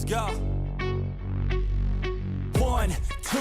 Go. 1, 2,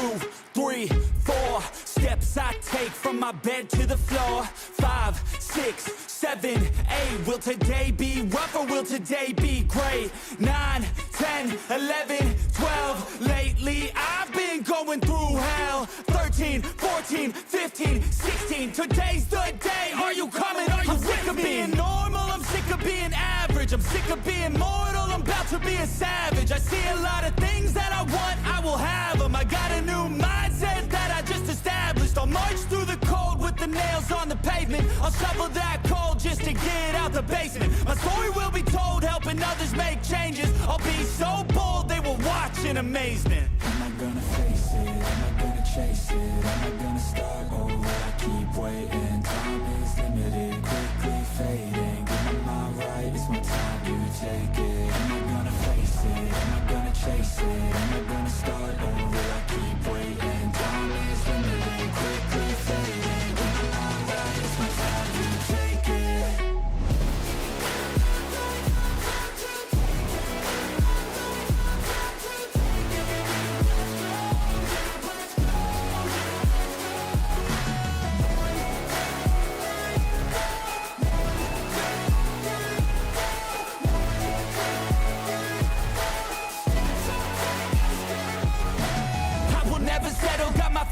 3, 4 steps I take from my bed to the floor. 5, 6, 7, 8. Will today be rough or will today be great? 9, 10, 11, 12. Lately I've been going through hell. 13, 14, 15, 16. Today's the day. Are you coming? Are you I'm sick of being normal? I'm sick of being average. I'm sick of being mortal. I'm about to be a savage. I see a lot of things that I want, I will have them. I got a new mindset that I just established. I'll march through the cold with the nails on the pavement. I'll shovel that coal just to get out the basement. My story will be told, helping others make changes. I'll be so bold, they will watch in amazement. Am I gonna face it? Am I gonna chase it? Am I gonna start over? I keep waiting. Time is limited, quickly fading. Get my mind right, it's my time, you take it. Am I gonna face it? Am I gonna chase it? Am I gonna start over? I keep waiting. Time is limited, quickly fading. Get my mind right, it's my time, you take it.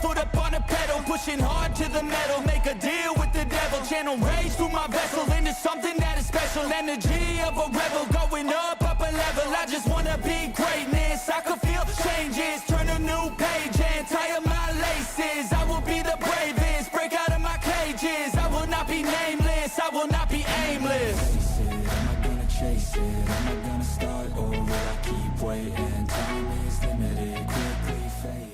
Foot up on the pedal, pushing hard to the metal. Make a deal with the devil. Channel rage through my vessel into something that is special. Energy of a rebel, going up a level. I just wanna be greatness. I could feel changes. Turn a new page and tie up my laces. I will be the bravest. Break out of my cages. I will not be nameless. I will not be aimless. Am I gonna chase it? Am I gonna start over? I keep waiting. Time is limited, quickly fading.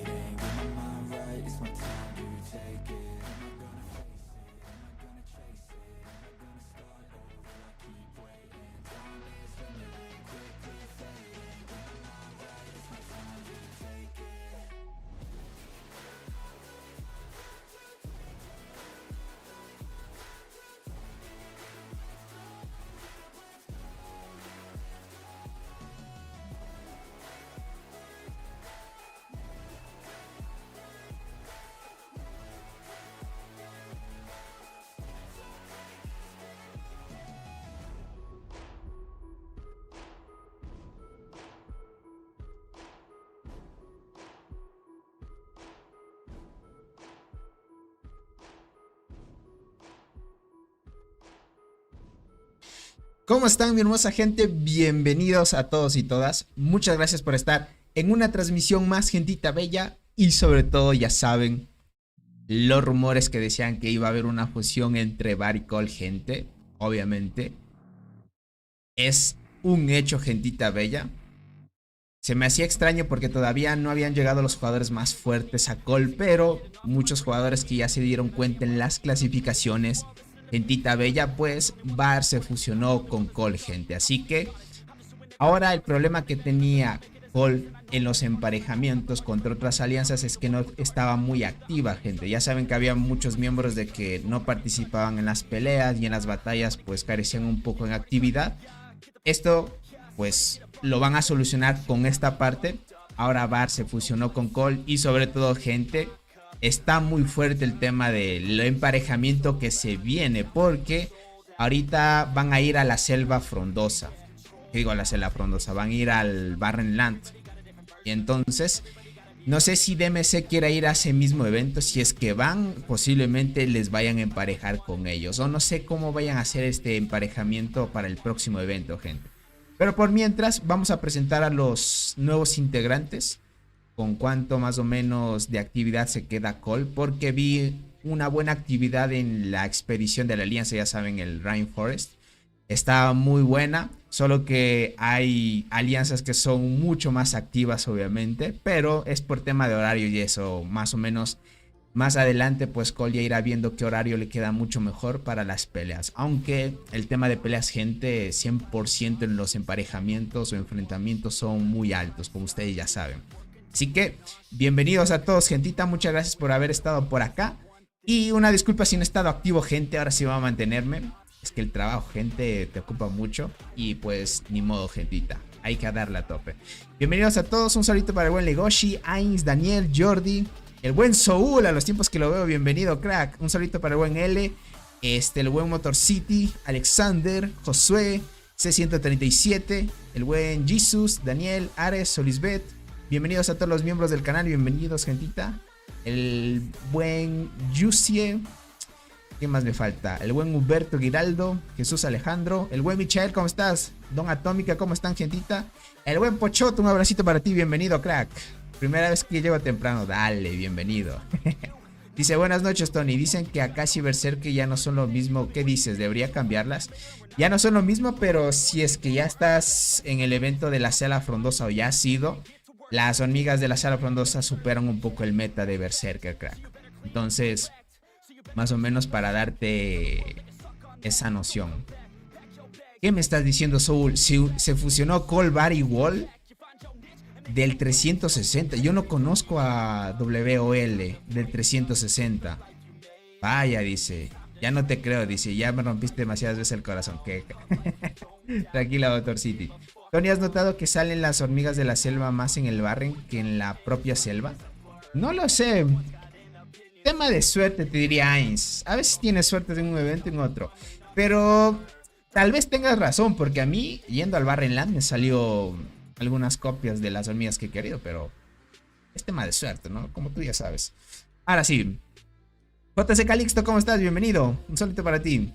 ¿Cómo están, mi hermosa gente? Bienvenidos a todos y todas. Muchas gracias por estar en una transmisión más, gentita bella. Y sobre todo, ya saben, los rumores que decían que iba a haber una fusión entre Bar y Cole, gente. Obviamente, es un hecho, gentita bella. Se me hacía extraño porque todavía no habían llegado los jugadores más fuertes a Cole, pero muchos jugadores que ya se dieron cuenta en las clasificaciones, gentita bella, pues Bar se fusionó con Cole, gente. Así que ahora el problema que tenía Cole en los emparejamientos contra otras alianzas es que no estaba muy activa, gente. Ya saben que había muchos miembros de que no participaban en las peleas y en las batallas, pues carecían un poco en actividad. Esto pues lo van a solucionar con esta parte. Ahora Bar se fusionó con Cole y sobre todo, gente, está muy fuerte el tema del emparejamiento que se viene, porque ahorita van a ir a la selva frondosa. ¿Qué digo, a la selva frondosa? Van a ir al Barrenland. Y entonces, no sé si DMC quiera ir a ese mismo evento. Si es que van, posiblemente les vayan a emparejar con ellos. O no sé cómo vayan a hacer este emparejamiento para el próximo evento, gente. Pero por mientras, vamos a presentar a los nuevos integrantes. Con cuánto más o menos de actividad se queda Cole, porque vi una buena actividad en la expedición de la alianza, ya saben, el Rainforest. Está muy buena, solo que hay alianzas que son mucho más activas, obviamente, pero es por tema de horario y eso, más o menos. Más adelante, pues Cole ya irá viendo qué horario le queda mucho mejor para las peleas. Aunque el tema de peleas, gente, 100% en los emparejamientos o enfrentamientos son muy altos, como ustedes ya saben. Así que, bienvenidos a todos, gentita. Muchas gracias por haber estado por acá. Y una disculpa si no he estado activo, gente. Ahora sí voy a mantenerme. Es que el trabajo, gente, te ocupa mucho. Y pues, ni modo, gentita. hay que darle a tope. Bienvenidos a todos, un saludito para el buen Legoshi, Ains, Daniel, Jordi, el buen Soul, a los tiempos que lo veo, bienvenido crack. Un saludito para el buen L, el buen Motor City, Alexander, Josué, C137, el buen Jesus, Daniel, Ares, Solisbeth. Bienvenidos a todos los miembros del canal, bienvenidos gentita. El buen Yusie. ¿Qué más me falta? El buen Humberto Giraldo, Jesús Alejandro, el buen Michael, ¿cómo estás? Don Atómica, ¿cómo están, gentita? El buen Pochoto, un abracito para ti, bienvenido, crack. Primera vez que llego temprano, dale, bienvenido. Dice, buenas noches, Tony. Dicen que Akashi y Berserker ya no son lo mismo. ¿Qué dices? ¿Debería cambiarlas? Ya no son lo mismo, pero si es que ya estás en el evento de la Sala Frondosa o ya has sido, las hormigas de la Sala Frondosa superan un poco el meta de Berserker, crack. Entonces, más o menos para darte esa noción. ¿Qué me estás diciendo, Soul? Si se fusionó Cole, Bar y Wall del 360. Yo no conozco a WOL del 360. Vaya, dice. Ya no te creo, dice. Ya me rompiste demasiadas veces el corazón. ¿Qué? Tranquila, Doctor City. Tony, ¿has notado que salen las hormigas de la selva más en el Barren que en la propia selva? No lo sé. Tema de suerte, te diría Ains. A veces tienes suerte en un evento y en otro. Pero tal vez tengas razón, porque a mí, yendo al Barrenland, me salió algunas copias de las hormigas que he querido, pero es tema de suerte, ¿no? Como tú ya sabes. Ahora sí. JC Calixto, ¿cómo estás? Bienvenido. Un saludo para ti.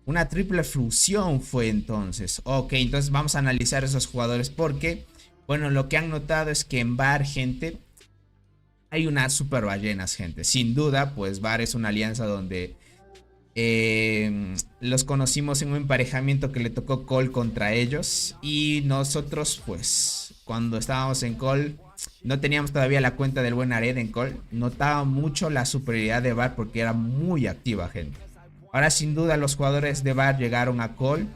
Una triple fusión fue entonces. Ok, entonces vamos a analizar esos jugadores porque, bueno, lo que han notado es que en Bar, gente, hay unas super ballenas, gente. Sin duda, pues Bar es una alianza donde los conocimos en un emparejamiento que le tocó Cole contra ellos. Y nosotros, pues, cuando estábamos en Cole, no teníamos todavía la cuenta del buen Ared en Cole. Notaba mucho la superioridad de Bar porque era muy activa, gente. Ahora, sin duda, los jugadores de Bar llegaron a Cole.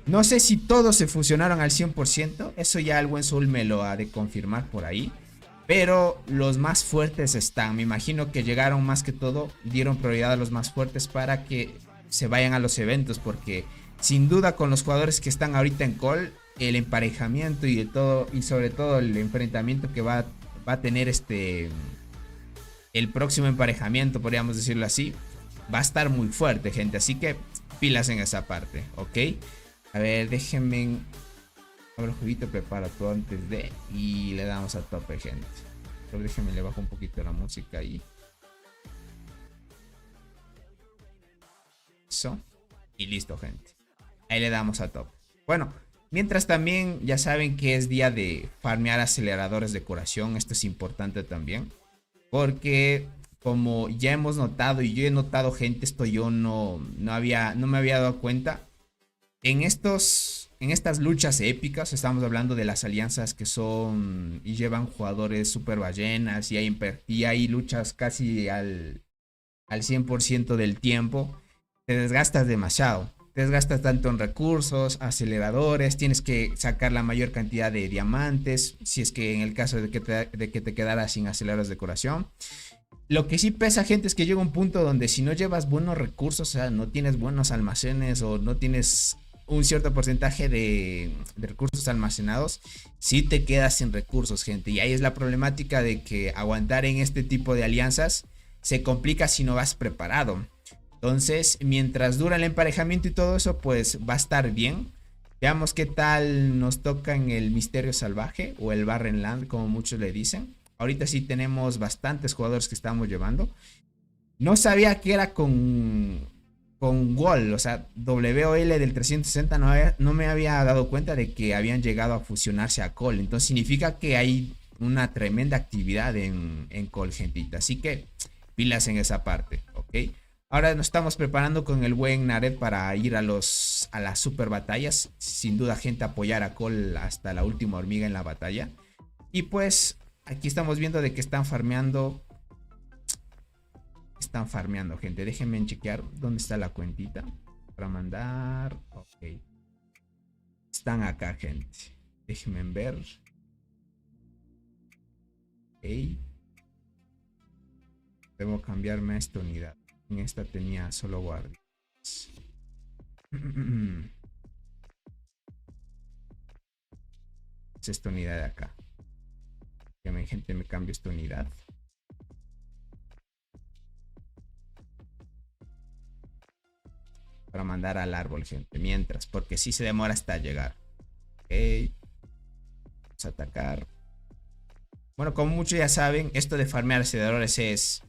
No sé si todos se fusionaron al 100%. Eso ya el buen Soul me lo ha de confirmar por ahí. Pero los más fuertes están. Me imagino que llegaron más que todo. Dieron prioridad a los más fuertes para que se vayan a los eventos. Porque sin duda con los jugadores que están ahorita en Cole, el emparejamiento y todo, y sobre todo el enfrentamiento que va a tener el próximo emparejamiento, podríamos decirlo así, va a estar muy fuerte, gente. Así que pilas en esa parte, ¿ok? A ver, déjenme... Abro el jueguito, prepara todo antes de... Y le damos a tope, gente. Pero déjenme, le bajo un poquito la música ahí. Eso. Y listo, gente. Ahí le damos a tope. Bueno, mientras también ya saben que es día de farmear aceleradores de curación. Esto es importante también. Porque como ya hemos notado, y yo he notado, gente, esto yo no me había dado cuenta. En estas luchas épicas, estamos hablando de las alianzas que son y llevan jugadores super ballenas y hay luchas casi al 100% del tiempo. Te desgastas demasiado. Te desgastas tanto en recursos, aceleradores, tienes que sacar la mayor cantidad de diamantes, si es que en el caso de que te quedaras sin aceleradores de curación. Lo que sí pesa, gente, es que llega un punto donde si no llevas buenos recursos, o sea, no tienes buenos almacenes o no tienes un cierto porcentaje de recursos almacenados, sí te quedas sin recursos, gente. Y ahí es la problemática de que aguantar en este tipo de alianzas se complica si no vas preparado. Entonces, mientras dura el emparejamiento y todo eso, pues va a estar bien. Veamos qué tal nos toca en el Misterio Salvaje o el Barrenland, como muchos le dicen. Ahorita sí tenemos bastantes jugadores que estamos llevando. No sabía que era con Wall, o sea, WOL del 360 no me había dado cuenta de que habían llegado a fusionarse a Cole. Entonces significa que hay una tremenda actividad en Cole, gentita. Así que pilas en esa parte, ¿ok? Ahora nos estamos preparando con el buen Nared para ir a las super batallas. Sin duda, gente, apoyar a Cole hasta la última hormiga en la batalla. Y pues aquí estamos viendo de que están farmeando. Están farmeando, gente. Déjenme chequear dónde está la cuentita para mandar. Ok. Están acá, gente. Déjenme ver. Ok. Debo cambiarme a esta unidad. En esta tenía solo guardias. Es esta unidad de acá. Que mi gente me cambie esta unidad. Para mandar al árbol, gente. Mientras, porque sí se demora hasta llegar. Ok. Vamos a atacar. Bueno, como muchos ya saben, esto de farmear asediadores es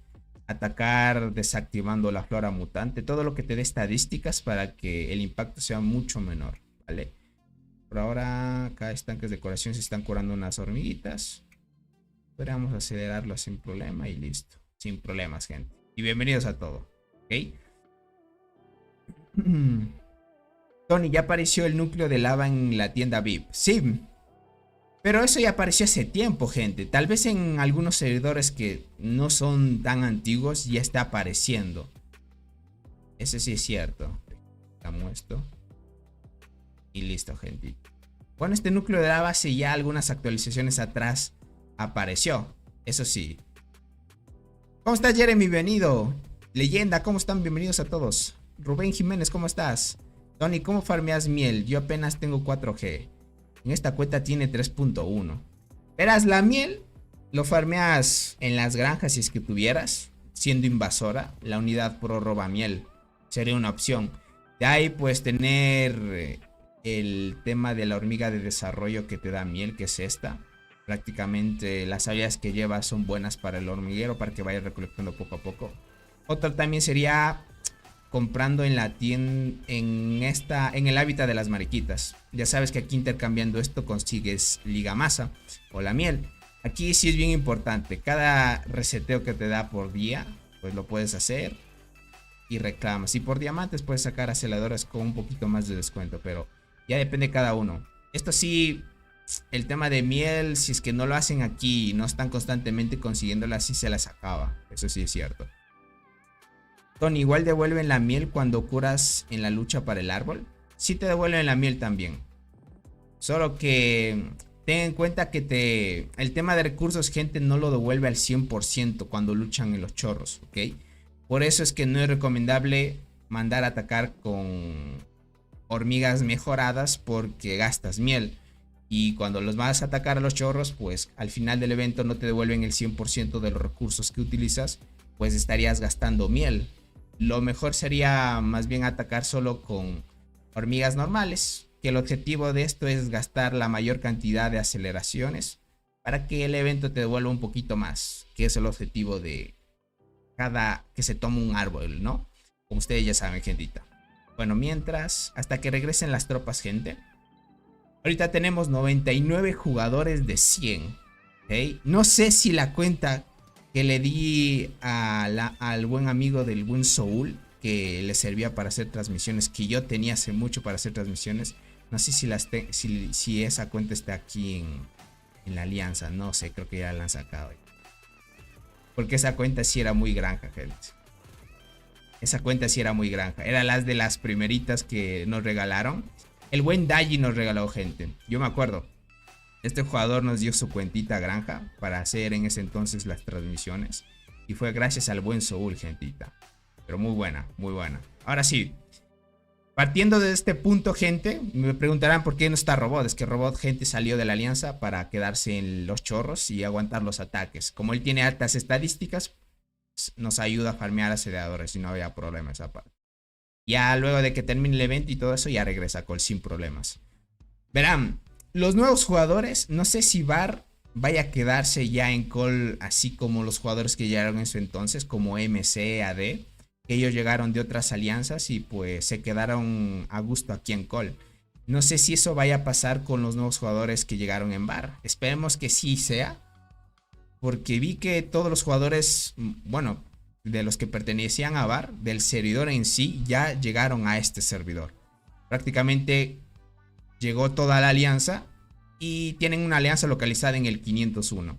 atacar desactivando la flora mutante. Todo lo que te dé estadísticas para que el impacto sea mucho menor. ¿Vale? Por ahora, acá estanques de curación se están curando unas hormiguitas. Podríamos acelerarlo sin problema y listo. Sin problemas, gente. Y bienvenidos a todo. ¿Ok? Tony, ya apareció el núcleo de lava en la tienda VIP. Sí. Pero eso ya apareció hace tiempo, gente. Tal vez en algunos servidores que no son tan antiguos ya está apareciendo. Eso sí es cierto. Damos esto. Y listo, gente. Bueno, este núcleo de lava hace ya algunas actualizaciones atrás apareció. Eso sí. ¿Cómo estás, Jeremy? Bienvenido. Leyenda, ¿cómo están? Bienvenidos a todos. Rubén Jiménez, ¿cómo estás? Tony, ¿cómo farmeas miel? Yo apenas tengo 4G. En esta cuenta tiene 3.1. Verás, la miel lo farmeas en las granjas si es que tuvieras. Siendo invasora, la unidad pro roba miel sería una opción. De ahí puedes tener el tema de la hormiga de desarrollo que te da miel, que es esta. Prácticamente las habilidades que llevas son buenas para el hormiguero, para que vaya recolectando poco a poco. Otra también sería comprando en la tienda, en el hábitat de las mariquitas. Ya sabes que aquí intercambiando esto consigues ligamasa o la miel. Aquí sí es bien importante. Cada reseteo que te da por día, pues lo puedes hacer y reclamas. Y por diamantes puedes sacar aceleradores con un poquito más de descuento, pero ya depende de cada uno. Esto sí, el tema de miel, si es que no lo hacen aquí y no están constantemente consiguiéndola, sí se las acaba. Eso sí es cierto. Tony, igual devuelven la miel cuando curas en la lucha para el árbol. Sí te devuelven la miel también. Solo que ten en cuenta que el tema de recursos, gente, no lo devuelve al 100% cuando luchan en los chorros, ¿ok? Por eso es que no es recomendable mandar a atacar con hormigas mejoradas porque gastas miel. Y cuando los vas a atacar a los chorros, pues al final del evento no te devuelven el 100% de los recursos que utilizas, pues estarías gastando miel. Lo mejor sería más bien atacar solo con hormigas normales, que el objetivo de esto es gastar la mayor cantidad de aceleraciones para que el evento te devuelva un poquito más, que es el objetivo de cada que se toma un árbol, ¿no? Como ustedes ya saben, gentita. Bueno, mientras, hasta que regresen las tropas, gente. Ahorita tenemos 99 jugadores de 100. ¿Okay? No sé si la cuenta que le di al buen amigo del buen Soul, que le servía para hacer transmisiones, que yo tenía hace mucho para hacer transmisiones. No sé si esa cuenta está aquí en la alianza. No sé, creo que ya la han sacado. Porque esa cuenta sí era muy granja, gente. Esa cuenta sí era muy granja. Era las de las primeritas que nos regalaron. El buen Daji nos regaló, gente. Yo me acuerdo. Este jugador nos dio su cuentita granja para hacer en ese entonces las transmisiones. Y fue gracias al buen Soul, gentita. Pero muy buena, muy buena. Ahora sí. Partiendo de este punto, gente, me preguntarán por qué no está Robot. Es que Robot, gente, salió de la alianza para quedarse en los chorros y aguantar los ataques. Como él tiene altas estadísticas, nos ayuda a farmear asediadores y no había problema esa parte. Ya luego de que termine el evento y todo eso, ya regresa a Call sin problemas. Verán, los nuevos jugadores, no sé si Bar vaya a quedarse ya en Call, así como los jugadores que llegaron en su entonces, como MC, AD. Ellos llegaron de otras alianzas y pues se quedaron a gusto aquí en Call. No sé si eso vaya a pasar con los nuevos jugadores que llegaron en Bar. Esperemos que sí sea. Porque vi que todos los jugadores, bueno, de los que pertenecían a Bar, del servidor en sí, ya llegaron a este servidor. Prácticamente llegó toda la alianza y tienen una alianza localizada en el 501.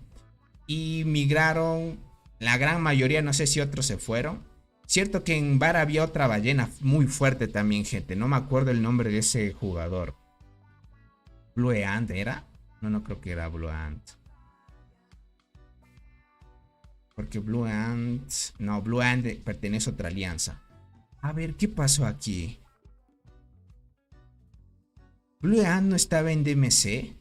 Y migraron, la gran mayoría, no sé si otros se fueron. Cierto que en Bar había otra ballena muy fuerte también, gente. No me acuerdo el nombre de ese jugador. ¿Blue Ant era? No creo que era Blue Ant. Porque Blue Ant... No, Blue Ant pertenece a otra alianza. A ver, ¿qué pasó aquí? ¿Blue Ant no estaba en DMC?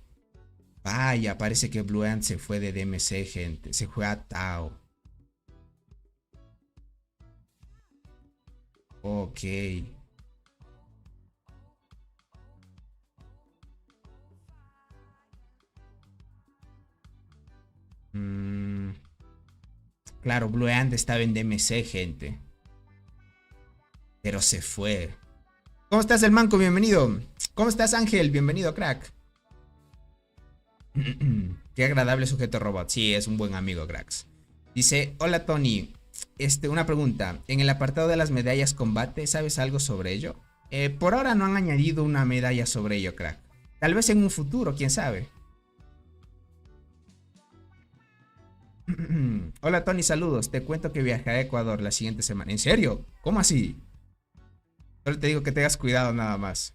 Vaya, parece que Blue Ant se fue de DMC, gente. Se fue a Tao. Ok. Claro, Blue Ant estaba en DMC, gente. Pero se fue. ¿Cómo estás, el manco? Bienvenido. ¿Cómo estás, Ángel? Bienvenido, crack. Qué agradable sujeto robot. Sí, es un buen amigo, cracks. Dice, hola, Tony. Una pregunta. En el apartado de las medallas combate, ¿sabes algo sobre ello? Por ahora no han añadido una medalla sobre ello, crack. Tal vez en un futuro, quién sabe. Hola, Tony, saludos. Te cuento que viajaré a Ecuador la siguiente semana. ¿En serio? ¿Cómo así? Solo te digo que tengas cuidado nada más.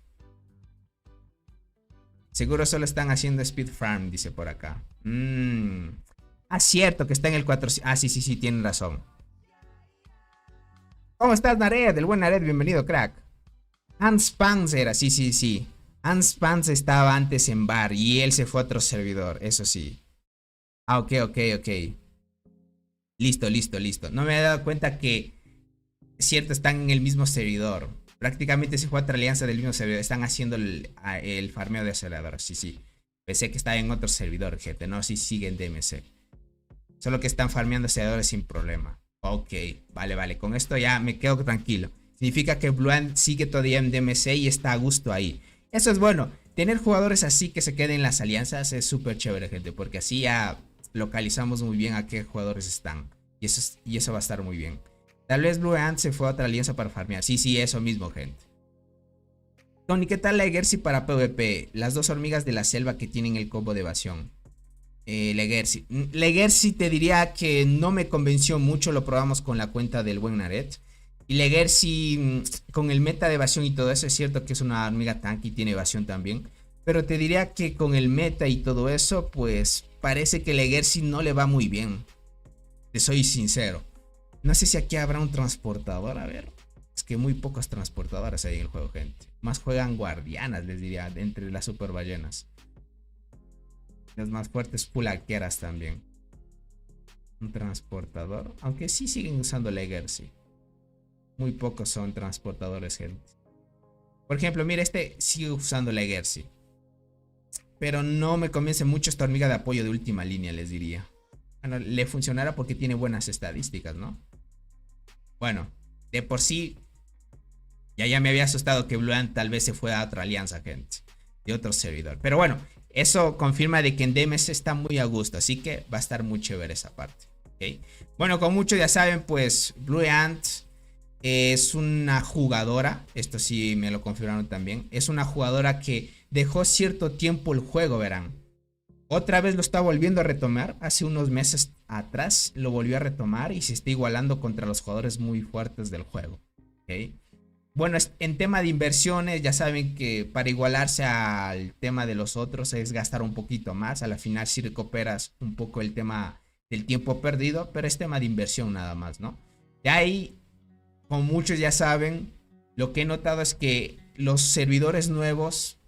Seguro solo están haciendo Speed Farm, dice por acá. Ah, cierto, que está en el 400. Ah, sí, tienen razón. ¿Cómo estás, Nared? El buen Nared, bienvenido, crack. Hans Pans era, sí. Hans Pans estaba antes en bar y él se fue a otro servidor, eso sí. Ah, ok. Listo. No me había dado cuenta que, cierto, están en el mismo servidor. Prácticamente se fue a otra alianza del mismo servidor. Están haciendo el farmeo de acelerador. Sí. Pensé que estaba en otro servidor, gente. No, sí siguen DMC. Solo que están farmeando aceleradores sin problema. Ok, vale. Con esto ya me quedo tranquilo. Significa que Blue Ant sigue todavía en DMC y está a gusto ahí. Eso es bueno. Tener jugadores así que se queden en las alianzas es súper chévere, gente. Porque así ya localizamos muy bien a qué jugadores están. Y eso va a estar muy bien. Tal vez Blue Ant se fue a otra alianza para farmear. Sí, eso mismo, gente. Tony, ¿qué tal la Legacy para PvP? Las dos hormigas de la selva que tienen el combo de evasión. Legacy te diría que no me convenció mucho. Lo probamos con la cuenta del buen Nared. Y Legacy con el meta de evasión y todo eso, es cierto que es una hormiga tanque y tiene evasión también. Pero te diría que con el meta y todo eso, pues parece que Legacy no le va muy bien. Te soy sincero. No sé si aquí habrá un transportador, a ver. Es que muy pocos transportadores hay en el juego, gente. Más juegan guardianas, les diría, entre las super ballenas. Las más fuertes full arqueras también. Un transportador, aunque sí siguen usando Legacy. Muy pocos son transportadores, gente. Por ejemplo, mira, este sigue usando Legacy. Pero no me convence mucho esta hormiga de apoyo de última línea, les diría. Bueno, le funcionará porque tiene buenas estadísticas, ¿no? Bueno, de por sí ya me había asustado que Blue Ant tal vez se fue a otra alianza, gente. De otro servidor. Pero bueno, eso confirma de que en DMS está muy a gusto. Así que va a estar muy chévere esa parte. ¿Okay? Bueno, como muchos ya saben, pues Blue Ant es una jugadora. Esto sí me lo confirmaron también. Es una jugadora que dejó cierto tiempo el juego, verán. Otra vez lo está volviendo a retomar. Hace unos meses atrás lo volvió a retomar y se está igualando contra los jugadores muy fuertes del juego. ¿Okay? Bueno, en tema de inversiones, ya saben que para igualarse al tema de los otros es gastar un poquito más. A la final sí recuperas un poco el tema del tiempo perdido, pero es tema de inversión nada más, ¿no? De ahí, como muchos ya saben, lo que he notado es que los servidores nuevos...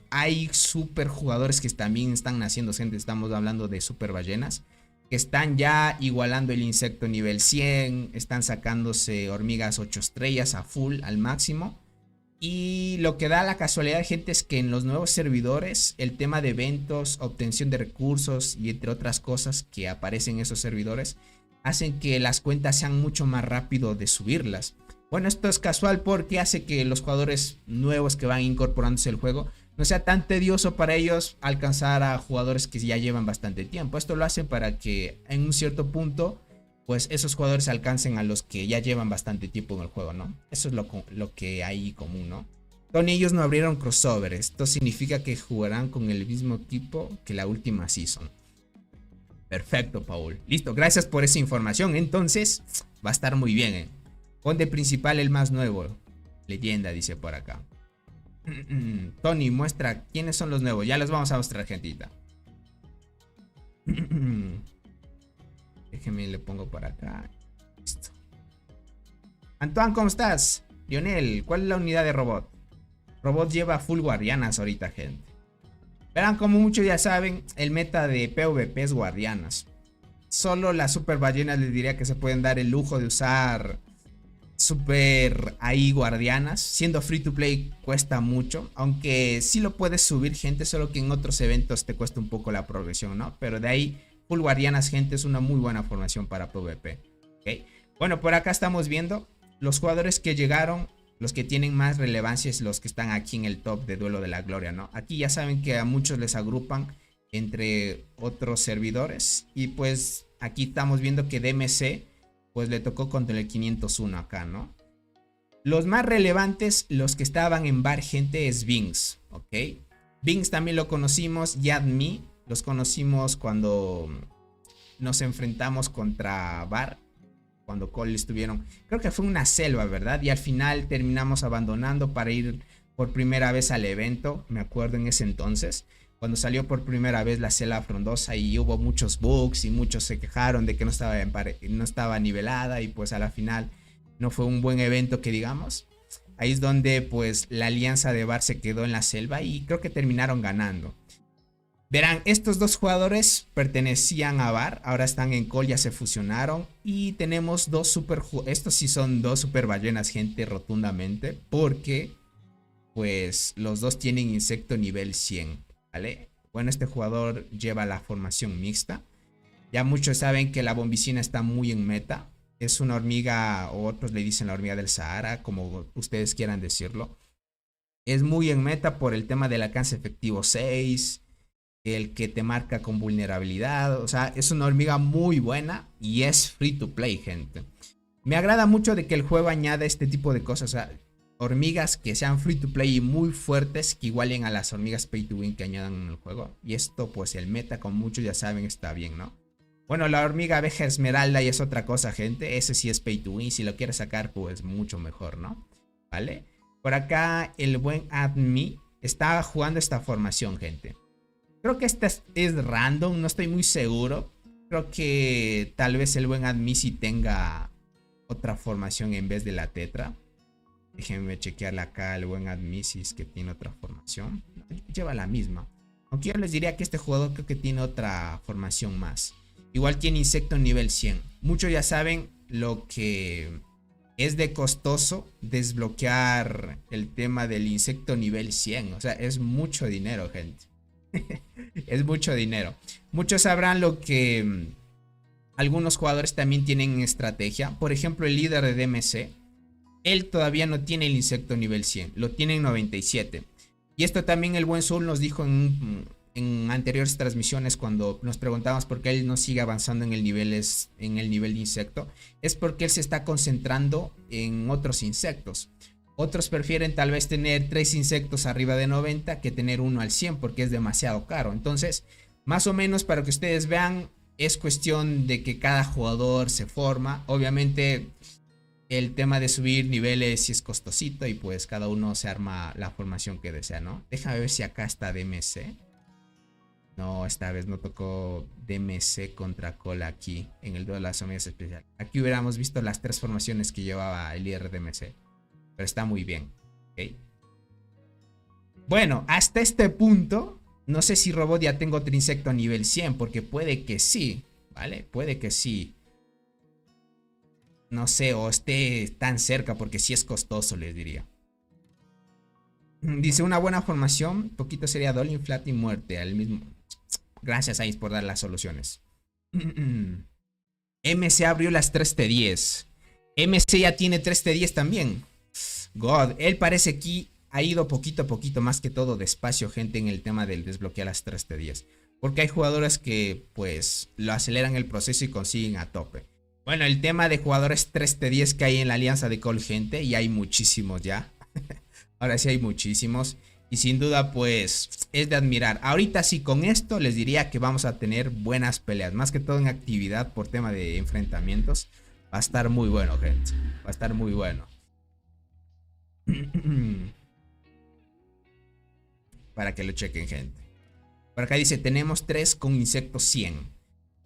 Hay super jugadores que también están naciendo, gente. Estamos hablando de super ballenas que están ya igualando el insecto nivel 100. Están sacándose hormigas 8 estrellas a full, al máximo. Y lo que da la casualidad, gente, es que en los nuevos servidores el tema de eventos, obtención de recursos y entre otras cosas que aparecen en esos servidores hacen que las cuentas sean mucho más rápido de subirlas. Bueno, esto es casual porque hace que los jugadores nuevos que van incorporándose al juego no sea tan tedioso para ellos alcanzar a jugadores que ya llevan bastante tiempo. Esto lo hacen para que en un cierto punto, pues esos jugadores alcancen a los que ya llevan bastante tiempo en el juego, ¿no? Eso es lo que hay común, ¿no? Tony, ellos no abrieron crossover. Esto significa que jugarán con el mismo equipo que la última season. Perfecto, Paul. Listo, gracias por esa información. Entonces, va a estar muy bien, ¿eh? Pon de principal el más nuevo. Leyenda, dice por acá. Tony, muestra quiénes son los nuevos. Ya los vamos a mostrar, gentita. Déjeme, le pongo por acá. Listo. Antoine, ¿cómo estás? Lionel, ¿cuál es la unidad de robot? Robot lleva full guardianas ahorita, gente. Verán, como muchos ya saben, el meta de PvP es guardianas. Solo las super ballenas les diría que se pueden dar el lujo de usar super ahí guardianas. Siendo free to play cuesta mucho, aunque sí lo puedes subir, gente, solo que en otros eventos te cuesta un poco la progresión, ¿no? Pero de ahí, full guardianas, gente, es una muy buena formación para PvP. ¿Okay? Bueno, por acá estamos viendo los jugadores que llegaron. Los que tienen más relevancia es los que están aquí en el top de Duelo de la Gloria, ¿no? Aquí ya saben que a muchos les agrupan entre otros servidores. Y pues aquí estamos viendo que DMC pues le tocó contra el 501 acá, ¿no? Los más relevantes, los que estaban en bar, gente, es Bings, ¿ok? Bings también lo conocimos, Yadmi, los conocimos cuando nos enfrentamos contra bar. Cuando Cole estuvieron, creo que fue una selva, ¿verdad? Y al final terminamos abandonando para ir por primera vez al evento. Me acuerdo en ese entonces, cuando salió por primera vez la selva frondosa y hubo muchos bugs y muchos se quejaron de que no estaba nivelada y pues a la final no fue un buen evento que digamos. Ahí es donde pues la alianza de Bar se quedó en la selva y creo que terminaron ganando. Verán, estos dos jugadores pertenecían a Bar, ahora están en Cole, ya se fusionaron. Y tenemos dos super, estos sí son dos super ballenas, gente, rotundamente. Porque, pues, los dos tienen insecto nivel 100, ¿vale? Bueno, este jugador lleva la formación mixta. Ya muchos saben que la bombicina está muy en meta. Es una hormiga, o otros le dicen la hormiga del Sahara, como ustedes quieran decirlo. Es muy en meta por el tema del alcance efectivo 6. El que te marca con vulnerabilidad. O sea, es una hormiga muy buena y es free to play, gente. Me agrada mucho de que el juego añada este tipo de cosas. O sea, hormigas que sean free to play y muy fuertes, que igualen a las hormigas pay to win que añadan en el juego. Y esto, pues el meta, como muchos ya saben, está bien, ¿no? Bueno, la hormiga abeja esmeralda y es otra cosa, gente. Ese sí es pay to win. Si lo quieres sacar, pues mucho mejor, ¿no? ¿Vale? Por acá el buen Admi está jugando esta formación, gente. Creo que esta es random, no estoy muy seguro. Creo que tal vez el buen Admisi tenga otra formación en vez de la tetra. Déjenme chequearla acá, el buen Admisis que tiene otra formación. Lleva la misma. Aunque yo les diría que este jugador creo que tiene otra formación más. Igual tiene insecto nivel 100. Muchos ya saben lo que es de costoso desbloquear el tema del insecto nivel 100. O sea, es mucho dinero, gente. Es mucho dinero. Muchos sabrán lo que algunos jugadores también tienen estrategia. Por ejemplo, el líder de DMC, él todavía no tiene el insecto nivel 100, lo tiene en 97. Y esto también el buen Soul nos dijo en anteriores transmisiones cuando nos preguntábamos por qué él no sigue avanzando en el nivel de insecto. Es porque él se está concentrando en otros insectos. Otros prefieren tal vez tener 3 insectos arriba de 90 que tener uno al 100 porque es demasiado caro. Entonces, más o menos para que ustedes vean, es cuestión de que cada jugador se forma. Obviamente, el tema de subir niveles sí es costosito y pues cada uno se arma la formación que desea, ¿no? Déjame ver si acá está DMC. No, esta vez no tocó DMC contra Cola aquí en el duelo de las hormigas especiales. Aquí hubiéramos visto las 3 formaciones que llevaba el líder DMC. Pero está muy bien, ¿ok? Bueno, hasta este punto, no sé si Robot ya tengo otro insecto a nivel 100, porque puede que sí, ¿vale? Puede que sí. No sé, o esté tan cerca, porque sí es costoso, les diría. Dice, una buena formación, poquito sería Dolin, Flat y Muerte, al mismo... Gracias, Ice, por dar las soluciones. MC abrió las 3T10. MC ya tiene 3T10 también. God, él parece que ha ido poquito a poquito, más que todo despacio, gente, en el tema del desbloquear las 3T10. Porque hay jugadores que pues lo aceleran el proceso y consiguen a tope. Bueno, el tema de jugadores 3T10 que hay en la alianza de Cole, gente, y hay muchísimos ya. Ahora sí hay muchísimos. Y sin duda pues es de admirar. Ahorita sí, con esto les diría que vamos a tener buenas peleas. Más que todo en actividad por tema de enfrentamientos. Va a estar muy bueno, gente. Va a estar muy bueno. Para que lo chequen, gente. Por acá dice, tenemos 3 con insectos 100.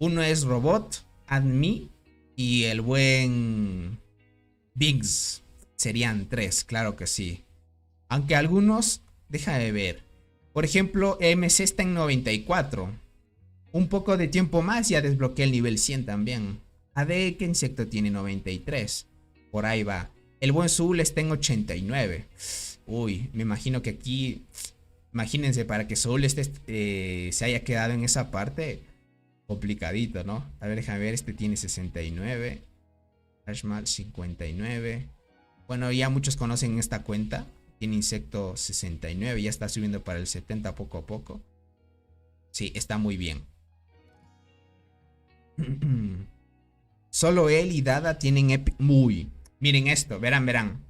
Uno es Robot, Admi y el buen Biggs. Serían 3, claro que sí. Aunque algunos, déjame ver. Por ejemplo, MC está en 94. Un poco de tiempo más ya desbloqueé el nivel 100 también. AD, ¿qué insecto tiene? 93. Por ahí va. El buen Soul está en 89. Uy, me imagino que aquí... Imagínense, para que Soul se haya quedado en esa parte... Complicadito, ¿no? A ver, déjame ver. Este tiene 69. Ashmal 59. Bueno, ya muchos conocen esta cuenta. Tiene insecto 69. Ya está subiendo para el 70 poco a poco. Sí, está muy bien. Solo él y Dada tienen epic. Muy. Miren esto, verán.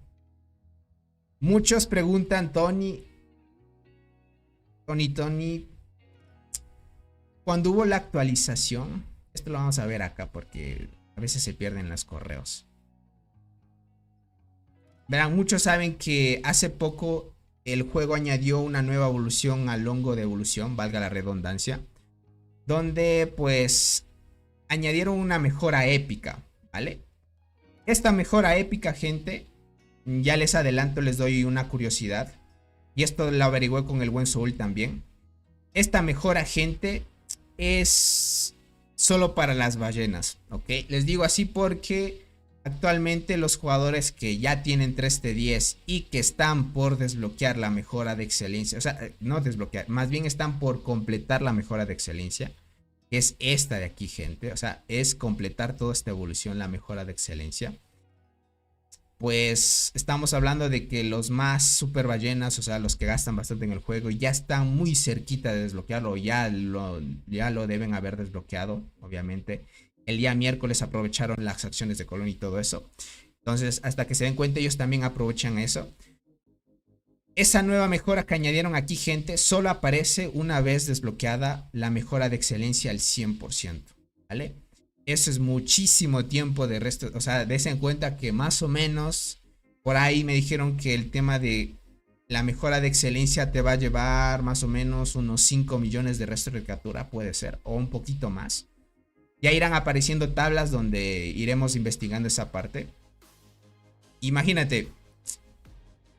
Muchos preguntan, Tony. Cuando hubo la actualización. Esto lo vamos a ver acá porque a veces se pierden los correos. Verán, muchos saben que hace poco el juego añadió una nueva evolución al hongo de evolución, valga la redundancia. Donde pues añadieron una mejora épica, ¿vale? Esta mejora épica, gente, ya les adelanto, les doy una curiosidad. Y esto lo averigüé con el buen Soul también. Esta mejora, gente, es solo para las ballenas, ¿ok? Les digo así porque actualmente los jugadores que ya tienen 3T10 y que están por desbloquear la mejora de excelencia, o sea, no desbloquear, más bien están por completar la mejora de excelencia, que es esta de aquí, gente, o sea, es completar toda esta evolución, la mejora de excelencia. Pues estamos hablando de que los más super ballenas, o sea, los que gastan bastante en el juego, ya están muy cerquita de desbloquearlo, ya lo deben haber desbloqueado, obviamente. El día miércoles aprovecharon las acciones de Colón y todo eso. Entonces, hasta que se den cuenta, ellos también aprovechan eso. Esa nueva mejora que añadieron aquí, gente, solo aparece una vez desbloqueada la mejora de excelencia al 100%, ¿vale? Eso es muchísimo tiempo de resto. O sea, des en cuenta que más o menos por ahí me dijeron que el tema de la mejora de excelencia te va a llevar más o menos unos 5 millones de restos de captura, puede ser, o un poquito más. Ya irán apareciendo tablas donde iremos investigando esa parte. Imagínate,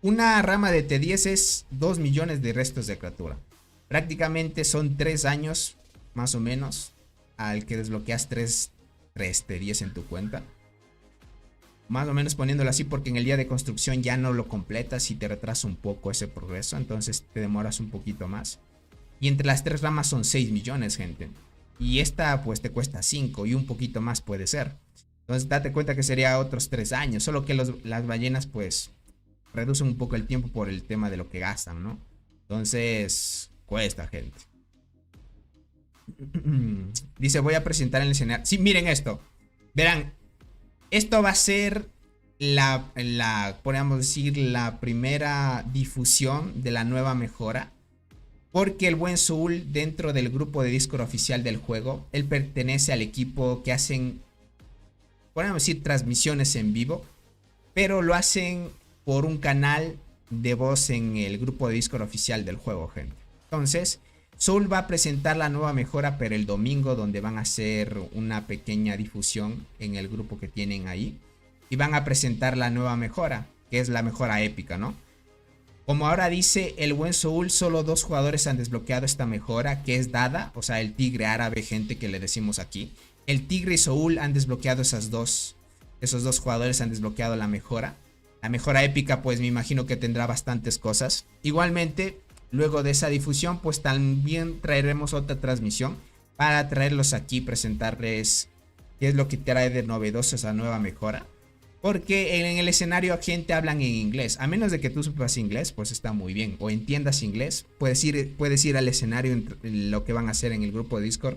una rama de T10 es 2 millones de restos de criatura. Prácticamente son 3 años, más o menos, al que desbloqueas 3 T10 en tu cuenta. Más o menos poniéndolo así, porque en el día de construcción ya no lo completas y te retrasa un poco ese progreso. Entonces te demoras un poquito más. Y entre las 3 ramas son 6 millones, gente. Y esta pues te cuesta 5 y un poquito más puede ser. Entonces date cuenta que sería otros 3 años. Solo que las ballenas pues reducen un poco el tiempo por el tema de lo que gastan, ¿no? Entonces cuesta, gente. Dice, voy a presentar el escenario. Sí, miren esto. Verán, esto va a ser podríamos decir, la primera difusión de la nueva mejora. Porque el buen Soul, dentro del grupo de Discord oficial del juego, él pertenece al equipo que hacen, podríamos decir, transmisiones en vivo. Pero lo hacen por un canal de voz en el grupo de Discord oficial del juego, gente. Entonces, Soul va a presentar la nueva mejora, pero el domingo, donde van a hacer una pequeña difusión en el grupo que tienen ahí. Y van a presentar la nueva mejora, que es la mejora épica, ¿no? Como ahora dice el buen Soul, solo 2 jugadores han desbloqueado esta mejora, que es Dada, o sea, el tigre árabe, gente, que le decimos aquí. El tigre y Soul han desbloqueado esos dos jugadores han desbloqueado la mejora. La mejora épica, pues me imagino que tendrá bastantes cosas. Igualmente, luego de esa difusión, pues también traeremos otra transmisión para traerlos aquí, presentarles qué es lo que trae de novedoso esa nueva mejora. Porque en el escenario gente hablan en inglés. A menos de que tú sepas inglés, pues está muy bien. O entiendas inglés, puedes ir al escenario en lo que van a hacer en el grupo de Discord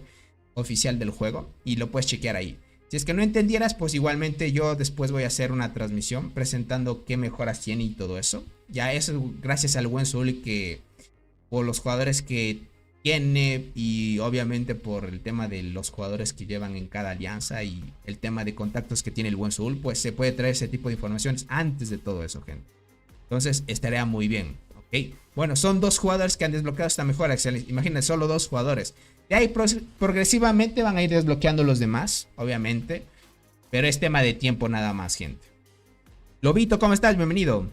oficial del juego. Y lo puedes chequear ahí. Si es que no entendieras, pues igualmente yo después voy a hacer una transmisión presentando qué mejoras tiene y todo eso. Ya eso gracias al buen Soul, que por los jugadores que tiene y obviamente por el tema de los jugadores que llevan en cada alianza y el tema de contactos que tiene el buen Soul, pues se puede traer ese tipo de informaciones antes de todo eso, gente. Entonces estaría muy bien, ¿ok? Bueno, son 2 jugadores que han desbloqueado esta mejora, excelente. Imagínense, solo 2 jugadores. De ahí progresivamente van a ir desbloqueando los demás, obviamente. Pero es tema de tiempo nada más, gente. Lobito, ¿cómo estás? Bienvenido.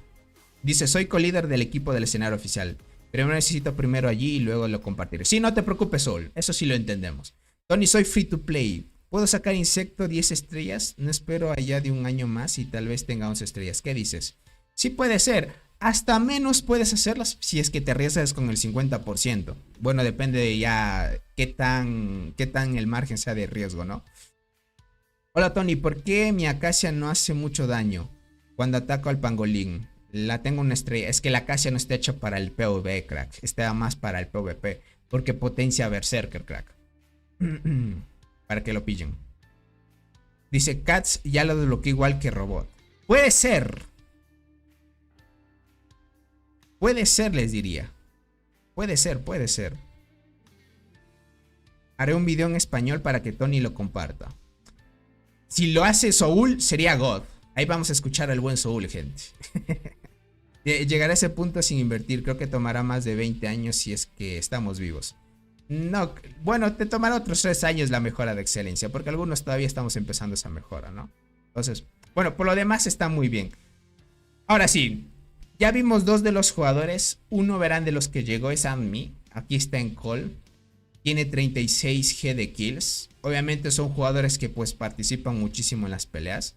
Dice, soy co-líder del equipo del escenario oficial. Primero necesito primero allí y luego lo compartiré. Sí, no te preocupes, Soul. Eso sí lo entendemos. Tony, soy free to play. ¿Puedo sacar insecto 10 estrellas? No espero allá de un año más y tal vez tenga 11 estrellas. ¿Qué dices? Sí puede ser. Hasta menos puedes hacerlas si es que te arriesgas con el 50%. Bueno, depende de ya qué tan el margen sea de riesgo, ¿no? Hola Tony, ¿por qué mi acacia no hace mucho daño cuando ataco al pangolín? La tengo una estrella. Es que la acacia no está hecha para el PvP, crack. Está más para el PvP. Porque potencia Berserker, crack. Para que lo pillen. Dice Cats ya lo desbloqueó igual que Robot. Puede ser. Puede ser, les diría. Puede ser, puede ser. Haré un video en español para que Tony lo comparta. Si lo hace Soul, sería God. Ahí vamos a escuchar al buen Soul, gente. Llegaré a ese punto sin invertir. Creo que tomará más de 20 años si es que estamos vivos. No, bueno, te tomará otros 3 años la mejora de excelencia. Porque algunos todavía estamos empezando esa mejora, ¿no? Entonces, bueno, por lo demás está muy bien. Ahora sí. Ya vimos 2 de los jugadores. Uno, verán, de los que llegó es Admi. Aquí está en Call. Tiene 36G de kills. Obviamente son jugadores que pues participan muchísimo en las peleas.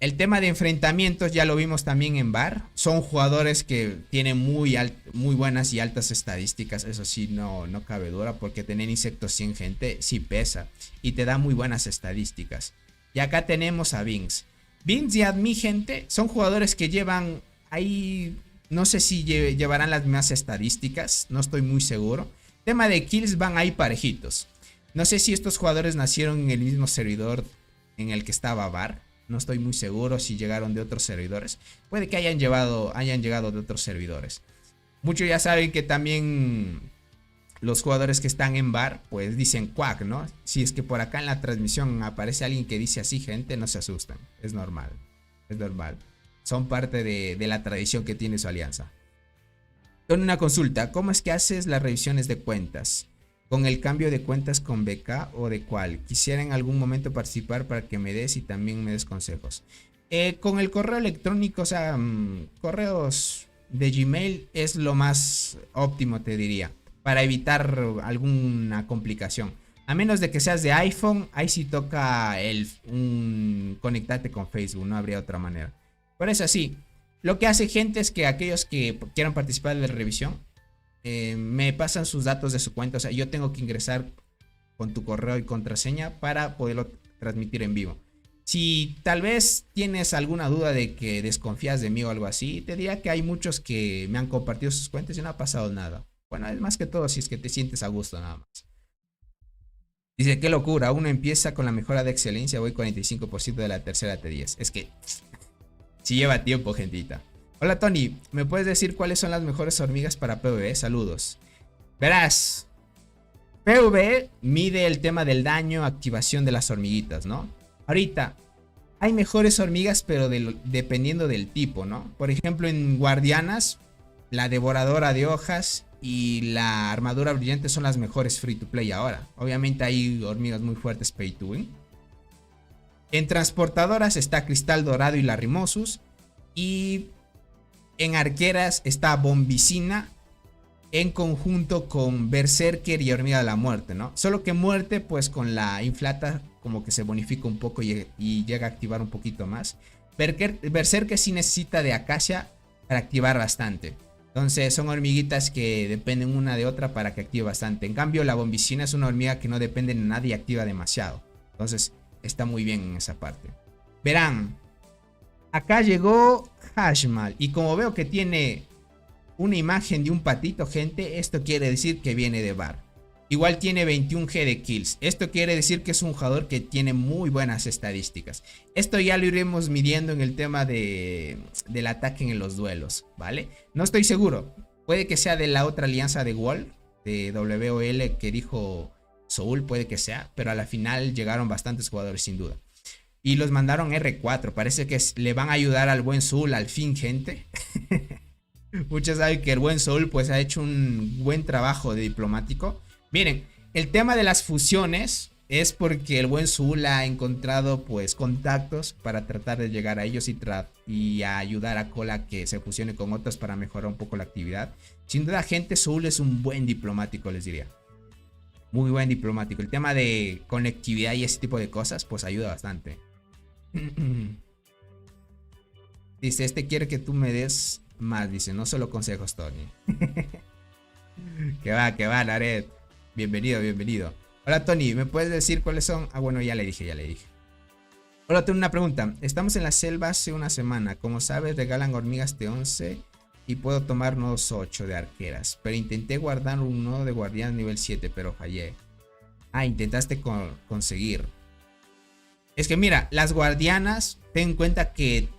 El tema de enfrentamientos ya lo vimos también en VAR. Son jugadores que tienen muy buenas y altas estadísticas. Eso sí, no cabe duda. Porque tener insectos 100 gente sí pesa. Y te da muy buenas estadísticas. Y acá tenemos a Vinx. Vinx y Admi, gente, son jugadores que llevan... Ahí no sé si llevarán las mismas estadísticas. No estoy muy seguro. Tema de kills van ahí parejitos. No sé si estos jugadores nacieron en el mismo servidor en el que estaba VAR. No estoy muy seguro si llegaron de otros servidores. Puede que hayan llegado de otros servidores. Muchos ya saben que también los jugadores que están en VAR pues dicen Quack, ¿no? Si es que por acá en la transmisión aparece alguien que dice así, gente, no se asusten. Es normal. Es normal. Son parte de la tradición que tiene su alianza. Con una consulta, ¿cómo es que haces las revisiones de cuentas? ¿Con el cambio de cuentas con BK o de cuál? Quisiera en algún momento participar para que me des y también me des consejos. Con el correo electrónico, o sea, correos de Gmail es lo más óptimo, te diría, para evitar alguna complicación. A menos de que seas de iPhone, ahí sí toca conectarte con Facebook, no habría otra manera. Por eso sí, lo que hace gente es que aquellos que quieran participar de la revisión me pasan sus datos de su cuenta. O sea, yo tengo que ingresar con tu correo y contraseña para poderlo transmitir en vivo. Si tal vez tienes alguna duda de que desconfías de mí o algo así, te diría que hay muchos que me han compartido sus cuentas y no ha pasado nada. Bueno, es más que todo si es que te sientes a gusto nada más. Dice, qué locura, uno empieza con la mejora de excelencia, voy 45% de la tercera T10. Es que... sí lleva tiempo, gentita. Hola Tony, ¿me puedes decir cuáles son las mejores hormigas para PvE? Saludos. Verás, PvE mide el tema del daño, activación de las hormiguitas, ¿no? Ahorita, hay mejores hormigas, pero dependiendo del tipo, ¿no? Por ejemplo, en guardianas, la devoradora de hojas y la armadura brillante son las mejores free to play ahora. Obviamente hay hormigas muy fuertes pay to win. En transportadoras está Cristal Dorado y Larimosus. Y en arqueras está Bombicina en conjunto con Berserker y Hormiga de la Muerte, ¿no? Solo que Muerte pues con la inflata como que se bonifica un poco y llega a activar un poquito más. Berserker sí necesita de Acacia para activar bastante. Entonces son hormiguitas que dependen una de otra para que active bastante. En cambio la Bombicina es una hormiga que no depende de nadie y activa demasiado. Entonces... está muy bien en esa parte. Verán, acá llegó Hashmal. Y como veo que tiene una imagen de un patito, gente, esto quiere decir que viene de VAR. Igual tiene 21G de kills. Esto quiere decir que es un jugador que tiene muy buenas estadísticas. Esto ya lo iremos midiendo en el tema del ataque en los duelos, ¿vale? No estoy seguro. Puede que sea de la otra alianza de Wall, de WOL que dijo... Soul puede que sea, pero a la final llegaron bastantes jugadores sin duda. Y los mandaron R4, parece que le van a ayudar al buen Soul al fin, gente. Muchos saben que el buen Soul pues ha hecho un buen trabajo de diplomático. Miren, el tema de las fusiones es porque el buen Zul ha encontrado pues contactos para tratar de llegar a ellos y a ayudar a Cole a que se fusione con otros para mejorar un poco la actividad. Sin duda, gente, Zul es un buen diplomático, les diría. Muy buen diplomático. El tema de conectividad y ese tipo de cosas pues ayuda bastante. Dice, este quiere que tú me des más. Dice, no solo consejos, Tony. Que va, Nared. Bienvenido, bienvenido. Hola, Tony, ¿me puedes decir cuáles son? Ah, bueno, ya le dije. Hola, tengo una pregunta. Estamos en la selva hace una semana. Como sabes, regalan hormigas de 11 y puedo tomar nodos 8 de arqueras. Pero intenté guardar un nodo de guardián nivel 7, pero fallé. Ah, intentaste conseguir. Es que mira, las guardianas, ten en cuenta que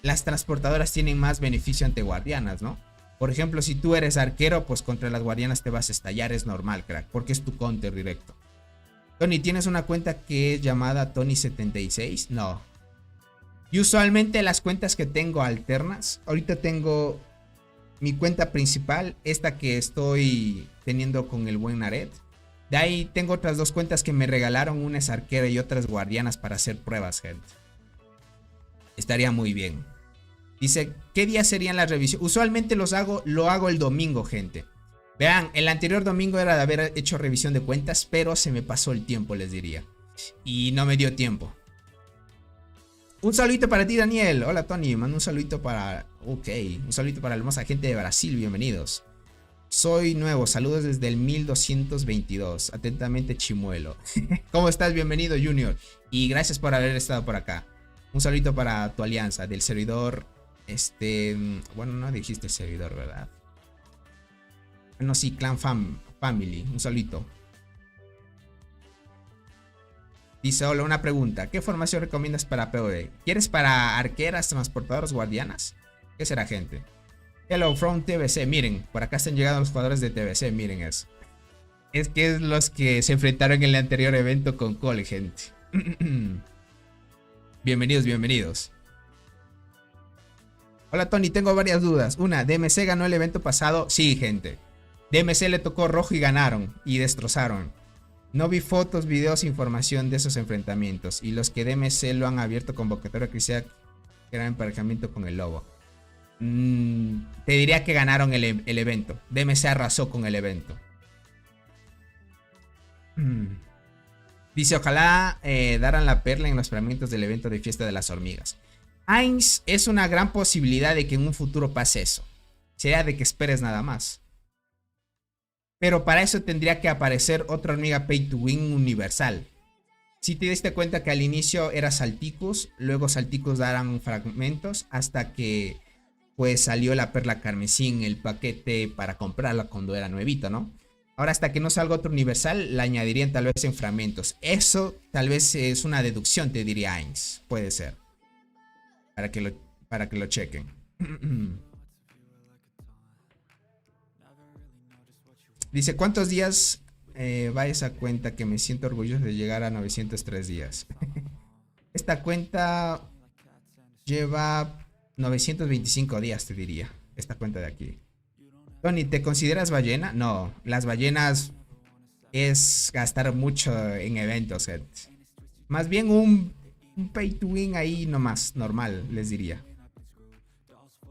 las transportadoras tienen más beneficio ante guardianas, ¿no? Por ejemplo, si tú eres arquero, pues contra las guardianas te vas a estallar, es normal, crack, porque es tu counter directo. Tony, ¿tienes una cuenta que es llamada Tony76? No. Y usualmente las cuentas que tengo alternas, ahorita tengo mi cuenta principal, esta que estoy teniendo con el buen Nared. De ahí tengo otras dos cuentas que me regalaron, una es arquera y otras guardianas para hacer pruebas, gente. Estaría muy bien. Dice, ¿qué días serían las revisiones? Usualmente lo hago el domingo, gente. Vean, el anterior domingo era de haber hecho revisión de cuentas, pero se me pasó el tiempo, les diría. Y no me dio tiempo. Un saludito para ti, Daniel. Hola, Tony. Mando un saludito para... Ok, un saludito para la hermosa gente de Brasil. Bienvenidos. Soy nuevo. Saludos desde el 1222. Atentamente, Chimuelo. ¿Cómo estás? Bienvenido, Junior. Y gracias por haber estado por acá. Un saludito para tu alianza del servidor... Bueno, no dijiste servidor, ¿verdad? No, sí, Clan Family. Un saludito. Dice, hola, una pregunta. ¿Qué formación recomiendas para PvE? ¿Quieres para arqueras, transportadoras, guardianas? ¿Qué será, gente? Hello from TBC. Miren, por acá están llegando los jugadores de TBC. Miren eso. Es que es los que se enfrentaron en el anterior evento con Cole, gente. Bienvenidos, bienvenidos. Hola, Tony, tengo varias dudas. Una, ¿DMC ganó el evento pasado? Sí, gente. DMC le tocó rojo y ganaron. Y destrozaron. No vi fotos, videos, información de esos enfrentamientos. Y los que DMC lo han abierto convocatoria que sea que era emparejamiento con el lobo. Te diría que ganaron el evento. DMC arrasó con el evento. Dice, ojalá daran la perla en los fragmentos del evento de Fiesta de las Hormigas. Ainz, es una gran posibilidad de que en un futuro pase eso. Sería de que esperes nada más. Pero para eso tendría que aparecer otra hormiga pay to win universal. Si te diste cuenta que al inicio era Salticus, luego Salticus darán fragmentos hasta que pues salió la perla carmesí en el paquete para comprarla cuando era nuevito, ¿no? Ahora hasta que no salga otro universal la añadirían tal vez en fragmentos. Eso tal vez es una deducción, te diría Ainz. Puede ser. Para que lo chequen. Dice, ¿cuántos días va esa cuenta? Que me siento orgulloso de llegar a 903 días. Esta cuenta lleva 925 días, te diría. Esta cuenta de aquí. Tony, ¿te consideras ballena? No, las ballenas es gastar mucho en eventos, gente. Más bien un pay to win ahí nomás, normal, les diría.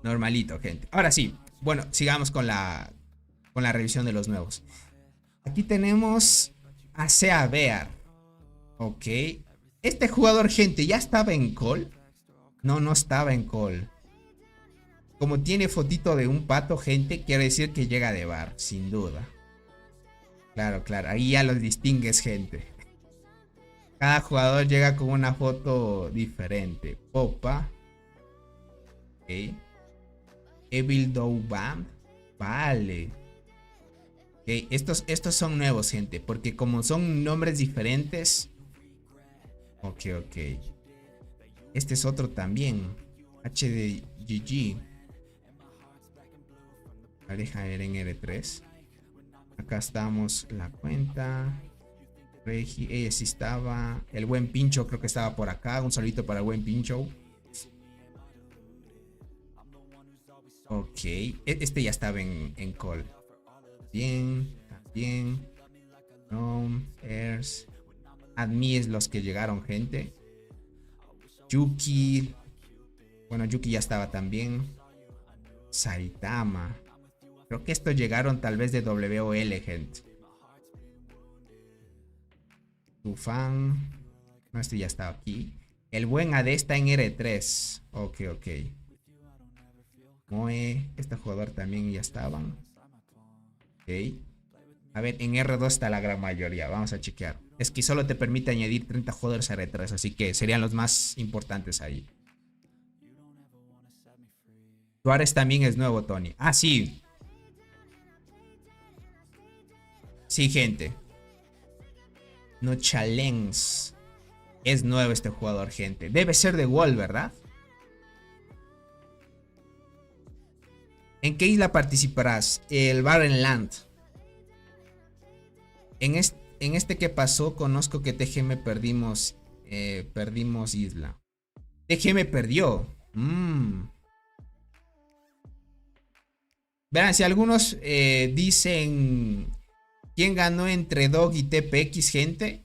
Normalito, gente. Ahora sí, bueno, sigamos con la revisión de los nuevos. Aquí tenemos a Sea Bear. Ok. Este jugador, gente, ¿ya estaba en call? No, no estaba en call. Como tiene fotito de un pato, gente, quiere decir que llega de bar, sin duda. Claro, claro, ahí ya los distingues, gente. Cada jugador llega con una foto diferente. Popa. Ok. Evil Dow Band. Vale. Ok, estos son nuevos, gente. Porque como son nombres diferentes. Ok, ok. Este es otro también. HDGG. Pareja en R3. Acá estamos la cuenta. Regi, ella sí estaba. El buen Pincho creo que estaba por acá. Un saludito para el buen Pincho. Ok. Este ya estaba en call. Bien. También. No. Airs. Admis los que llegaron, gente. Yuki. Bueno, Yuki ya estaba también. Saitama. Creo que estos llegaron tal vez de WOL, gente. Tufan. No, este ya estaba aquí. El buen AD está en R3. Ok. Moe. Este jugador también ya estaban. Ok. A ver, en R2 está la gran mayoría. Vamos a chequear. Es que solo te permite añadir 30 jugadores a R3. Así que serían los más importantes ahí. Suárez también es nuevo, Tony. Ah, sí. Sí, gente. No Challenge. Es nuevo este jugador, gente. Debe ser de Wall, ¿verdad? ¿En qué isla participarás? El Barren Land. En este que pasó, conozco que TGM perdimos isla. TGM perdió. Verán, si algunos dicen quién ganó entre Dog y TPX, gente.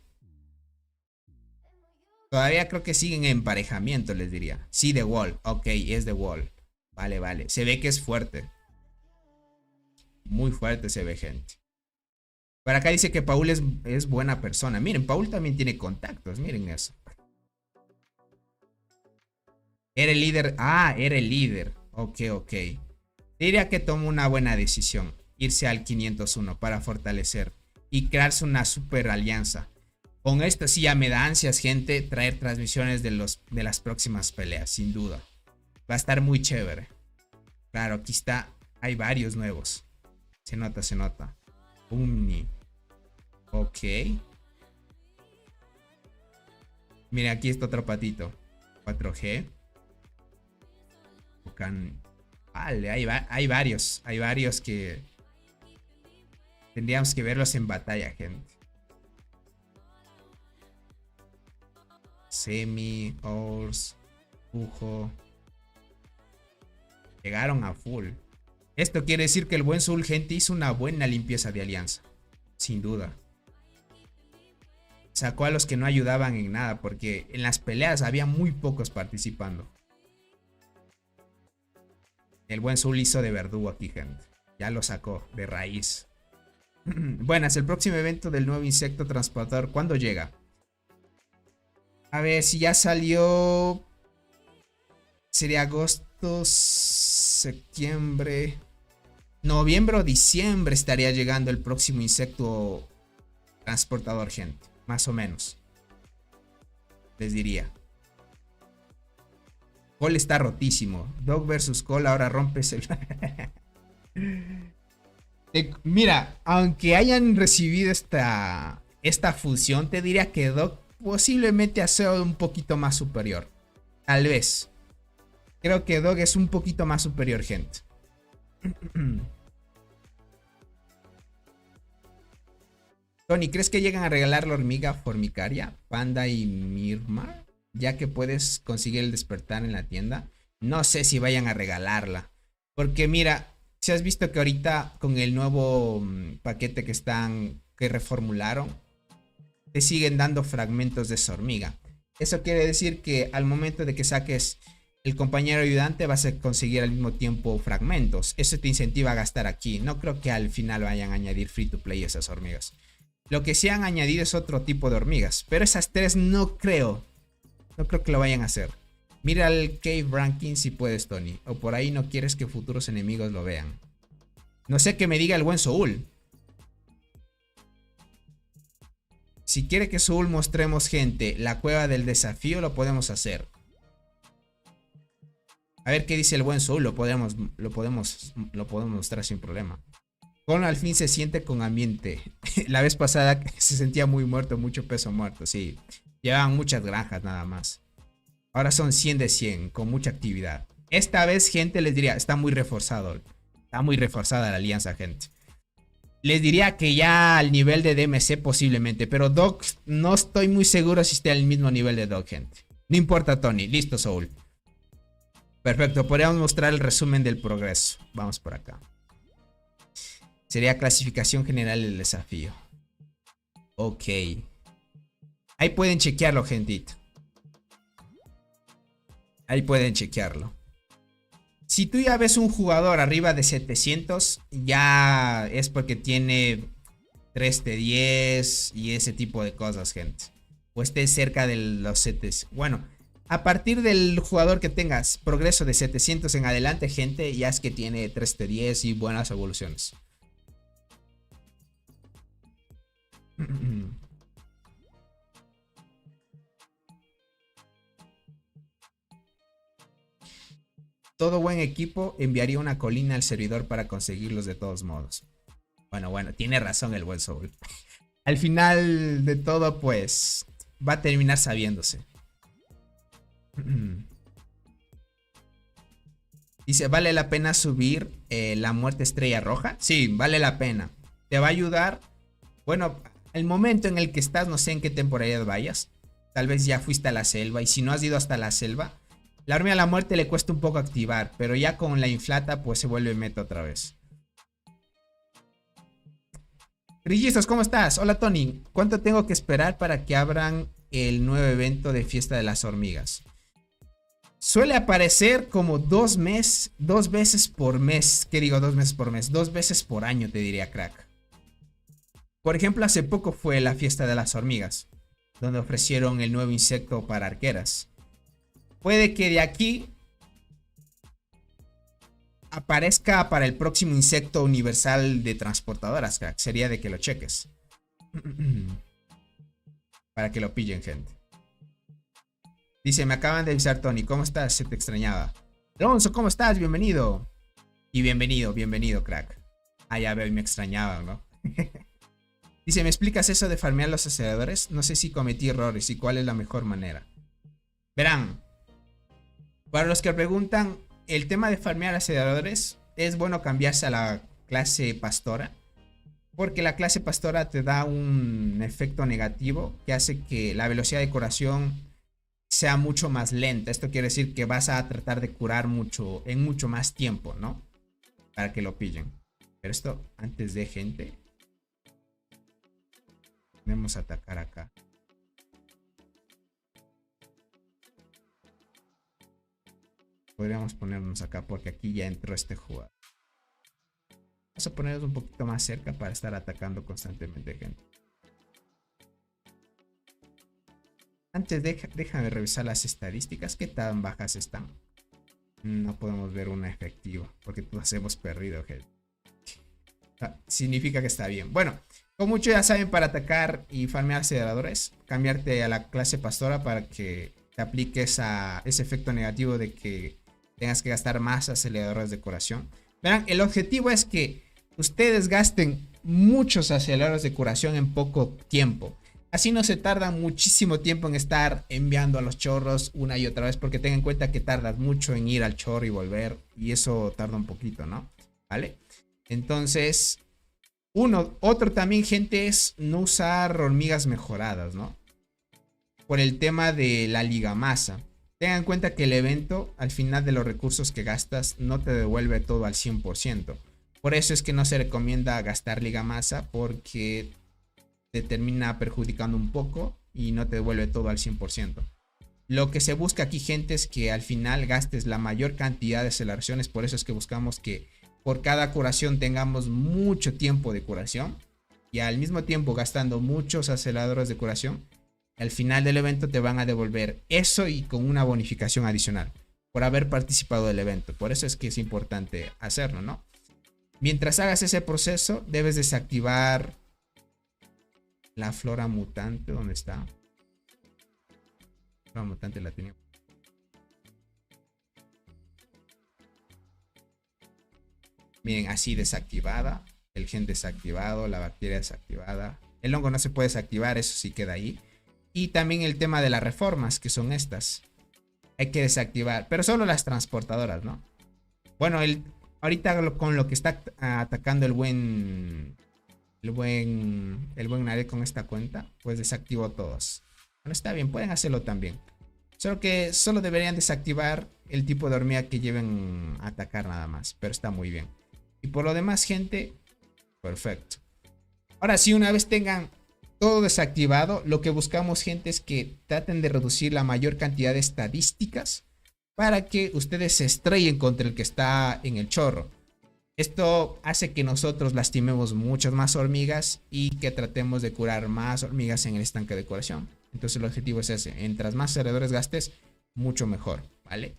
Todavía creo que siguen en emparejamiento, les diría. Sí, The Wall. Ok, es The Wall. Vale. Se ve que es fuerte. Muy fuerte se ve, gente. Por acá dice que Paul es buena persona. Miren, Paul también tiene contactos. Miren eso. Era el líder. Ah, era el líder. Ok. Diría que tomó una buena decisión. Irse al 501 para fortalecer. Y crearse una super alianza. Con esto sí ya me da ansias, gente. Traer transmisiones de las próximas peleas. Sin duda. Va a estar muy chévere. Claro, aquí está. Hay varios nuevos. Se nota. Omni. Ok. Mira, aquí está otro patito. 4G. Vale, hay varios. Hay varios que tendríamos que verlos en batalla, gente. Semi, Ors, Pujo. Llegaron a full. Esto quiere decir que el buen Soul, gente, hizo una buena limpieza de alianza. Sin duda. Sacó a los que no ayudaban en nada, porque en las peleas había muy pocos participando. El buen Soul hizo de verdugo aquí, gente. Ya lo sacó de raíz. Buenas, el próximo evento del nuevo insecto transportador, ¿cuándo llega? A ver, si ya salió... Sería agosto, septiembre... Noviembre o diciembre estaría llegando el próximo insecto transportador, gente. Más o menos. Les diría. Cole está rotísimo. Dog versus Cole, ahora rompes el... Mira, aunque hayan recibido esta fusión, te diría que Dog posiblemente ha sido un poquito más superior. Tal vez. Creo que Dog es un poquito más superior, gente. Tony, ¿crees que llegan a regalar la hormiga formicaria, Panda y Mirma? Ya que puedes conseguir el despertar en la tienda. No sé si vayan a regalarla. Porque mira, si has visto que ahorita con el nuevo paquete que reformularon, te siguen dando fragmentos de esa hormiga. Eso quiere decir que al momento de que saques el compañero ayudante vas a conseguir al mismo tiempo fragmentos. Eso te incentiva a gastar aquí. No creo que al final vayan a añadir free to play esas hormigas. Lo que sí han añadido es otro tipo de hormigas. Pero esas tres no creo. No creo que lo vayan a hacer. Mira el Cave Ranking si puedes, Tony. O por ahí no quieres que futuros enemigos lo vean. No sé qué me diga el buen Soul. Si quiere que Soul mostremos, gente, la cueva del desafío, lo podemos hacer. A ver qué dice el buen Soul. Lo podemos mostrar sin problema. Con al fin se siente con ambiente. La vez pasada se sentía muy muerto, mucho peso muerto, sí. Llevaban muchas granjas nada más. Ahora son 100 de 100, con mucha actividad. Esta vez, gente, les diría, está muy reforzado. Está muy reforzada la alianza, gente. Les diría que ya al nivel de DMC posiblemente, pero Doc no estoy muy seguro si esté al mismo nivel de Doc, gente. No importa, Tony. Listo, Soul. Perfecto, podríamos mostrar el resumen del progreso. Vamos por acá. Sería clasificación general del desafío. Ok. Ahí pueden chequearlo, gentita. Ahí pueden chequearlo. Si tú ya ves un jugador arriba de 700, ya es porque tiene 3T10 y ese tipo de cosas, gente. O esté cerca de los 700. Bueno, a partir del jugador que tengas progreso de 700 en adelante, gente, ya es que tiene 3T10 y buenas evoluciones. Todo buen equipo enviaría una colina al servidor para conseguirlos de todos modos. Bueno, tiene razón el buen Soul. Al final de todo, pues, va a terminar sabiéndose. Dice, ¿vale la pena subir la muerte estrella roja? Sí, vale la pena. Te va a ayudar. Bueno, el momento en el que estás, no sé en qué temporada vayas. Tal vez ya fuiste a la selva. Y si no has ido hasta la selva, la arma de la muerte le cuesta un poco activar. Pero ya con la inflata, pues se vuelve meta otra vez. Rillizos, ¿cómo estás? Hola, Tony. ¿Cuánto tengo que esperar para que abran el nuevo evento de Fiesta de las Hormigas? Suele aparecer como 2 veces por mes. ¿Qué digo 2 meses por mes? 2 veces por año, te diría, crack. Por ejemplo, hace poco fue la Fiesta de las Hormigas, donde ofrecieron el nuevo insecto para arqueras. Puede que de aquí aparezca para el próximo insecto universal de transportadoras, crack. Sería de que lo cheques. Para que lo pillen, gente. Dice, me acaban de avisar, Tony. ¿Cómo estás? Se te extrañaba. Alonso, ¿cómo estás? Bienvenido. Y bienvenido, crack. Ah, ya veo, y me extrañaban, ¿no? Dice, ¿me explicas eso de farmear los aceleradores? No sé si cometí errores y cuál es la mejor manera. Verán, para los que preguntan, el tema de farmear aceleradores, es bueno cambiarse a la clase pastora. Porque la clase pastora te da un efecto negativo que hace que la velocidad de curación sea mucho más lenta. Esto quiere decir que vas a tratar de curar en mucho más tiempo, ¿no? Para que lo pillen. Pero esto, antes de, gente, vamos a atacar acá. Podríamos ponernos acá porque aquí ya entró este jugador. Vamos a ponernos un poquito más cerca para estar atacando constantemente, gente. Antes déjame revisar las estadísticas. ¿Qué tan bajas están? No podemos ver una efectiva porque todas hemos perdido, gente. Significa que está bien. Bueno, como muchos ya saben, para atacar y farmear aceleradores, cambiarte a la clase pastora para que te apliques a ese efecto negativo de que tengas que gastar más aceleradores de curación. Verán, el objetivo es que ustedes gasten muchos aceleradores de curación en poco tiempo. Así no se tarda muchísimo tiempo en estar enviando a los chorros una y otra vez, porque ten en cuenta que tardas mucho en ir al chorro y volver, y eso tarda un poquito, ¿no? ¿Vale? Entonces, otro también, gente, es no usar hormigas mejoradas, ¿no? Por el tema de la ligamasa. Tengan en cuenta que el evento, al final de los recursos que gastas, no te devuelve todo al 100%. Por eso es que no se recomienda gastar ligamasa, porque te termina perjudicando un poco y no te devuelve todo al 100%. Lo que se busca aquí, gente, es que al final gastes la mayor cantidad de aceleraciones. Por eso es que buscamos que por cada curación tengamos mucho tiempo de curación. Y al mismo tiempo gastando muchos aceleradores de curación, al final del evento te van a devolver eso y con una bonificación adicional por haber participado del evento. Por eso es que es importante hacerlo, ¿no? Mientras hagas ese proceso, debes desactivar la flora mutante. ¿Dónde está? La flora mutante la tenía. Miren, así desactivada. El gen desactivado, la bacteria desactivada. El hongo no se puede desactivar, eso sí queda ahí. Y también el tema de las reformas, que son estas. Hay que desactivar, pero solo las transportadoras, ¿no? Bueno, ahorita con lo que está atacando el buen Nare con esta cuenta, pues desactivó todos. Bueno, está bien, pueden hacerlo también. Solo que solo deberían desactivar el tipo de hormiga que lleven a atacar nada más. Pero está muy bien. Y por lo demás, gente, perfecto. Ahora sí, una vez tengan todo desactivado. Lo que buscamos, gente, es que traten de reducir la mayor cantidad de estadísticas para que ustedes se estrellen contra el que está en el chorro. Esto hace que nosotros lastimemos muchas más hormigas y que tratemos de curar más hormigas en el estanque de curación. Entonces el objetivo es ese. Mientras más aceleradores gastes, mucho mejor, ¿vale?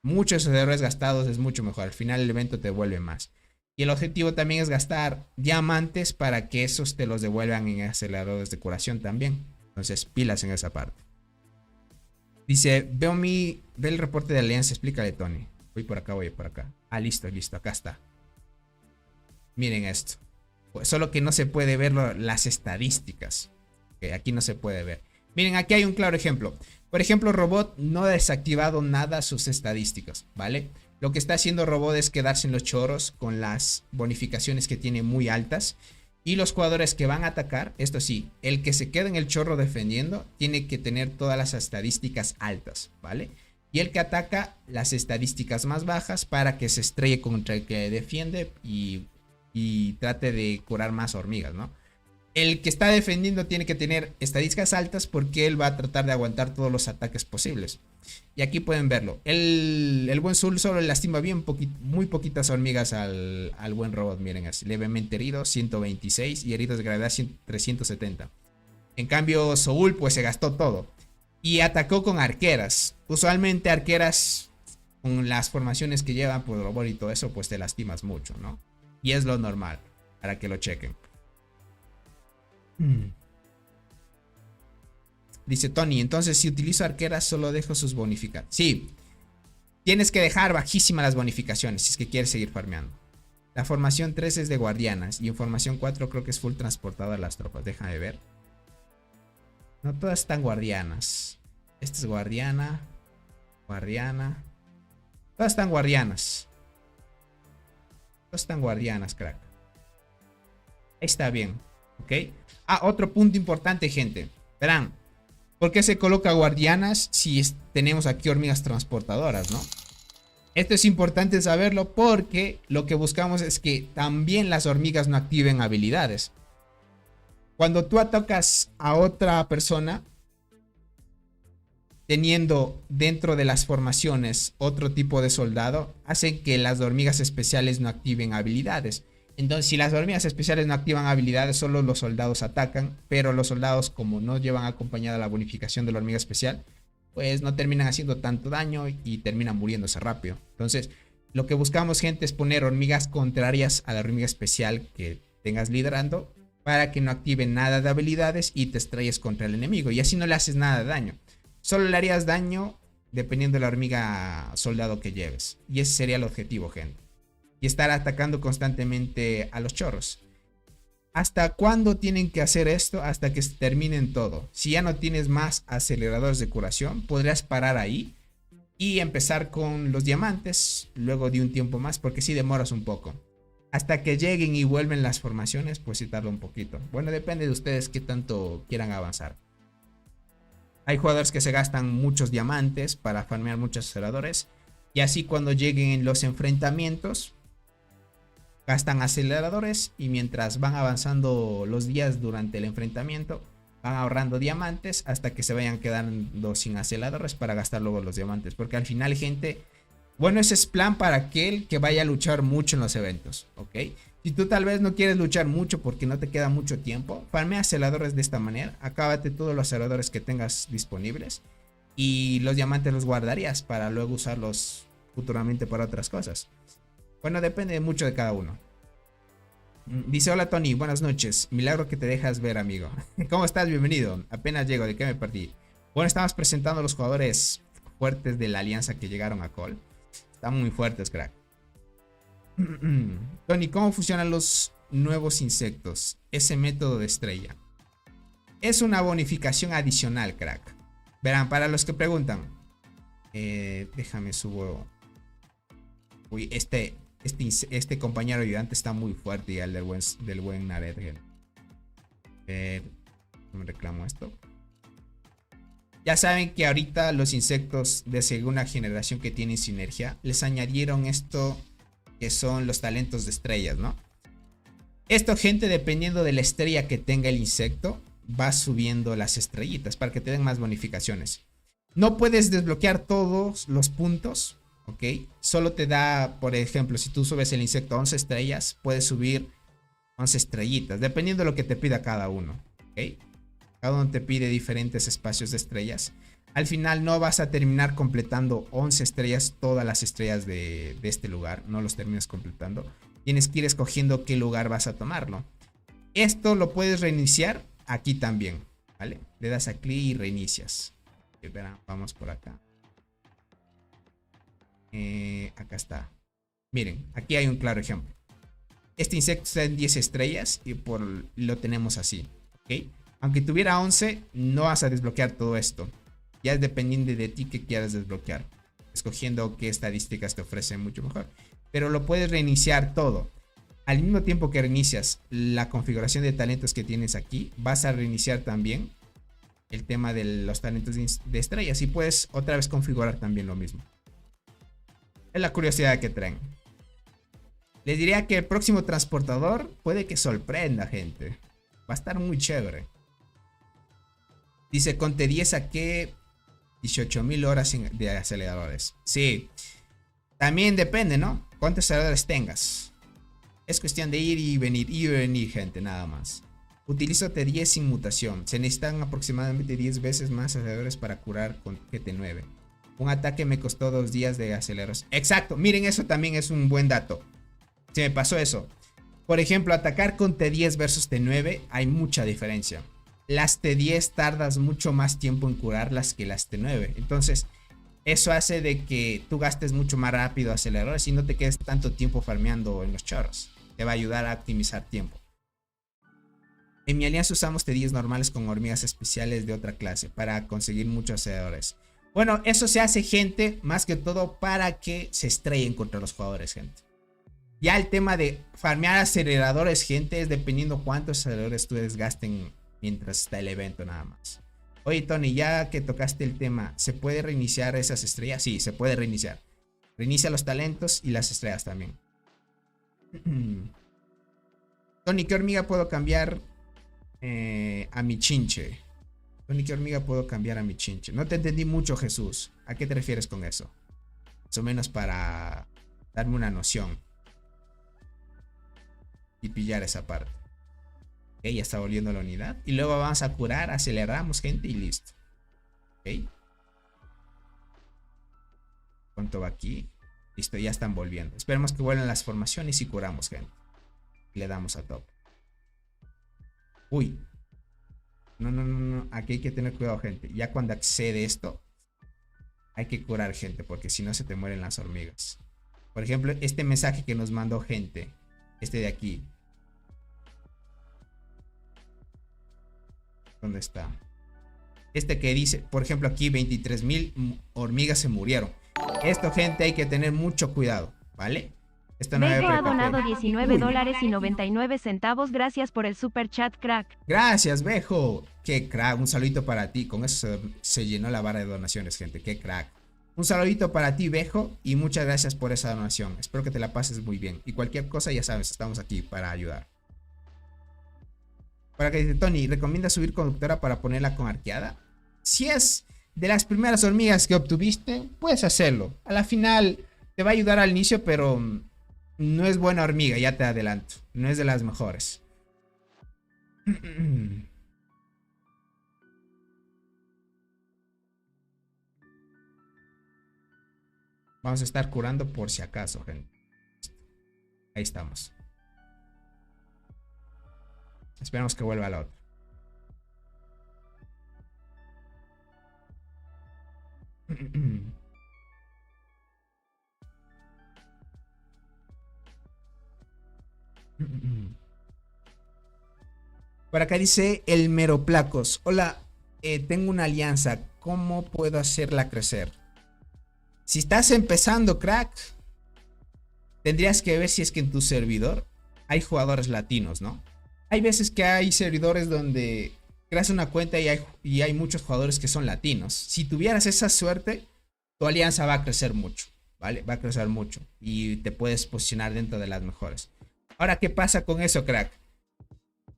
Muchos aceleradores gastados es mucho mejor. Al final el evento te devuelve más. Y el objetivo también es gastar diamantes para que esos te los devuelvan en aceleradores de curación también. Entonces pilas en esa parte. Dice, ve el reporte de Alianza, explícale, Tony. Voy por acá, voy por acá. Ah, listo, acá está. Miren esto. Pues solo que no se puede ver las estadísticas. Okay, aquí no se puede ver. Miren, aquí hay un claro ejemplo. Por ejemplo, Robot no ha desactivado nada sus estadísticas, ¿vale? Lo que está haciendo Robot es quedarse en los chorros con las bonificaciones que tiene muy altas. Y los jugadores que van a atacar, esto sí, el que se queda en el chorro defendiendo tiene que tener todas las estadísticas altas, ¿vale? Y el que ataca las estadísticas más bajas para que se estrelle contra el que defiende y trate de curar más hormigas, ¿no? El que está defendiendo tiene que tener estadísticas altas porque él va a tratar de aguantar todos los ataques posibles. Y aquí pueden verlo. El buen Zul solo lastima muy poquitas hormigas al buen Robot. Miren, así, levemente herido, 126 y heridos de gravedad 370. En cambio, Soul pues se gastó todo. Y atacó con arqueras. Usualmente arqueras con las formaciones que llevan por Robot y todo eso pues te lastimas mucho, ¿no? Y es lo normal, para que lo chequen. Dice Tony, entonces si utilizo arqueras solo dejo sus bonificaciones. Sí, tienes que dejar bajísimas las bonificaciones si es que quieres seguir farmeando. La formación 3 es de guardianas y en formación 4 creo que es full transportado a las tropas. Déjame ver. No todas están guardianas. Esta es guardiana. Guardiana. Todas están guardianas. Todas están guardianas, crack. Ahí está bien. ¿Ok? Ah, otro punto importante, gente. Verán. ¿Por qué se coloca guardianas si tenemos aquí hormigas transportadoras, no? Esto es importante saberlo porque lo que buscamos es que también las hormigas no activen habilidades. Cuando tú atacas a otra persona, teniendo dentro de las formaciones otro tipo de soldado, hacen que las hormigas especiales no activen habilidades. Entonces, si las hormigas especiales no activan habilidades, solo los soldados atacan, pero los soldados, como no llevan acompañada la bonificación de la hormiga especial, pues no terminan haciendo tanto daño y terminan muriéndose rápido. Entonces, lo que buscamos, gente, es poner hormigas contrarias a la hormiga especial que tengas liderando para que no activen nada de habilidades y te estrelles contra el enemigo. Y así no le haces nada de daño. Solo le harías daño dependiendo de la hormiga soldado que lleves. Y ese sería el objetivo, gente. Y estar atacando constantemente a los chorros. ¿Hasta cuándo tienen que hacer esto? Hasta que terminen todo. Si ya no tienes más aceleradores de curación, podrías parar ahí y empezar con los diamantes luego de un tiempo más, porque sí demoras un poco. Hasta que lleguen y vuelven las formaciones, pues sí tarda un poquito. Bueno, depende de ustedes qué tanto quieran avanzar. Hay jugadores que se gastan muchos diamantes para farmear muchos aceleradores. Y así cuando lleguen los enfrentamientos, gastan aceleradores y mientras van avanzando los días durante el enfrentamiento, van ahorrando diamantes hasta que se vayan quedando sin aceleradores para gastar luego los diamantes. Porque al final, gente, bueno, ese es plan para aquel que vaya a luchar mucho en los eventos, ¿ok? Si tú tal vez no quieres luchar mucho porque no te queda mucho tiempo, farmea aceleradores de esta manera, acábate todos los aceleradores que tengas disponibles y los diamantes los guardarías para luego usarlos futuramente para otras cosas. Bueno, depende mucho de cada uno. Dice, hola Tony, buenas noches. Milagro que te dejas ver, amigo. ¿Cómo estás? Bienvenido. Apenas llego, ¿de qué me perdí? Bueno, estamos presentando a los jugadores fuertes de la alianza que llegaron a Call. Están muy fuertes, crack. Tony, ¿cómo funcionan los nuevos insectos? Ese método de estrella. Es una bonificación adicional, crack. Verán, para los que preguntan. Déjame subo. Uy, este compañero ayudante está muy fuerte y el del buen Nared. Me reclamo esto. Ya saben que ahorita los insectos de segunda generación que tienen sinergia les añadieron esto que son los talentos de estrellas, ¿no? Esto, gente, dependiendo de la estrella que tenga el insecto, vas subiendo las estrellitas para que te den más bonificaciones. No puedes desbloquear todos los puntos, ¿ok? Solo te da, por ejemplo, si tú subes el insecto a 11 estrellas, puedes subir 11 estrellitas, dependiendo de lo que te pida cada uno, ¿ok? Cada uno te pide diferentes espacios de estrellas. Al final no vas a terminar completando 11 estrellas, todas las estrellas de este lugar. No los terminas completando. Tienes que ir escogiendo qué lugar vas a tomarlo. Esto lo puedes reiniciar aquí también, ¿vale? Le das a clic y reinicias. Verán, vamos por acá. Acá está. Miren, aquí hay un claro ejemplo. Este insecto está en 10 estrellas y lo tenemos así, ¿ok? Aunque tuviera 11, no vas a desbloquear todo esto. Ya es dependiente de ti que quieras desbloquear, escogiendo qué estadísticas te ofrecen mucho mejor. Pero lo puedes reiniciar todo. Al mismo tiempo que reinicias la configuración de talentos que tienes aquí, vas a reiniciar también el tema de los talentos de estrellas. Y puedes otra vez configurar también lo mismo. Es la curiosidad que traen. Les diría que el próximo transportador puede que sorprenda, gente. Va a estar muy chévere. Dice, con T10 saqué 18.000 horas de aceleradores. Sí. También depende, ¿no? Cuántos aceleradores tengas. Es cuestión de ir y venir, gente, nada más. Utilizo T10 sin mutación. Se necesitan aproximadamente 10 veces más aceleradores para curar con GT9. Un ataque me costó 2 días de aceleradores. Exacto. Miren, eso también es un buen dato. Se me pasó eso. Por ejemplo, atacar con T10 versus T9 hay mucha diferencia. Las T10 tardas mucho más tiempo en curarlas que las T9. Entonces, eso hace de que tú gastes mucho más rápido aceleradores y no te quedes tanto tiempo farmeando en los chorros. Te va a ayudar a optimizar tiempo. En mi alianza usamos T10 normales con hormigas especiales de otra clase para conseguir muchos aceleradores. Bueno, eso se hace, gente, más que todo para que se estrellen contra los jugadores, gente. Ya el tema de farmear aceleradores, gente, es dependiendo cuántos aceleradores tú desgasten mientras está el evento nada más. Oye, Tony, ya que tocaste el tema, ¿se puede reiniciar esas estrellas? Sí, se puede reiniciar. Reinicia los talentos y las estrellas también. Tony, ¿qué hormiga puedo cambiar a mi chinche? Tony, ¿qué hormiga puedo cambiar a mi chinche? No te entendí mucho, Jesús. ¿A qué te refieres con eso? Más o menos para darme una noción y pillar esa parte. Ok, ya está volviendo la unidad. Y luego vamos a curar, aceleramos, gente, y listo. Ok. ¿Cuánto va aquí? Listo, ya están volviendo. Esperemos que vuelvan las formaciones y curamos, gente. Le damos a top. Uy. No. Aquí hay que tener cuidado, gente. Ya cuando accede esto, hay que curar, gente, porque si no se te mueren las hormigas. Por ejemplo, este mensaje que nos mandó, gente. Este de aquí. ¿Dónde está? Este que dice, por ejemplo, aquí 23.000 hormigas se murieron. Esto, gente, hay que tener mucho cuidado, ¿vale? Esto no Bejo ha donado $19.99. Gracias por el super chat, crack. Gracias, Bejo. Qué crack. Un saludito para ti. Con eso se llenó la barra de donaciones, gente. Qué crack. Un saludito para ti, Bejo. Y muchas gracias por esa donación. Espero que te la pases muy bien. Y cualquier cosa, ya sabes, estamos aquí para ayudar. Para que dice Tony, ¿recomienda subir conductora para ponerla con arqueada? Si es de las primeras hormigas que obtuviste, puedes hacerlo. A la final te va a ayudar al inicio, pero no es buena hormiga, ya te adelanto. No es de las mejores. Vamos a estar curando por si acaso, gente. Ahí estamos. Esperamos que vuelva la otra. Por acá dice el Meroplacos. Hola, tengo una alianza. ¿Cómo puedo hacerla crecer? Si estás empezando, crack, tendrías que ver si es que en tu servidor hay jugadores latinos, ¿no? Hay veces que hay servidores donde creas una cuenta y hay muchos jugadores que son latinos. Si tuvieras esa suerte, tu alianza va a crecer mucho, ¿vale? Va a crecer mucho y te puedes posicionar dentro de las mejores. Ahora, ¿qué pasa con eso, crack?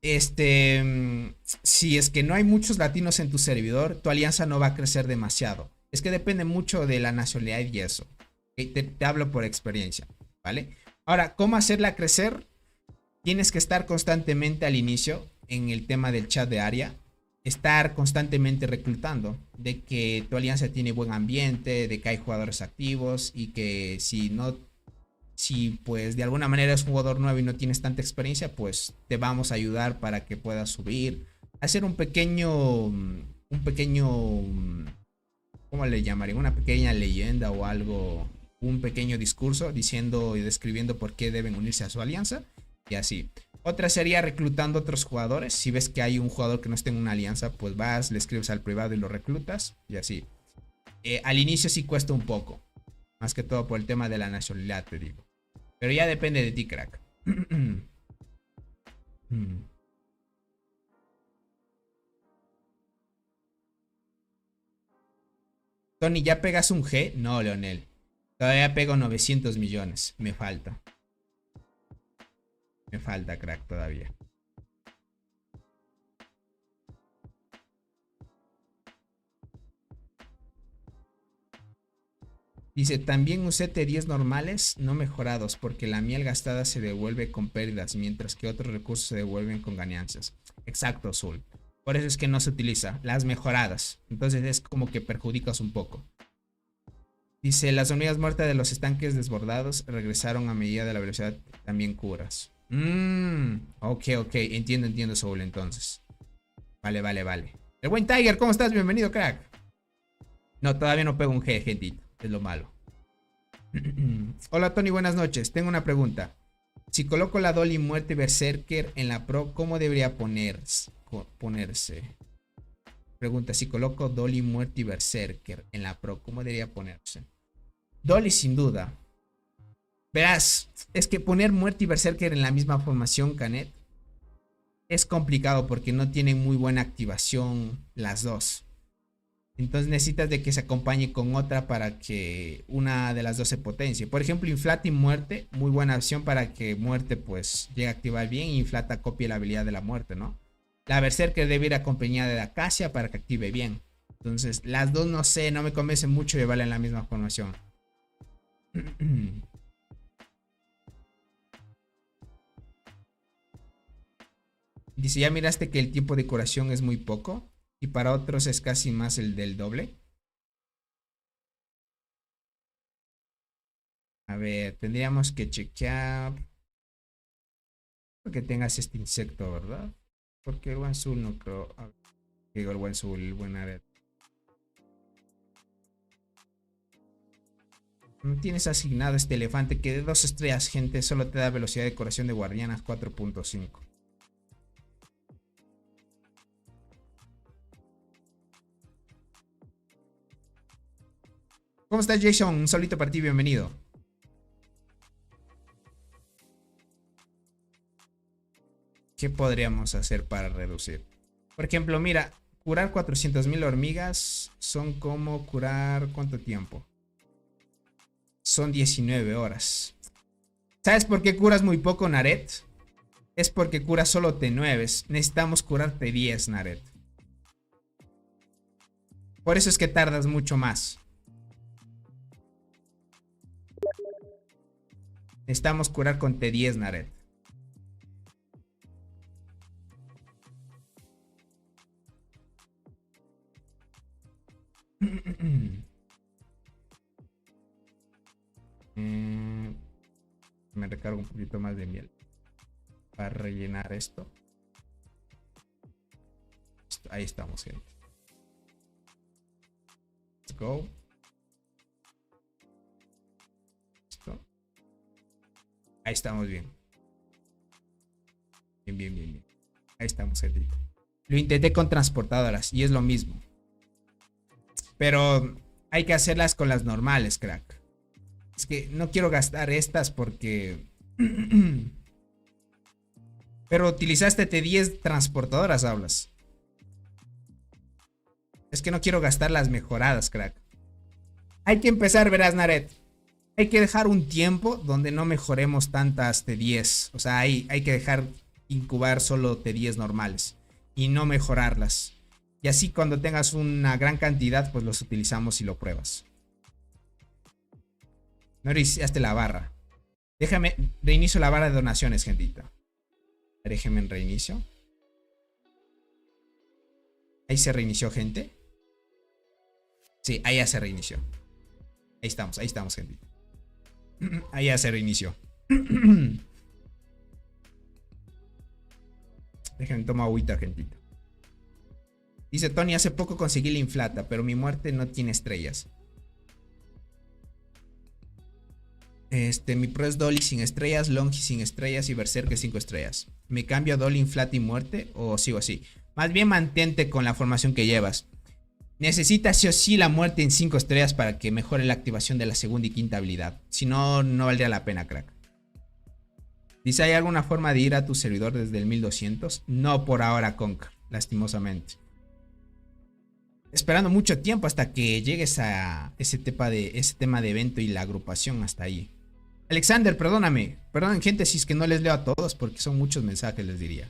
Si es que no hay muchos latinos en tu servidor, tu alianza no va a crecer demasiado. Es que depende mucho de la nacionalidad y eso. Te hablo por experiencia, ¿vale? Ahora, ¿cómo hacerla crecer? Tienes que estar constantemente al inicio en el tema del chat de área. Estar constantemente reclutando. De que tu alianza tiene buen ambiente, de que hay jugadores activos y que si pues de alguna manera eres un jugador nuevo y no tienes tanta experiencia, pues te vamos a ayudar para que puedas subir. Hacer un pequeño, ¿cómo le llamaría? Una pequeña leyenda o algo, un pequeño discurso diciendo y describiendo por qué deben unirse a su alianza y así. Otra sería reclutando otros jugadores. Si ves que hay un jugador que no esté en una alianza, pues vas, le escribes al privado y lo reclutas y así. Al inicio sí cuesta un poco, más que todo por el tema de la nacionalidad, te digo. Pero ya depende de ti, crack. Tony, ¿ya pegas un G? No, Leonel. Todavía pego 900 millones. Me falta. Me falta, crack, todavía. Dice, también usé T10 normales, no mejorados, porque la miel gastada se devuelve con pérdidas, mientras que otros recursos se devuelven con ganancias. Exacto, Azul. Por eso es que no se utiliza las mejoradas. Entonces es como que perjudicas un poco. Dice, las hormigas muertas de los estanques desbordados regresaron a medida de la velocidad, también curas. Ok. Entiendo, Soul, entonces. Vale. El buen Tiger, ¿cómo estás? Bienvenido, crack. No, todavía no pego un G, gentito. Es lo malo. Hola, Tony, buenas noches. Tengo una pregunta. Si coloco la Dolly Muerte Berserker en la Pro, ¿cómo debería ponerse? Pregunta, si coloco Dolly Muerte Berserker en la Pro, ¿cómo debería ponerse? Dolly sin duda. Verás, es que poner Muerte y Berserker en la misma formación, Canet, es complicado porque no tienen muy buena activación las dos. Entonces necesitas de que se acompañe con otra para que una de las dos se potencie. Por ejemplo, Inflata y Muerte, muy buena opción para que Muerte pues llegue a activar bien y Inflata copie la habilidad de la Muerte, ¿no? La Berserker debe ir acompañada de Acacia para que active bien. Entonces, las dos no sé, no me convence mucho llevarla en la misma formación. Dice, ¿ya miraste que el tiempo de curación es muy poco? Y para otros es casi más el del doble. A ver, tendríamos que chequear. Porque tengas este insecto, ¿verdad? Porque el buen Zul no creo. Digo, el buen Zul, el buen Aret. No tienes asignado este elefante que de 2 estrellas, gente, solo te da velocidad de curación de guardianas 4.5. ¿Cómo estás, Jason? Un solito para ti, bienvenido. ¿Qué podríamos hacer para reducir? Por ejemplo, mira, curar 400.000 hormigas son como curar... ¿Cuánto tiempo? Son 19 horas. ¿Sabes por qué curas muy poco, Naret? Es porque curas solo T9. Necesitamos curar T10, Naret. Por eso es que tardas mucho más. Necesitamos curar con T10, Naret. Me recargo un poquito más de miel para rellenar esto. Ahí estamos, gente. Let's go. Listo. Ahí estamos bien. Bien. Ahí estamos, gente. Lo intenté con transportadoras y es lo mismo. Pero hay que hacerlas con las normales, crack. Es que no quiero gastar estas porque... Pero utilizaste T10 transportadoras, hablas. Es que no quiero gastar las mejoradas, crack. Hay que empezar, verás, Naret. Hay que dejar un tiempo donde no mejoremos tantas T10. O sea, hay que dejar incubar solo T10 normales y no mejorarlas. Y así cuando tengas una gran cantidad, pues los utilizamos y lo pruebas. No reiniciaste la barra. Déjame, reinicio la barra de donaciones, gentita. Déjeme en reinicio. Ahí se reinició, gente. Sí, ahí ya se reinició. Ahí estamos, gentita. Ahí ya se reinició. Déjenme tomar agüita, gentita. Dice Tony, hace poco conseguí la inflata, pero mi muerte no tiene estrellas. Mi pro es Dolly sin estrellas, Longi sin estrellas y Berserker 5 estrellas. ¿Me cambio a Dolly, inflata y muerte o sigo así? Más bien mantente con la formación que llevas. Necesitas sí o sí la muerte en 5 estrellas para que mejore la activación de la segunda y quinta habilidad. Si no, no valdría la pena, crack. Dice, ¿hay alguna forma de ir a tu servidor desde el 1200? No por ahora, Conk, lastimosamente. Esperando mucho tiempo hasta que llegues a ese tema de evento y la agrupación hasta ahí. Alexander, perdóname. Perdonen, gente, si es que no les leo a todos porque son muchos mensajes, les diría.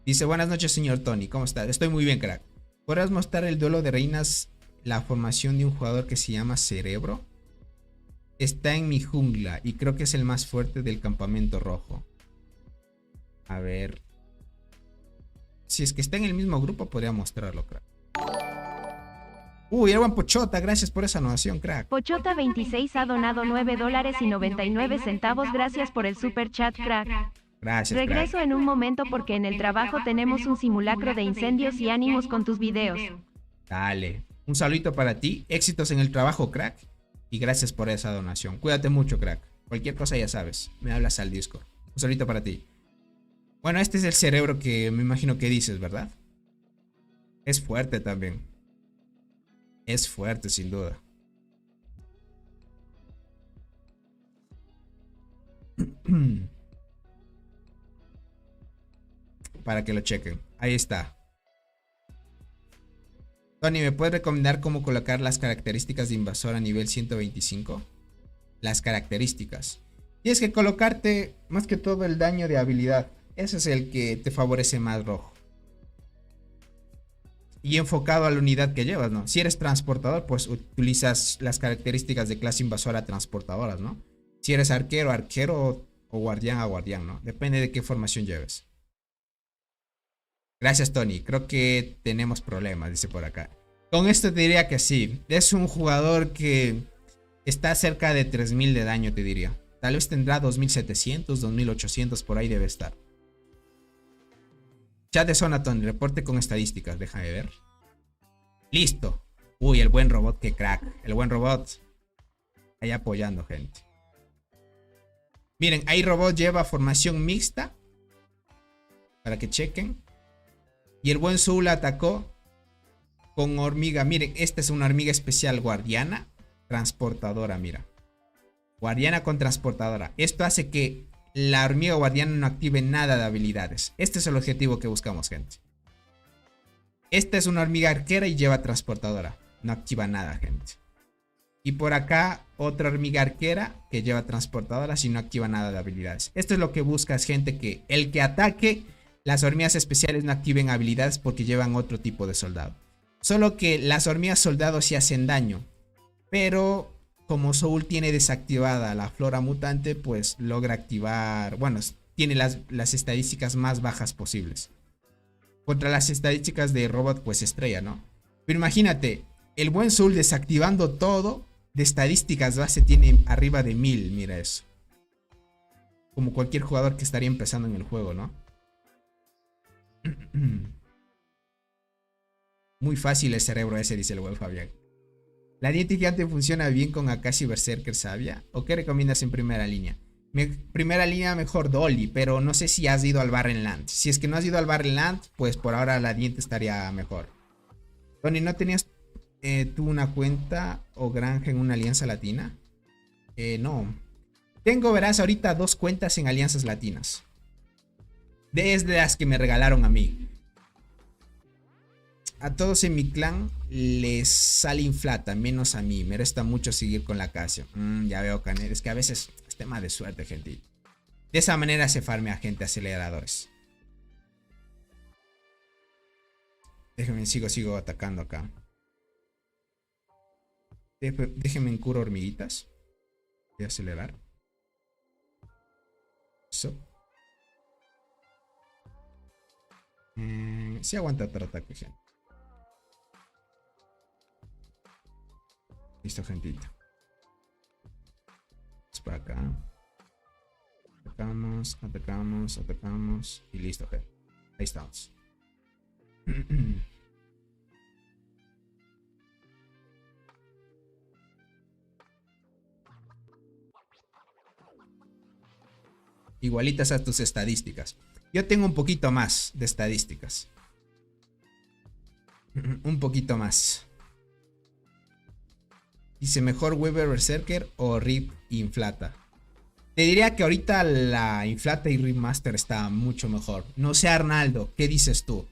Dice, buenas noches, señor Tony. ¿Cómo estás? Estoy muy bien, crack. ¿Podrás mostrar el duelo de reinas, la formación de un jugador que se llama Cerebro? Está en mi jungla y creo que es el más fuerte del campamento rojo. A ver. Si es que está en el mismo grupo, podría mostrarlo, crack. Uy, el buen Pochota, gracias por esa donación, crack. Pochota26 ha donado $9.99. Gracias por el super chat, crack. Gracias, Regreso crack. en un momento porque en el trabajo tenemos un simulacro de incendios y ánimos con tus videos. Dale. Un saludito para ti. Éxitos en el trabajo, crack. Y gracias por esa donación. Cuídate mucho, crack. Cualquier cosa ya sabes. Me hablas al Discord. Un saludito para ti. Bueno, este es el cerebro que me imagino que dices, ¿verdad? Es fuerte también. Es fuerte, sin duda. Para que lo chequen. Ahí está. Tony, ¿me puedes recomendar cómo colocar las características de invasor a nivel 125? Las características. Tienes que colocarte más que todo el daño de habilidad. Ese es el que te favorece más, rojo. Y enfocado a la unidad que llevas, ¿no? Si eres transportador, pues utilizas las características de clase invasora transportadoras, ¿no? Si eres arquero, arquero o guardián a guardián, ¿no? Depende de qué formación lleves. Gracias, Tony. Creo que tenemos problemas, dice por acá. Con esto te diría que sí. Es un jugador que está cerca de 3000 de daño, te diría. Tal vez tendrá 2700, 2800, por ahí debe estar. Chat de zona, Tony. Reporte con estadísticas. Déjame ver. Listo. Uy, el buen robot, que crack. El buen robot. Ahí apoyando, gente. Miren, ahí robot lleva formación mixta. Para que chequen. Y el buen Soul atacó con hormiga. Miren, esta es una hormiga especial guardiana. Transportadora, mira. Guardiana con transportadora. Esto hace que la hormiga guardiana no active nada de habilidades. Este es el objetivo que buscamos, gente. Esta es una hormiga arquera y lleva transportadora. No activa nada, gente. Y por acá otra hormiga arquera que lleva transportadora y no activa nada de habilidades. Esto es lo que buscas, gente, que el que ataque las hormigas especiales no activen habilidades porque llevan otro tipo de soldado. Solo que las hormigas soldados sí hacen daño. Pero como Soul tiene desactivada la flora mutante, pues logra activar... Bueno, tiene las estadísticas más bajas posibles. Contra las estadísticas de robot, pues estrella, ¿no? Pero imagínate, el buen Soul desactivando todo, de estadísticas base tiene arriba de 1000, mira eso. Como cualquier jugador que estaría empezando en el juego, ¿no? Muy fácil el cerebro ese, dice el buen Fabián. ¿La dieta gigante funciona bien con Akashi Berserker Sabia? ¿O qué recomiendas en primera línea? Primera línea mejor Dolly, pero no sé si has ido al Barrenland. Si es que no has ido al Barrenland, pues por ahora la dieta estaría mejor. Tony, ¿no tenías tú una cuenta o granja en una alianza latina? No. Tengo, verás, ahorita 2 cuentas en alianzas latinas. Desde las que me regalaron a mí. A todos en mi clan les sale inflata, menos a mí. Me resta mucho seguir con la Casio. Ya veo, Canet. Es que a veces es tema de suerte, gente. De esa manera se farmea gente aceleradores. Déjenme, sigo atacando acá. Déjenme en curo hormiguitas. Voy a acelerar. Eso. Sí aguanta otro ataque, gente. Listo, gentita. Es para acá. Atacamos. Y listo, gente. Ahí estamos. Igualitas a tus estadísticas. Yo tengo un poquito más de estadísticas. Un poquito más. Dice mejor Weaver Berserker o Rip Inflata. Te diría que ahorita la Inflata y Rip Master está mucho mejor. No sé, Arnaldo, ¿qué dices tú?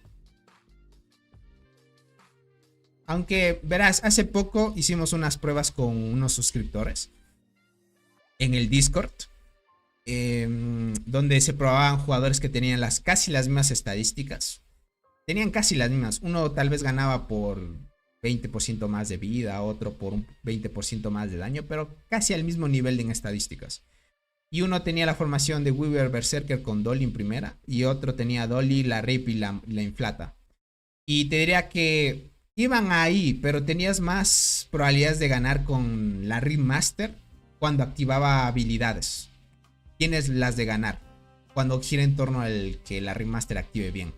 Aunque verás, hace poco hicimos unas pruebas con unos suscriptores en el Discord. Donde se probaban jugadores que tenían casi las mismas estadísticas. Tenían casi las mismas. Uno tal vez ganaba por 20% más de vida, otro por un 20% más de daño, pero casi al mismo nivel en estadísticas. Y uno tenía la formación de Weaver Berserker con Dolly en primera, y otro tenía Dolly, la Rape y la Inflata. Y te diría que iban ahí, pero tenías más probabilidades de ganar con la Rip Master cuando activaba habilidades. Tienes las de ganar cuando gira en torno al que la Rip Master active bien.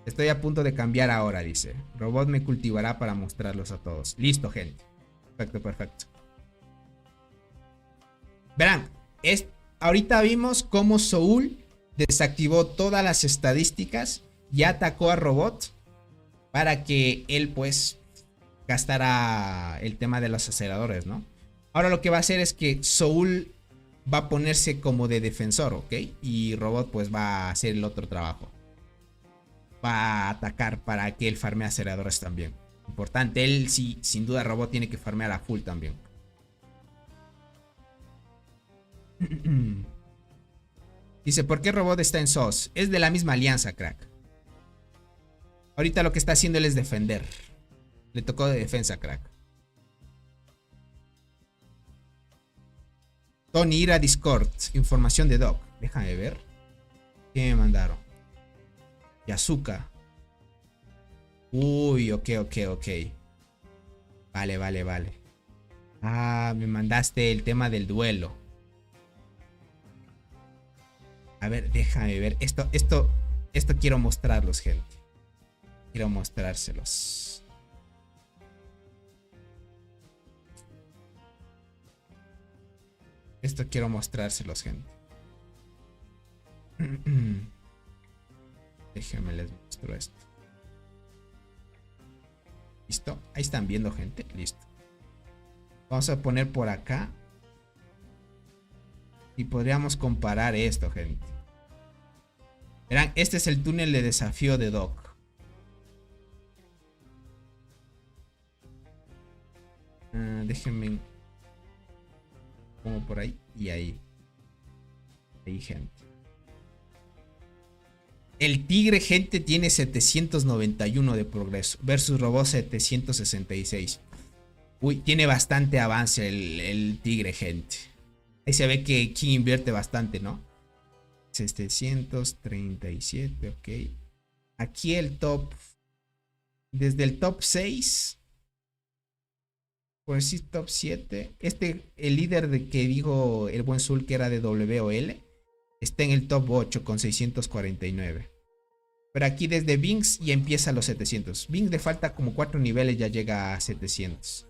Estoy a punto de cambiar ahora, dice. Robot me cultivará para mostrarlos a todos. Listo, gente. Perfecto. Verán, ahorita vimos cómo Soul desactivó todas las estadísticas y atacó a Robot para que él pues gastara el tema de los aceleradores, ¿no? Ahora lo que va a hacer es que Soul va a ponerse como de defensor, ¿ok? Y Robot pues va a hacer el otro trabajo. Va a atacar para que él farmee aceleradores también. Importante, él sí, sin duda Robot tiene que farmear a full también. Dice, ¿por qué Robot está en SOS? Es de la misma alianza, crack. Ahorita lo que está haciendo él es defender. Le tocó de defensa, crack. Tony, ir a Discord. Información de Doc. Déjame ver. ¿Qué me mandaron? Yasuka. Uy, ok. Vale. Ah, me mandaste el tema del duelo. A ver, déjame ver. Esto quiero mostrarlos, gente. Quiero mostrárselos. Esto quiero mostrárselos, gente. Déjenme les muestro esto. ¿Listo? Ahí están viendo, gente. Listo. Vamos a poner por acá. Y podríamos comparar esto, gente. Verán, este es el túnel de desafío de Doc. Déjenme... como por ahí y ahí. Ahí, gente. El tigre, gente, tiene 791 de progreso versus robot 766. Uy, tiene bastante avance el tigre, gente. Ahí se ve que King invierte bastante, ¿no? 737, ok. Aquí el top. Desde el top 6. Pues sí, top 7. El líder de que dijo el buen Zul que era de WOL, está en el top 8 con 649. Pero aquí desde Binks ya empieza a los 700. Binks le falta como 4 niveles, ya llega a 700.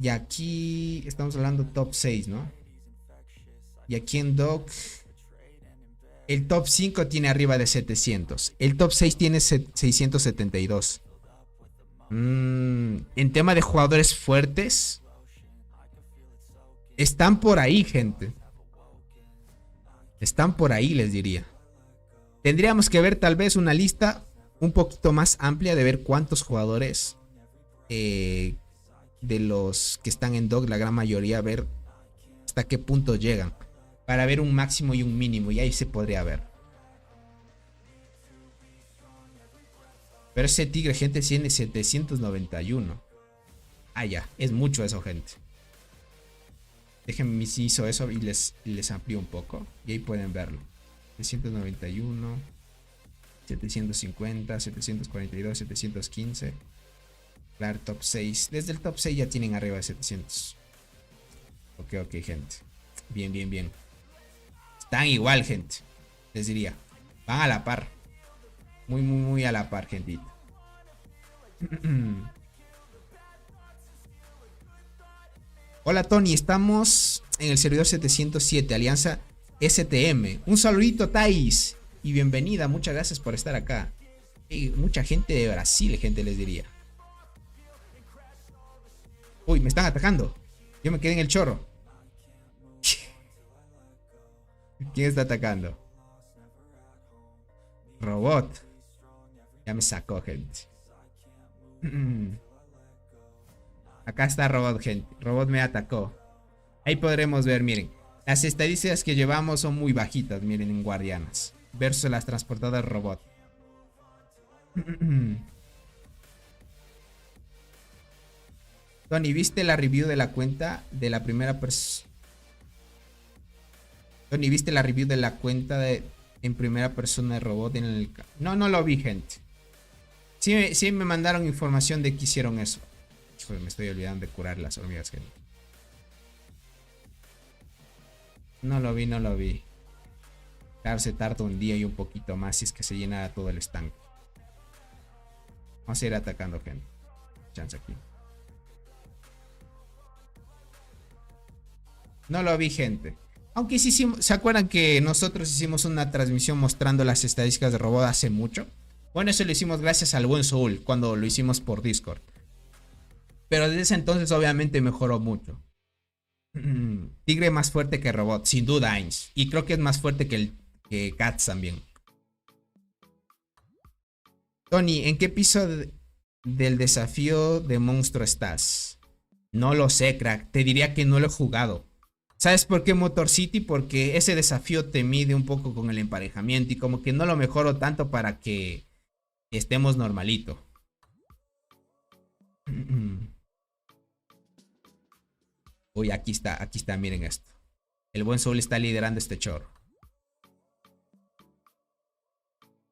Y aquí estamos hablando top 6, ¿no? Y aquí en Doc, el top 5 tiene arriba de 700. El top 6 tiene 672. En tema de jugadores fuertes, están por ahí, gente. Están por ahí, les diría. Tendríamos que ver tal vez una lista un poquito más amplia de ver cuántos jugadores de los que están en DOG, la gran mayoría, ver hasta qué punto llegan. Para ver un máximo y un mínimo. Y ahí se podría ver. Pero ese tigre, gente, tiene 791. Ah, ya. Es mucho eso, gente. Déjenme si hizo eso y les amplío un poco. Y ahí pueden verlo. 791. 750. 742. 715. Claro, top 6. Desde el top 6 ya tienen arriba de 700. Ok, gente. Bien, bien, bien. Están igual, gente. Les diría. Van a la par. Muy, muy, muy a la par, gentita. Hola, Tony. Estamos en el servidor 707, Alianza STM. Un saludito, Thais. Y bienvenida. Muchas gracias por estar acá. Hay mucha gente de Brasil, gente, les diría. Uy, me están atacando. Yo me quedé en el chorro. ¿Quién está atacando? Robot. Ya me sacó, gente. Acá está Robot, gente. Robot me atacó. Ahí podremos ver, miren. Las estadísticas que llevamos son muy bajitas, miren, en guardianas. Versus las transportadas Robot. Tony, ¿viste la review de la cuenta de la primera persona? Tony, ¿viste la review de la cuenta en primera persona de Robot en el... No, no lo vi, gente. Sí me mandaron información de que hicieron eso. Híjole, me estoy olvidando de curar las hormigas, gente. No lo vi, no lo vi. Claro, se tarda un día y un poquito más si es que se llenara todo el estanque. Vamos a ir atacando, gente. Chance aquí. No lo vi, gente. Aunque sí, ¿se acuerdan que nosotros hicimos una transmisión mostrando las estadísticas de Robot hace mucho? Bueno, eso lo hicimos gracias al buen Soul cuando lo hicimos por Discord. Pero desde ese entonces obviamente mejoró mucho. Tigre más fuerte que Robot, sin duda, Ains. Y creo que es más fuerte que Cats también. Tony, ¿en qué piso del desafío de monstruo estás? No lo sé, crack. Te diría que no lo he jugado. ¿Sabes por qué Motor City? Porque ese desafío te mide un poco con el emparejamiento y como que no lo mejoro tanto para que estemos normalito. Uy, aquí está, miren esto. El buen Soul está liderando este chorro.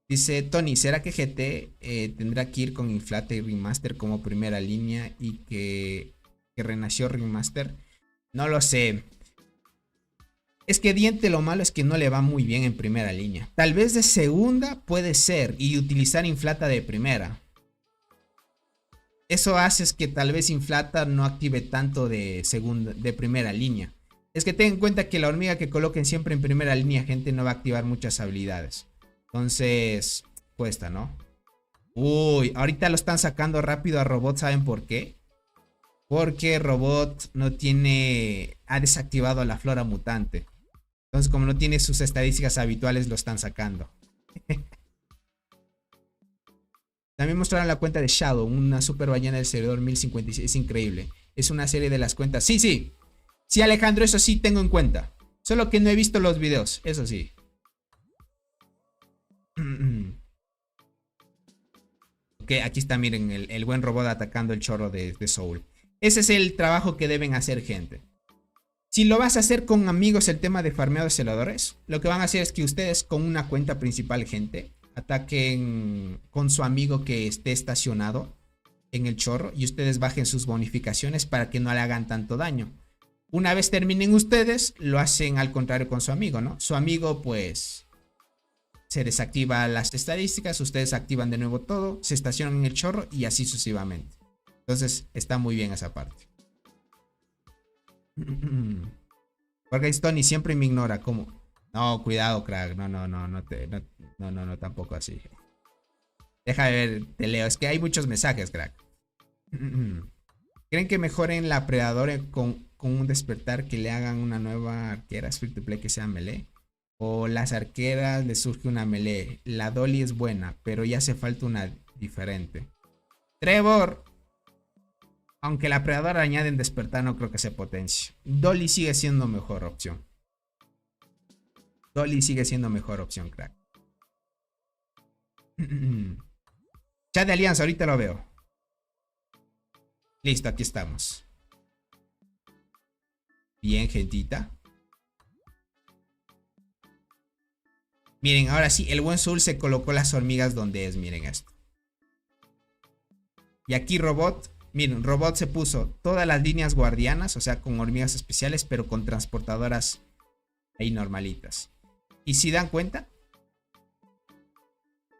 Dice Tony, ¿será que GT tendrá que ir con Inflate y Remaster como primera línea y que renació Remaster? No lo sé. Es que Diente lo malo es que no le va muy bien en primera línea. Tal vez de segunda puede ser y utilizar Inflata de primera. Eso hace es que tal vez Inflata no active tanto de primera línea. Es que ten en cuenta que la hormiga que coloquen siempre en primera línea, gente, no va a activar muchas habilidades. Entonces, cuesta, ¿no? Uy, ahorita lo están sacando rápido a Robot, ¿saben por qué? Porque Robot no tiene... ha desactivado la flora mutante. Entonces, como no tiene sus estadísticas habituales, lo están sacando. También mostraron la cuenta de Shadow, una super ballena del servidor 1056. Es increíble. Es una serie de las cuentas. Sí, sí. Sí, Alejandro, eso sí tengo en cuenta. Solo que no he visto los videos. Eso sí. Ok, aquí está, miren, el buen robot atacando el chorro de Soul. Ese es el trabajo que deben hacer, gente. Si lo vas a hacer con amigos, el tema de farmeo de celadores, lo que van a hacer es que ustedes con una cuenta principal, gente, ataquen con su amigo que esté estacionado en el chorro y ustedes bajen sus bonificaciones para que no le hagan tanto daño. Una vez terminen ustedes, lo hacen al contrario con su amigo, ¿no? Su amigo, pues, se desactiva las estadísticas, ustedes activan de nuevo todo, se estacionan en el chorro y así sucesivamente. Entonces, está muy bien esa parte. Porque Tony siempre me ignora, ¿cómo? No, cuidado, crack. No, tampoco así. Deja de ver, te leo. Es que hay muchos mensajes, crack. ¿Creen que mejoren la predadora con un despertar, que le hagan una nueva arquera free to play que sea melee? O las arqueras les surge una melee. La Dolly es buena, pero ya hace falta una diferente. Trevor. Aunque la predadora añade en despertar, no creo que se potencie. Dolly sigue siendo mejor opción. Dolly sigue siendo mejor opción, crack. Chat de alianza, ahorita lo veo. Listo, aquí estamos. Bien, gentita. Miren, ahora sí, el buen Soul se colocó las hormigas donde es. Miren esto. Y aquí Robot. Miren, Robot se puso todas las líneas guardianas, o sea, con hormigas especiales, pero con transportadoras ahí normalitas. Y si dan cuenta,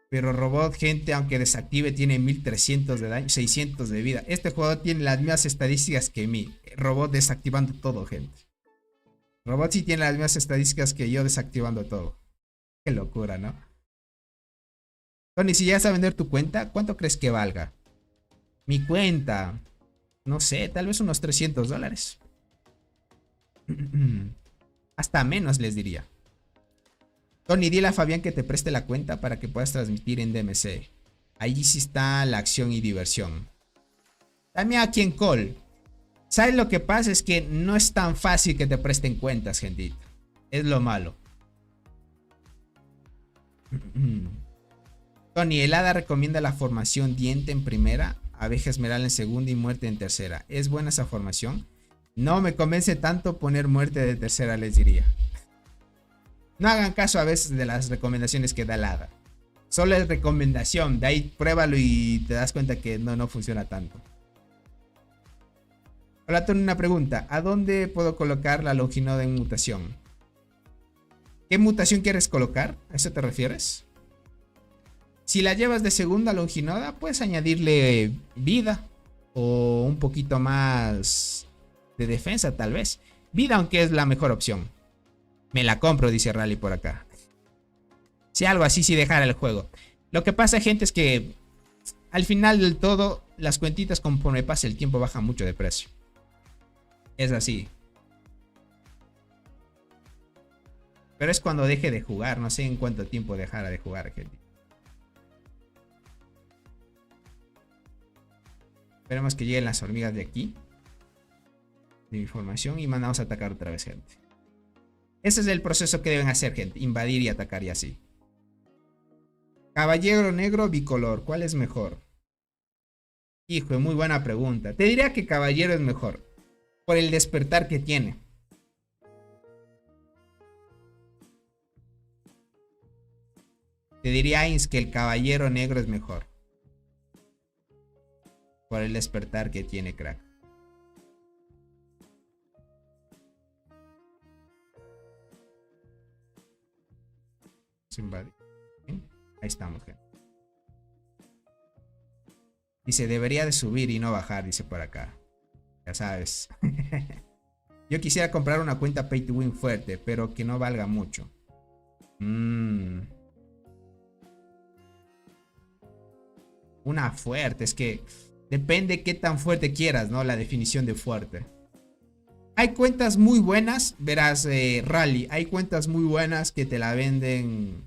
pero Robot, gente, aunque desactive, tiene 1300 de daño, 600 de vida. Este jugador tiene las mismas estadísticas que mí. Robot desactivando todo, gente. Robot sí tiene las mismas estadísticas que yo desactivando todo. Qué locura, ¿no? Tony, si llegas a vender tu cuenta, ¿cuánto crees que valga? Mi cuenta, no sé, tal vez unos $300. Hasta menos les diría. Tony, dile a Fabián que te preste la cuenta para que puedas transmitir en DMC. Allí sí está la acción y diversión. También aquí en Call. ¿Sabes lo que pasa? Es que no es tan fácil que te presten cuentas, gentita. Es lo malo. Tony, el hada recomienda la formación diente en primera, abeja esmeralda en segunda y muerte en tercera. ¿Es buena esa formación? No me convence tanto poner muerte de tercera, les diría. No hagan caso a veces de las recomendaciones que da el hada. Solo es recomendación, de ahí pruébalo y te das cuenta que no funciona tanto. Hola, Tony, una pregunta. ¿A dónde puedo colocar la longinoda en mutación? ¿Qué mutación quieres colocar? ¿A eso te refieres? Si la llevas de segunda longinoda, puedes añadirle vida o un poquito más de defensa, tal vez. Vida, aunque es la mejor opción. Me la compro, dice Rally por acá. Si algo así, sí dejara el juego. Lo que pasa, gente, es que al final del todo, las cuentitas conforme pasa el tiempo bajan mucho de precio. Es así. Pero es cuando deje de jugar. No sé en cuánto tiempo dejará de jugar, gente. Esperemos que lleguen las hormigas de aquí. De información. Y mandamos a atacar otra vez, gente. Ese es el proceso que deben hacer, gente. Invadir y atacar y así. Caballero negro bicolor. ¿Cuál es mejor? Hijo, muy buena pregunta. Te diría que caballero es mejor. Por el despertar que tiene. Te diría, Ains, que el caballero negro es mejor. Por el despertar que tiene, crack. Ahí estamos, gente. Dice, debería de subir y no bajar, dice por acá. Ya sabes. Yo quisiera comprar una cuenta Pay to Win fuerte, pero que no valga mucho. Una fuerte, es que depende qué tan fuerte quieras, ¿no? La definición de fuerte. Hay cuentas muy buenas, verás, Rally. Hay cuentas muy buenas que te la venden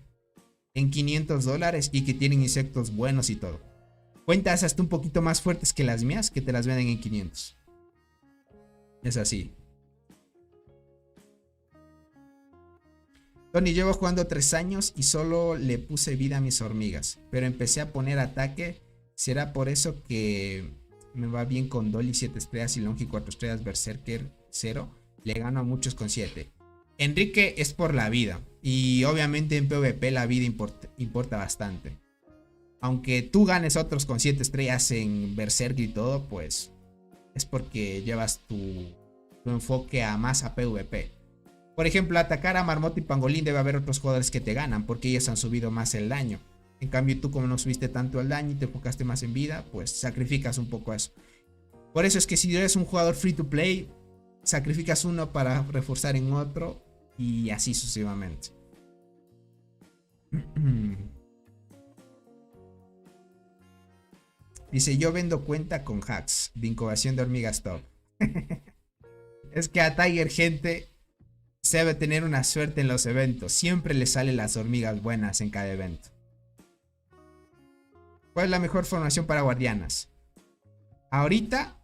en $500 y que tienen insectos buenos y todo. Cuentas hasta un poquito más fuertes que las mías que te las venden en 500. Es así. Tony, llevo jugando 3 años y solo le puse vida a mis hormigas. Pero empecé a poner ataque. ¿Será por eso que me va bien con Dolly 7 estrellas y Longi 4 estrellas, Berserker 0? Le gano a muchos con 7. Enrique, es por la vida. Y obviamente en PvP la vida importa bastante. Aunque tú ganes otros con 7 estrellas en Berserker y todo, pues es porque llevas tu enfoque más a PvP. Por ejemplo, atacar a Marmota y Pangolín debe haber otros jugadores que te ganan porque ellos han subido más el daño. En cambio, tú como no subiste tanto el daño y te enfocaste más en vida, pues sacrificas un poco eso. Por eso es que si eres un jugador free to play, sacrificas uno para reforzar en otro y así sucesivamente. Dice, yo vendo cuenta con hacks de incubación de hormigas top. Es que a Tiger, gente, Se debe tener una suerte en los eventos. Siempre le salen las hormigas buenas en cada evento. ¿Cuál es la mejor formación para guardianas? Ahorita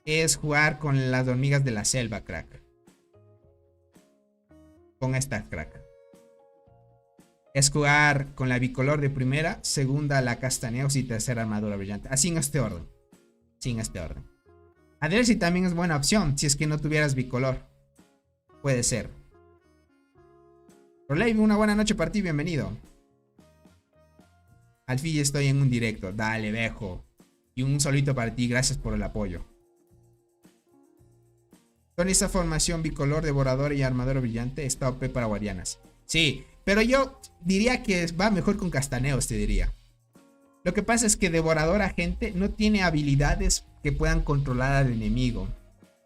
es jugar con las hormigas de la selva, crack. Con esta, crack. Es jugar con la bicolor de primera, segunda la castaneos y tercera armadura brillante. Así en este orden. Sin este orden. Adelsi también es buena opción si es que no tuvieras bicolor. Puede ser. Roley, una buena noche para ti, bienvenido. Al fin estoy en un directo. Dale, Bejo. Y un solito para ti, gracias por el apoyo. Con esa formación bicolor, devorador y armadura brillante está OP para guardianas. Sí, pero yo diría que va mejor con castaneos, te diría. Lo que pasa es que devorador agente no tiene habilidades que puedan controlar al enemigo.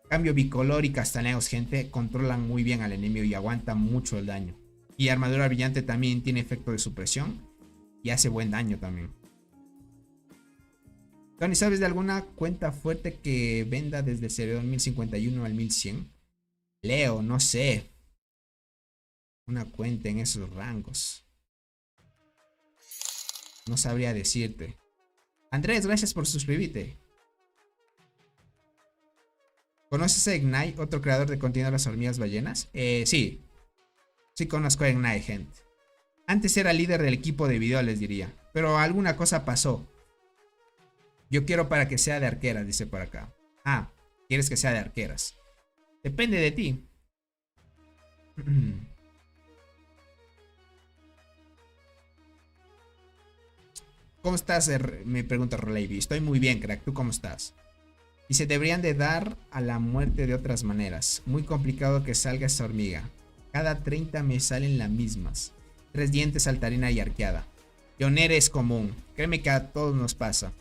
En cambio, bicolor y castaneos, gente, controlan muy bien al enemigo y aguantan mucho el daño. Y armadura brillante también tiene efecto de supresión y hace buen daño también. Tony, ¿sabes de alguna cuenta fuerte que venda desde el servidor 1051 al 1100? Leo, no sé. Una cuenta en esos rangos. No sabría decirte. Andrés, gracias por suscribirte. ¿Conoces a Ignite, otro creador de contenido de las hormigas ballenas? Sí. Sí conozco a Ignite, gente. Antes era líder del equipo de video, les diría. Pero alguna cosa pasó. Yo quiero para que sea de arqueras, dice por acá. Ah, quieres que sea de arqueras. Depende de ti. ¿Cómo estás? Me pregunta Rolevi. Estoy muy bien, crack. ¿Tú cómo estás? Y se deberían de dar a la muerte de otras maneras. Muy complicado que salga esa hormiga. Cada 30 me salen las mismas. 3 dientes, saltarina y arqueada. Pionera es común. Créeme que a todos nos pasa.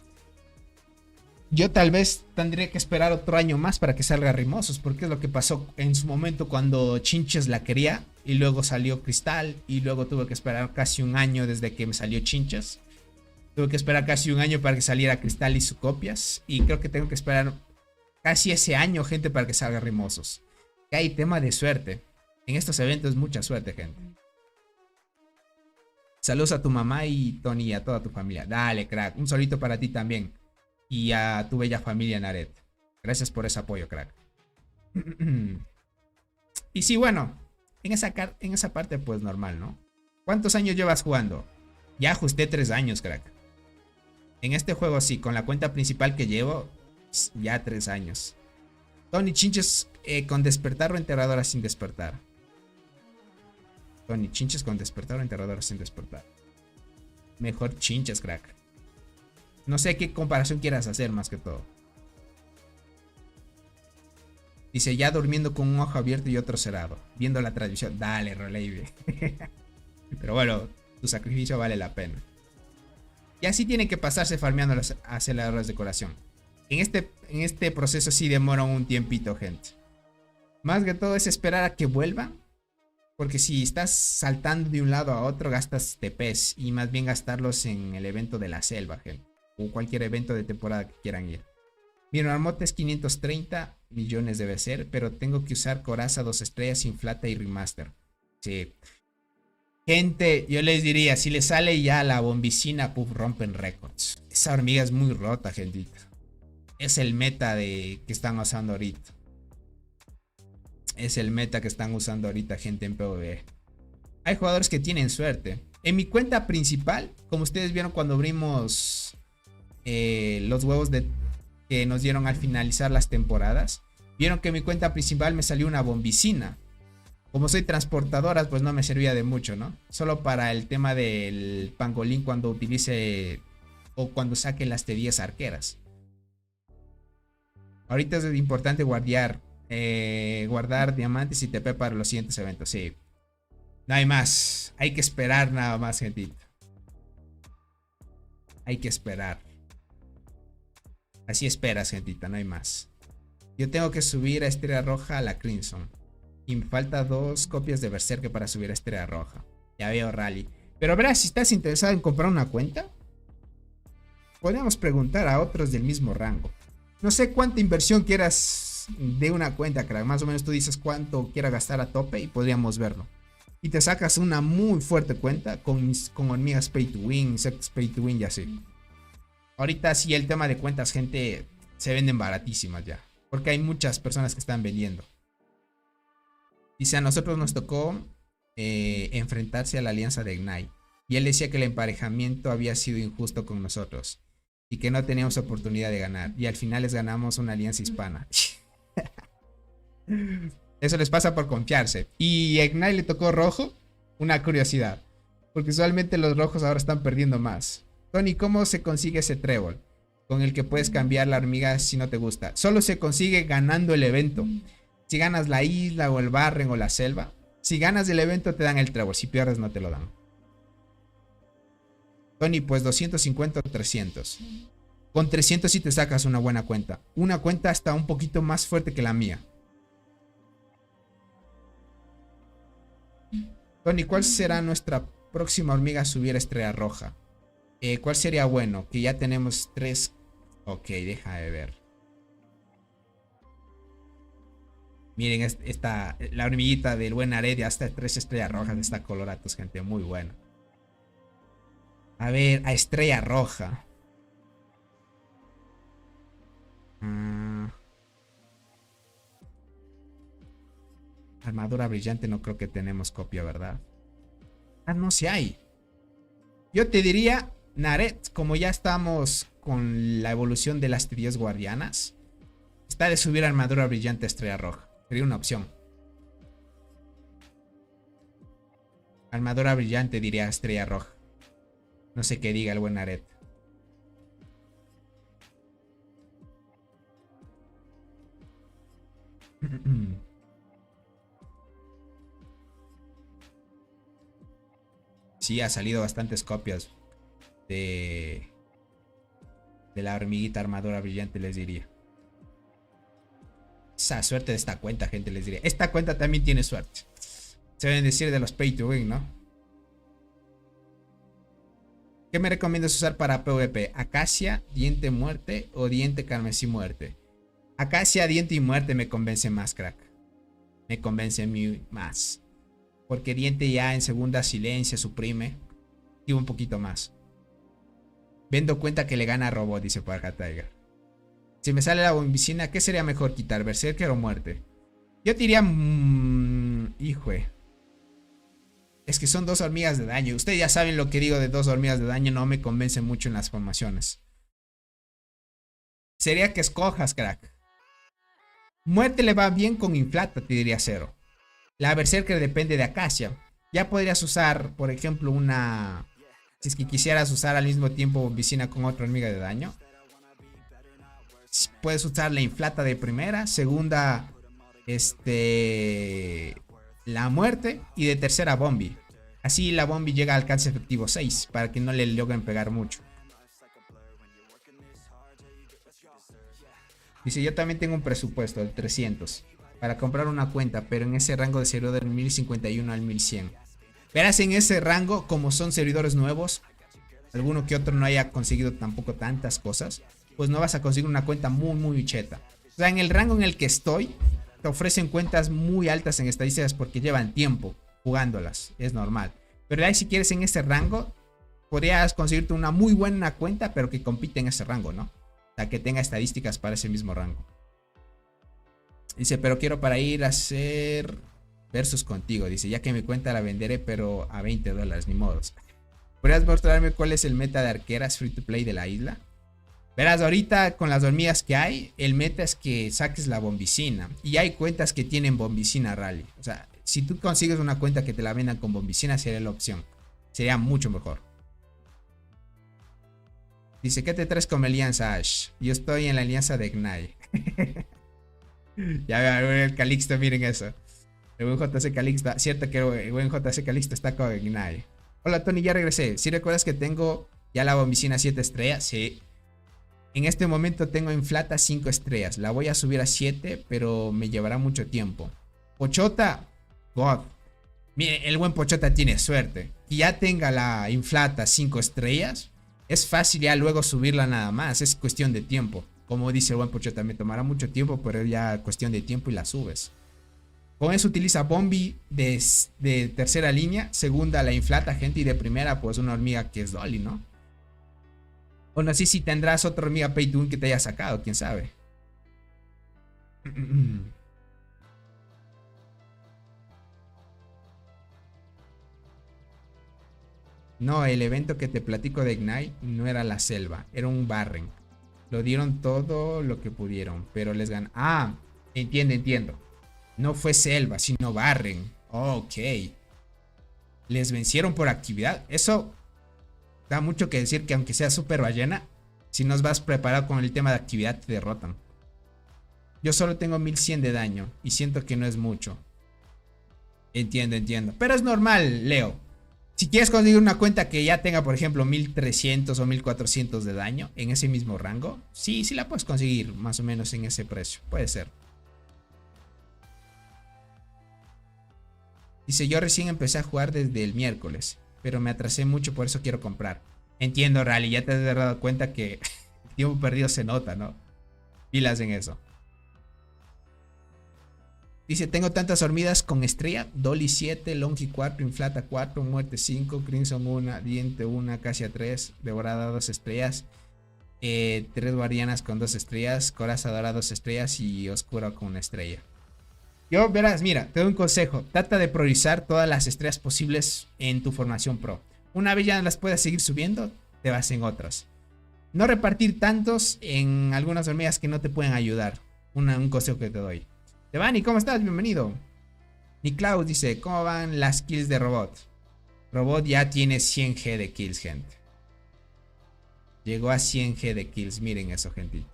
Yo tal vez tendría que esperar otro año más para que salga Rimosos. Porque es lo que pasó en su momento cuando Chinches la quería. Y luego salió Cristal. Y luego tuve que esperar casi un año desde que me salió Chinches. Tuve que esperar casi un año para que saliera Cristal y sus copias. Y creo que tengo que esperar casi ese año, gente, para que salga Rimosos. Que hay tema de suerte. En estos eventos mucha suerte, gente. Saludos a tu mamá y Tony y a toda tu familia. Dale, crack. Un solito para ti también. Y a tu bella familia, Naret. Gracias por ese apoyo, crack. Y sí, bueno. En esa parte, pues normal, ¿no? ¿Cuántos años llevas jugando? Ya ajusté 3 años, crack. En este juego sí, con la cuenta principal que llevo, ya 3 años. Tony, Chinches con despertar o enterradora sin despertar. Tony, Chinches con despertar o enterradora sin despertar. Mejor Chinches, crack. No sé qué comparación quieras hacer más que todo. Dice, ya durmiendo con un ojo abierto y otro cerrado. Viendo la transmisión. Dale, Roley. Pero bueno, tu sacrificio vale la pena. Y así tienen que pasarse farmeando las aceleradoras de decoración. En este proceso sí demora un tiempito, gente. Más que todo es esperar a que vuelvan. Porque si estás saltando de un lado a otro, gastas TPs. Y más bien gastarlos en el evento de la selva, gente. O cualquier evento de temporada que quieran ir. Mi marmota es 530 millones debe ser. Pero tengo que usar coraza 2 estrellas, inflata y remaster. Sí. Gente, yo les diría, si les sale ya la bombicina, puff, rompen récords. Esa hormiga es muy rota, gentita. Es el meta que están usando ahorita. Es el meta que están usando ahorita, gente, en PvE. Hay jugadores que tienen suerte. En mi cuenta principal, como ustedes vieron cuando abrimos los huevos que nos dieron al finalizar las temporadas, vieron que en mi cuenta principal me salió una bombicina. Como soy transportadora, pues no me servía de mucho, ¿no? Solo para el tema del pangolín cuando utilice o cuando saque las T10 arqueras. Ahorita es importante guardar diamantes y TP para los siguientes eventos, sí. No hay más. Hay que esperar nada más, gentita. Hay que esperar. Así esperas, gentita, no hay más. Yo tengo que subir a Estrella Roja a la Crimson. Y me falta 2 copias de Berserker para subir a Estrella Roja. Ya veo Rally. Pero verás, si estás interesado en comprar una cuenta, podemos preguntar a otros del mismo rango. No sé cuánta inversión quieras de una cuenta, crack. Más o menos tú dices cuánto quiero gastar a tope y podríamos verlo. Y te sacas una muy fuerte cuenta con hormigas pay to win, insectos pay to win y así. Ahorita sí el tema de cuentas, gente, se venden baratísimas ya. Porque hay muchas personas que están vendiendo. Dice, a nosotros nos tocó enfrentarse a la alianza de Ignite. Y él decía que el emparejamiento había sido injusto con nosotros. Y que no teníamos oportunidad de ganar. Y al final les ganamos una alianza hispana. Eso les pasa por confiarse. Y a Ignite le tocó rojo. Una curiosidad. Porque usualmente los rojos ahora están perdiendo más. Tony, ¿cómo se consigue ese trébol? Con el que puedes cambiar la hormiga si no te gusta. Solo se consigue ganando el evento. Si ganas la isla o el barren o la selva. Si ganas el evento te dan el trébol. Si pierdes no te lo dan. Tony, pues 250 o 300. Con 300 sí te sacas una buena cuenta. Una cuenta hasta un poquito más fuerte que la mía. Tony, ¿cuál será nuestra próxima hormiga a subir a estrella roja? ¿Cuál sería bueno? Que ya tenemos 3. Ok, deja de ver. Miren, la hormiguita del buen Ared ya hasta 3 estrellas rojas. Está coloratos, gente, muy buena. A ver, a estrella roja. Armadura brillante no creo que tenemos copia, ¿verdad? Ah, no, si hay. Yo te diría, Naret, como ya estamos con la evolución de las trías guardianas, está de subir armadura brillante a estrella roja. Sería una opción. Armadura brillante diría estrella roja. No sé qué diga el buen Naret. Sí, ha salido bastantes copias de la hormiguita armadura brillante, les diría. Esa suerte de esta cuenta, gente, les diría. Esta cuenta también tiene suerte. Se deben decir de los pay to win, ¿no? ¿Qué me recomiendas usar para PvP? ¿Acacia, diente muerte o diente carmesí muerte? Acacia, diente y muerte me convence más, crack. Me convence más. Porque diente ya en segunda silencia, suprime. Y un poquito más. Vendo cuenta que le gana a robot, dice Parca Tiger. Si me sale la bombicina, ¿qué sería mejor quitar? ¿Berserker o muerte? Yo diría... híjole. Es que son 2 hormigas de daño. Ustedes ya saben lo que digo de 2 hormigas de daño. No me convence mucho en las formaciones. Sería que escojas, crack. Muerte le va bien con inflata, te diría 0. La berserker depende de Acacia. Ya podrías usar, por ejemplo, una... Si es que quisieras usar al mismo tiempo bombicina con otra hormiga de daño. Puedes usar la inflata de primera. Segunda, la muerte. Y de tercera, bombi. Así la bombi llega al alcance efectivo 6. Para que no le logren pegar mucho. Dice, yo también tengo un presupuesto de 300 para comprar una cuenta, pero en ese rango de servidor del 1051 al 1100. Verás, en ese rango, como son servidores nuevos, alguno que otro no haya conseguido tampoco tantas cosas, pues no vas a conseguir una cuenta muy cheta. O sea, en el rango en el que estoy, te ofrecen cuentas muy altas en estadísticas porque llevan tiempo jugándolas, es normal. Pero ahí, si quieres en ese rango, podrías conseguirte una muy buena cuenta, pero que compite en ese rango, ¿no? O sea, que tenga estadísticas para ese mismo rango. Dice, pero quiero para ir a hacer versus contigo. Dice, ya que mi cuenta la venderé, pero a $20, ni modos. ¿Podrías mostrarme cuál es el meta de arqueras free to play de la isla? Verás, ahorita con las hormigas que hay, el meta es que saques la bombicina. Y hay cuentas que tienen bombicina rally. O sea, si tú consigues una cuenta que te la vendan con bombicina, sería la opción. Sería mucho mejor. Dice, ¿qué te traes como alianza, Ash? Yo estoy en la alianza de Ignite. Ya veo el Calixto, miren eso. El buen JC Calixto. Cierto que el buen JC Calixto está con Ignite. Hola, Tony, ya regresé. ¿Sí recuerdas que tengo ya la bombicina 7 estrellas? Sí. En este momento tengo inflata 5 estrellas. La voy a subir a 7, pero me llevará mucho tiempo. Pochota. God. Mire, el buen Pochota tiene suerte. Que ya tenga la inflata 5 estrellas. Es fácil ya luego subirla nada más. Es cuestión de tiempo. Como dice el buen Pocho, también tomará mucho tiempo, pero es ya cuestión de tiempo y la subes. Con eso utiliza Bombi de tercera línea, segunda la inflata, gente, y de primera pues una hormiga que es Dolly, ¿no? O no sé si tendrás otra hormiga Pay to Win que te haya sacado, quién sabe. No, el evento que te platico de Ignite no era la selva, era un Barren. Lo dieron todo lo que pudieron, pero les ganan. Ah, entiendo. No fue selva, sino Barren. Ok. Les vencieron por actividad. Eso da mucho que decir, que aunque sea super ballena, si no vas preparado con el tema de actividad te derrotan. Yo solo tengo 1100 de daño y siento que no es mucho. Entiendo. Pero es normal, Leo. Si quieres conseguir una cuenta que ya tenga, por ejemplo, 1300 o 1400 de daño en ese mismo rango, sí la puedes conseguir más o menos en ese precio. Puede ser. Dice, yo recién empecé a jugar desde el miércoles, pero me atrasé mucho, por eso quiero comprar. Entiendo, Rally, ya te has dado cuenta que el tiempo perdido se nota, ¿no? Pilas en eso. Dice, tengo tantas hormigas con estrella, Dolly 7, Longy 4, Inflata 4, Muerte 5, Crimson 1, Diente 1, Casia 3, Devorada 2 estrellas, 3 guardianas con 2 estrellas, Corazadora 2 estrellas y Oscura con 1 estrella. Yo, verás, mira, te doy un consejo, trata de priorizar todas las estrellas posibles en tu formación pro. Una vez ya las puedas seguir subiendo, te vas en otras. No repartir tantos en algunas hormigas que no te pueden ayudar. Un consejo que te doy. Devani, ¿cómo estás? Bienvenido. Niklaus dice, ¿cómo van las kills de Robot? Robot ya tiene 100G de kills, gente. Llegó a 100G de kills, miren eso, gente.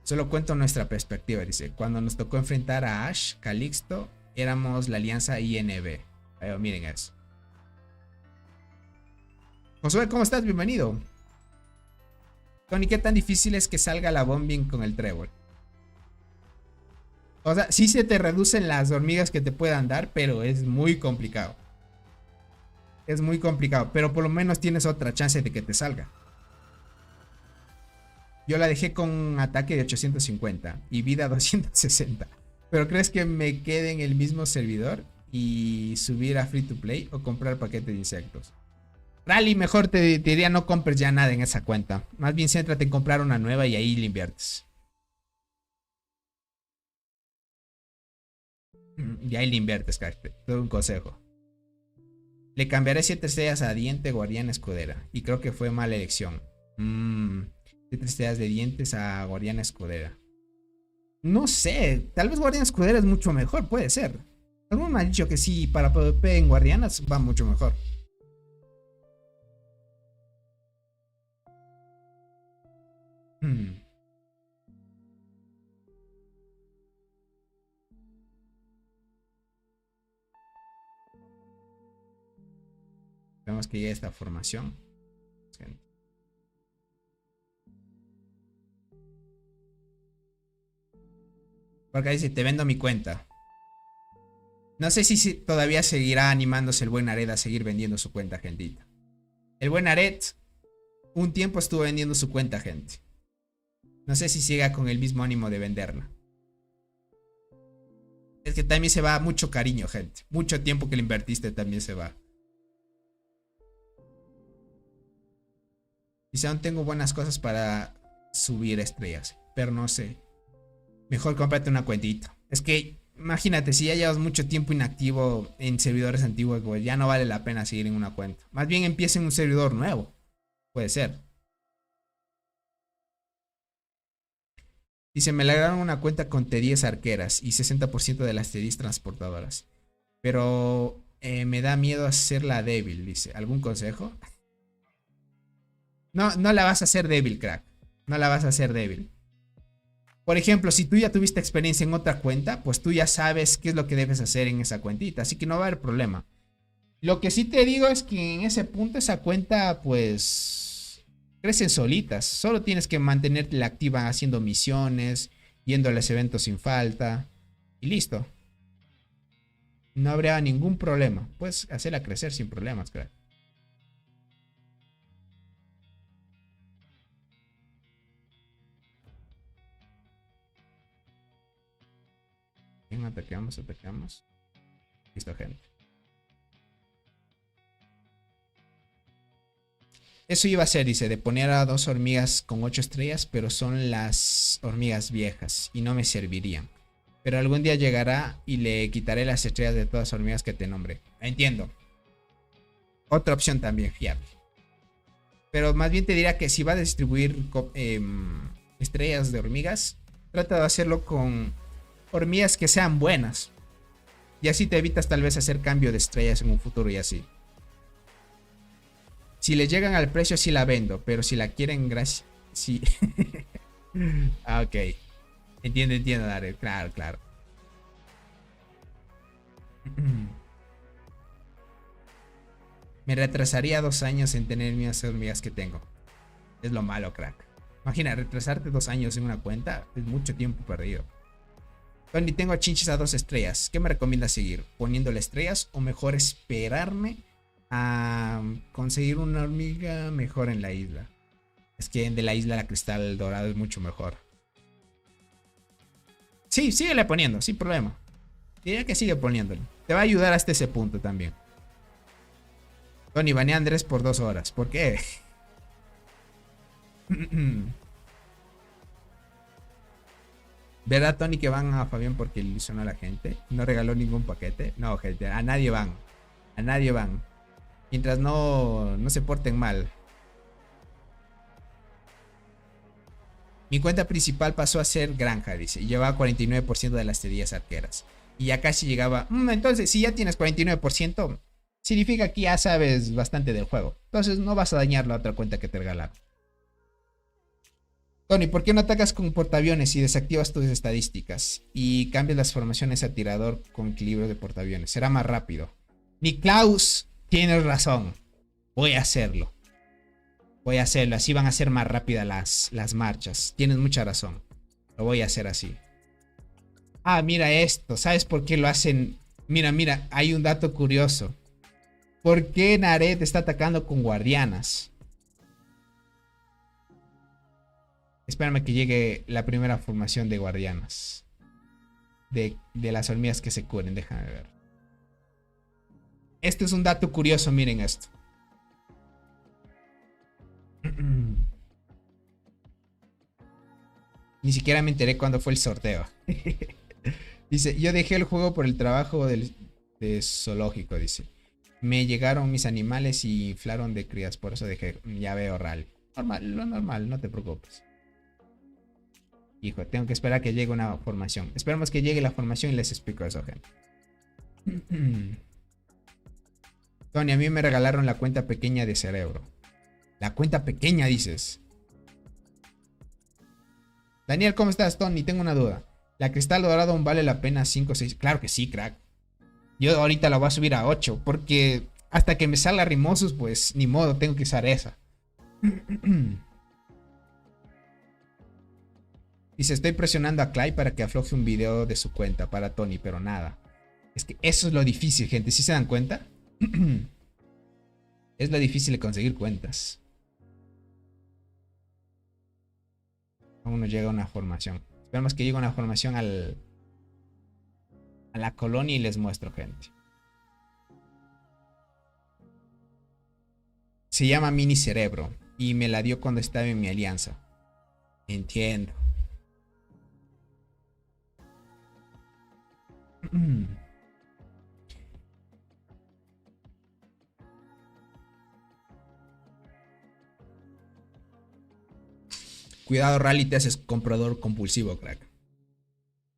Solo cuento nuestra perspectiva, dice. Cuando nos tocó enfrentar a Ash, Calixto, éramos la alianza INB. Miren eso. Josué, ¿cómo estás? Bienvenido. Tony, ¿qué tan difícil es que salga la bombing con el trébol? O sea, sí se te reducen las hormigas que te puedan dar, pero es muy complicado. Es muy complicado, pero por lo menos tienes otra chance de que te salga. Yo la dejé con ataque de 850 y vida 260. ¿Pero crees que me quede en el mismo servidor y subir a free to play o comprar paquete de insectos? Rally, mejor te diría no compres ya nada en esa cuenta. Más bien céntrate en comprar una nueva y ahí le inviertes. Y ahí le inviertes, te doy un consejo. Le cambiaré 7 estrellas a Diente, Guardián, Escudera. Y creo que fue mala elección. 7 estrellas de Dientes a Guardián, Escudera. No sé, tal vez Guardián Escudera es mucho mejor, puede ser. Alguno me ha dicho que sí, para PvP en Guardianas va mucho mejor. Tenemos que ir a esta formación. Porque dice, te vendo mi cuenta. No sé si todavía seguirá animándose el buen Ared a seguir vendiendo su cuenta, gentita. El buen Ared un tiempo estuvo vendiendo su cuenta, gente. No sé si siga con el mismo ánimo de venderla. Es que también se va mucho cariño, gente. Mucho tiempo que le invertiste también se va. Dice, aún tengo buenas cosas para subir estrellas, pero no sé. Mejor cómprate una cuentita. Es que, imagínate, si ya llevas mucho tiempo inactivo en servidores antiguos, pues ya no vale la pena seguir en una cuenta. Más bien empieza en un servidor nuevo. Puede ser. Dice, me lograron una cuenta con T10 arqueras y 60% de las T10 transportadoras. Pero me da miedo hacerla débil, dice. ¿Algún consejo? No la vas a hacer débil, crack. No la vas a hacer débil. Por ejemplo, si tú ya tuviste experiencia en otra cuenta, pues tú ya sabes qué es lo que debes hacer en esa cuentita. Así que no va a haber problema. Lo que sí te digo es que en ese punto esa cuenta, pues, crecen solitas. Solo tienes que mantenerte activa haciendo misiones, yendo a los eventos sin falta. Y listo. No habría ningún problema. Puedes hacerla crecer sin problemas, crack. Bien, atacamos. Listo, gente. Eso iba a ser, dice, de poner a 2 hormigas con 8 estrellas, pero son las hormigas viejas y no me servirían. Pero algún día llegará y le quitaré las estrellas de todas las hormigas que te nombré. Entiendo. Otra opción también fiable. Pero más bien te diría que si va a distribuir estrellas de hormigas, trata de hacerlo con hormigas que sean buenas. Y así te evitas tal vez hacer cambio de estrellas en un futuro y así. Si le llegan al precio sí la vendo, pero si la quieren gracias... Sí. Ok. Entiendo, Dare. Claro. Me retrasaría 2 años en tener mis hormigas que tengo. Es lo malo, crack. Imagina, retrasarte 2 años en una cuenta es mucho tiempo perdido. Tony, tengo chinches a 2 estrellas. ¿Qué me recomiendas seguir? ¿Poniéndole estrellas o mejor esperarme a conseguir una hormiga mejor en la isla? Es que de la isla la cristal dorado es mucho mejor. Sí, síguele poniendo, sin problema. Diría que sigue poniéndole. Te va a ayudar hasta ese punto también. Tony, banea a Andrés por 2 horas. ¿Por qué? ¿Verdad, Tony, que van a Fabián porque ilusionó a la gente? No regaló ningún paquete. No, gente, a nadie van. A nadie van. Mientras no se porten mal. Mi cuenta principal pasó a ser granja, dice. Y llevaba 49% de las teorías arqueras. Y ya casi llegaba... entonces, si ya tienes 49%, significa que ya sabes bastante del juego. Entonces no vas a dañar la otra cuenta que te regalaron. Tony, ¿por qué no atacas con portaaviones y desactivas tus estadísticas? Y cambias las formaciones a tirador con equilibrio de portaaviones. Será más rápido. Niklaus, tienes razón. Voy a hacerlo. Así van a ser más rápidas las marchas. Tienes mucha razón. Lo voy a hacer así. Ah, mira esto. ¿Sabes por qué lo hacen? Mira, hay un dato curioso. ¿Por qué Nared está atacando con guardianas? Espérame que llegue la primera formación de guardianas. De las hormigas que se curen. Déjame ver. Este es un dato curioso. Miren esto. Ni siquiera me enteré cuándo fue el sorteo. Dice, yo dejé el juego por el trabajo de zoológico, dice. Me llegaron mis animales y inflaron de crías, por eso dejé. Ya veo, Rally. Lo normal, no te preocupes. Hijo, tengo que esperar a que llegue una formación. Esperemos que llegue la formación y les explico eso, gente. Tony, a mí me regalaron la cuenta pequeña de cerebro. La cuenta pequeña, dices. Daniel, ¿cómo estás, Tony? Tengo una duda. ¿La cristal dorado vale la pena 5 o 6? Claro que sí, crack. Yo ahorita la voy a subir a 8. Porque hasta que me salga Rimosus, pues ni modo, tengo que usar esa. Dice, estoy presionando a Clay para que afloje un video de su cuenta para Tony, pero nada. Es que eso es lo difícil, gente. ¿Sí se dan cuenta? Es lo difícil de conseguir cuentas. Aún no llega una formación. Esperemos que llegue una formación a la colonia y les muestro, gente. Se llama Mini Cerebro y me la dio cuando estaba en mi alianza. Entiendo. Cuidado, Rally, te haces comprador compulsivo, crack.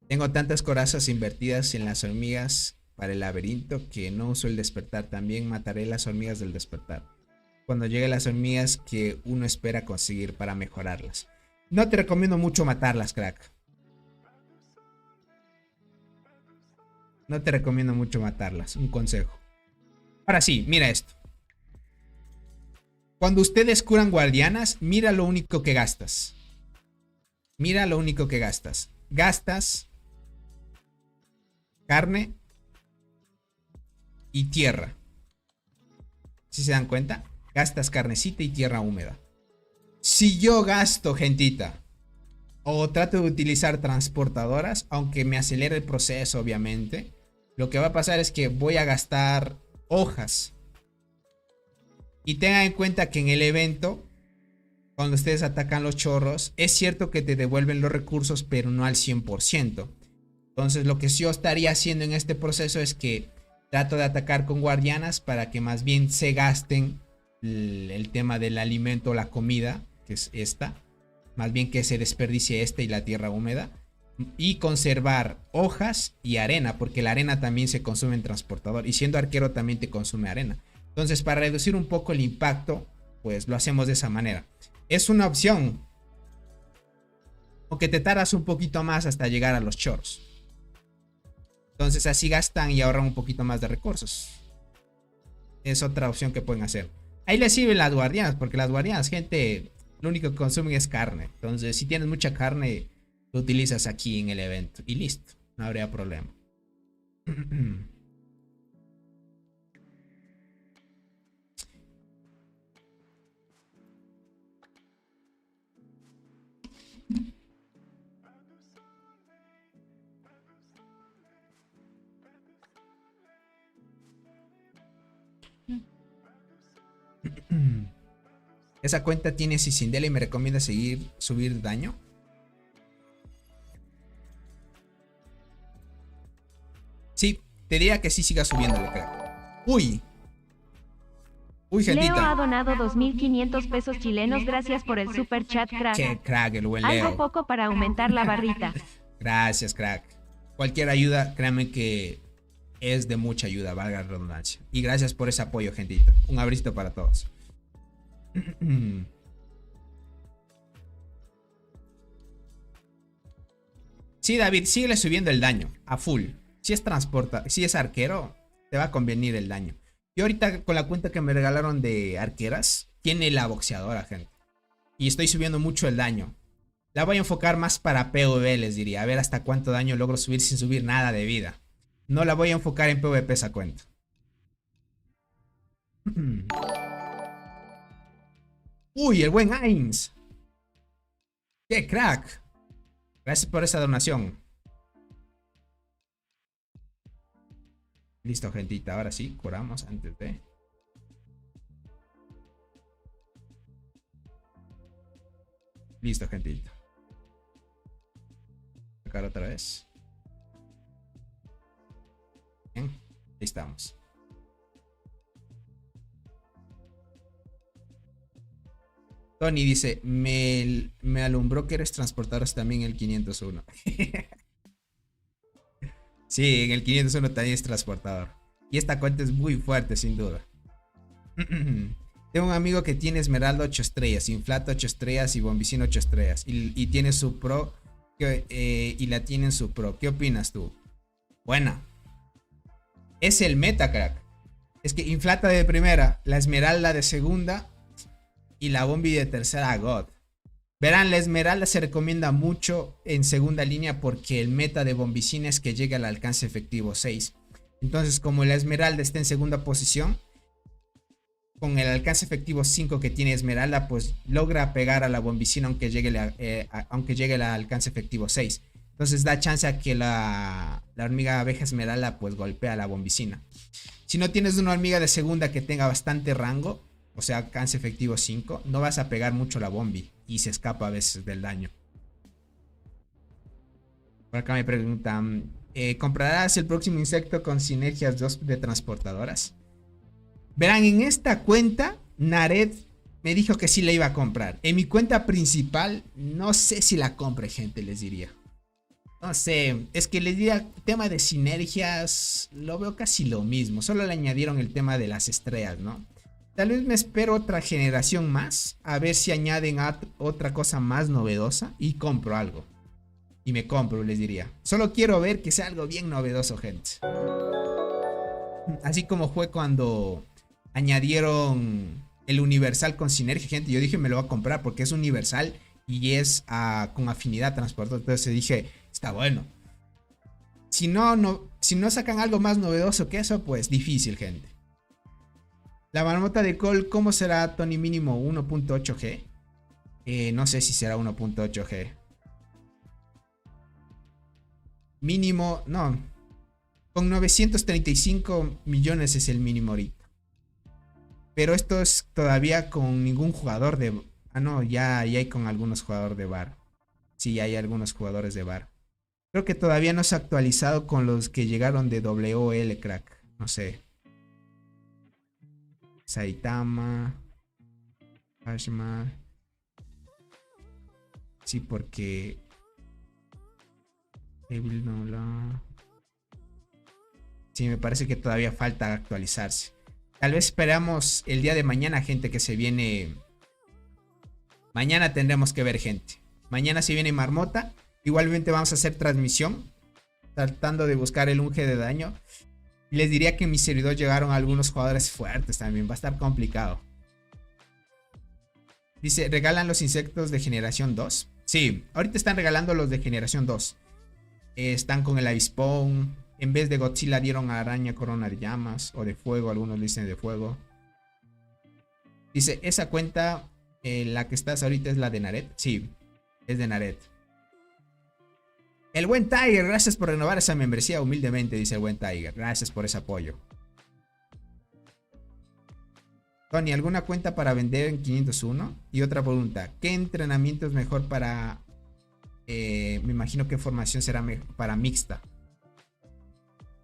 Tengo tantas corazas invertidas en las hormigas para el laberinto que no uso el despertar. También mataré las hormigas del despertar. Cuando lleguen las hormigas que uno espera conseguir para mejorarlas. No te recomiendo mucho matarlas, crack. No te recomiendo mucho matarlas. Un consejo. Ahora sí, mira esto. Cuando ustedes curan guardianas, mira lo único que gastas. Mira lo único que gastas. Gastas carne y tierra. ¿Sí se dan cuenta? Gastas carnecita y tierra húmeda. Si yo gasto, gentita, o trato de utilizar transportadoras, aunque me acelere el proceso, obviamente. Lo que va a pasar es que voy a gastar hojas. Y tengan en cuenta que en el evento, cuando ustedes atacan los chorros, es cierto que te devuelven los recursos, pero no al 100%. Entonces lo que yo estaría haciendo en este proceso es que trato de atacar con guardianas para que más bien se gasten el tema del alimento, la comida, que es esta. Más bien que se desperdicie y la tierra húmeda. Y conservar hojas y arena, porque la arena también se consume en transportador. Y siendo arquero también te consume arena. Entonces, para reducir un poco el impacto, pues lo hacemos de esa manera. Es una opción. Aunque te tardas un poquito más hasta llegar a los chorros. Entonces así gastan y ahorran un poquito más de recursos. Es otra opción que pueden hacer. Ahí les sirven las guardianas, porque las guardianas, gente, lo único que consumen es carne. Entonces si tienes mucha carne, lo utilizas aquí en el evento. Y listo, no habría problema. Esa cuenta tiene Cicindela y me recomienda subir daño. Sí, te diría que sí siga subiéndole, creo. Uy, gentita. Leo ha donado 2.500 pesos chilenos. Gracias por el super chat, crack. Qué crack el buen Algo Leo. poco para aumentar la barrita. Gracias, crack. Cualquier ayuda, créanme que es de mucha ayuda, valga la redundancia. Y gracias por ese apoyo, gentita. Un abrazo para todos. Sí, David, síguele subiendo el daño a full. Si es arquero, te va a convenir el daño. Yo ahorita con la cuenta que me regalaron de arqueras, tiene la boxeadora, gente. Y estoy subiendo mucho el daño. La voy a enfocar más para PvP, les diría. A ver hasta cuánto daño logro subir sin subir nada de vida. No la voy a enfocar en PvP esa cuenta. Uy, el buen Ains. ¡Qué crack! Gracias por esa donación. Listo, gentita. Ahora sí, curamos antes de... Listo, gentita. Sacar otra vez. Bien, ahí estamos. Tony dice, me alumbró que eres transportadores también el 501. Sí, en el 501 también es transportador. Y esta cuenta es muy fuerte, sin duda. Tengo un amigo que tiene Esmeralda 8 estrellas, Inflata 8 estrellas y Bombicino 8 estrellas. Y tiene su pro, y la tiene en su pro. ¿Qué opinas tú? Buena. Es el meta, crack. Es que Inflata de primera, la Esmeralda de segunda... Y la Bombi de tercera God. Verán, la Esmeralda se recomienda mucho en segunda línea porque el meta de Bombicina es que llegue al alcance efectivo 6. Entonces, como la Esmeralda está en segunda posición, con el alcance efectivo 5 que tiene Esmeralda, pues logra pegar a la Bombicina aunque llegue al alcance efectivo 6. Entonces da chance a que la hormiga abeja Esmeralda pues golpea a la Bombicina. Si no tienes una hormiga de segunda que tenga bastante rango, o sea, alcance efectivo 5, no vas a pegar mucho la bombi y se escapa a veces del daño. Por acá me preguntan, ¿comprarás el próximo insecto con sinergias 2 de transportadoras? Verán, en esta cuenta, Nared me dijo que sí la iba a comprar. En mi cuenta principal, no sé si la compre, gente, les diría. No sé, es que les diría, tema de sinergias, lo veo casi lo mismo. Solo le añadieron el tema de las estrellas, ¿no? Tal vez me espero otra generación más, a ver si añaden otra cosa más novedosa y compro algo. Y me compro, les diría. Solo quiero ver que sea algo bien novedoso, gente. Así como fue cuando añadieron el universal con sinergia, gente. Yo dije me lo voy a comprar porque es universal y es con afinidad transporte. Entonces dije, está bueno. Si no sacan algo más novedoso que eso, pues difícil, gente. La marmota de Col, ¿cómo será, Tony? Mínimo 1.8G. No sé si será 1.8G. Mínimo, no. Con 935 millones es el mínimo ahorita. Pero esto es todavía con ningún jugador de... Ah, no, ya hay con algunos jugadores de VAR. Sí, hay algunos jugadores de VAR. Creo que todavía no se ha actualizado con los que llegaron de WL, crack. No sé. Saitama. Hashma. Sí, porque... Evil no la... Sí, me parece que todavía falta actualizarse. Tal vez esperamos el día de mañana, gente, que se viene... Mañana tendremos que ver, gente. Mañana se viene Marmota. Igualmente vamos a hacer transmisión. Tratando de buscar el 1G de daño. Les diría que en mi servidor llegaron algunos jugadores fuertes también. Va a estar complicado. Dice, ¿regalan los insectos de generación 2? Sí, ahorita están regalando los de generación 2. Están con el avispón. En vez de Godzilla dieron a araña corona de llamas. O de fuego, algunos dicen de fuego. Dice, esa cuenta, la que estás ahorita es la de Naret. Sí, es de Naret. El buen Tiger, gracias por renovar esa membresía humildemente, dice el buen Tiger. Gracias por ese apoyo. Tony, ¿alguna cuenta para vender en 501? Y otra pregunta, ¿qué entrenamiento es mejor para... me imagino que formación será para mixta?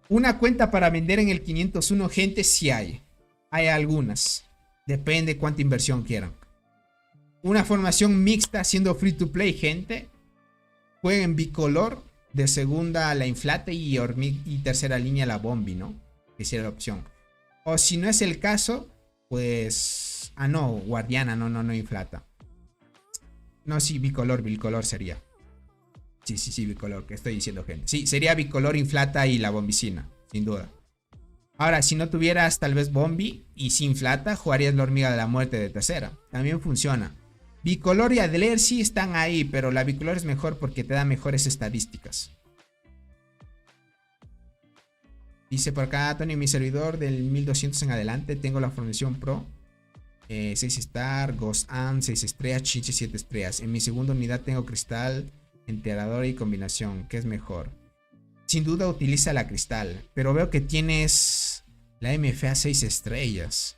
Una cuenta para vender en el 501, gente, sí hay. Hay algunas. Depende cuánta inversión quieran. Una formación mixta siendo free to play, gente. Jueguen bicolor. De segunda la inflate y tercera línea la bombi, ¿no? Que sería la opción. O si no es el caso, pues... Ah, no, guardiana, no inflata. No, sí, bicolor sería. Sí, bicolor, que estoy diciendo, gente. Sí, sería bicolor, inflata y la bombicina, sin duda. Ahora, si no tuvieras tal vez bombi y sin inflata, jugarías la hormiga de la muerte de tercera. También funciona. Bicolor y Adler sí están ahí, pero la bicolor es mejor porque te da mejores estadísticas. Dice por acá, Tony, mi servidor del 1200 en adelante, tengo la formación pro. 6 star, Ghost Am, 6 estrellas, Chiche 7 estrellas. En mi segunda unidad tengo cristal, enterrador y combinación. ¿Qué es mejor? Sin duda utiliza la cristal, pero veo que tienes la MFA 6 estrellas.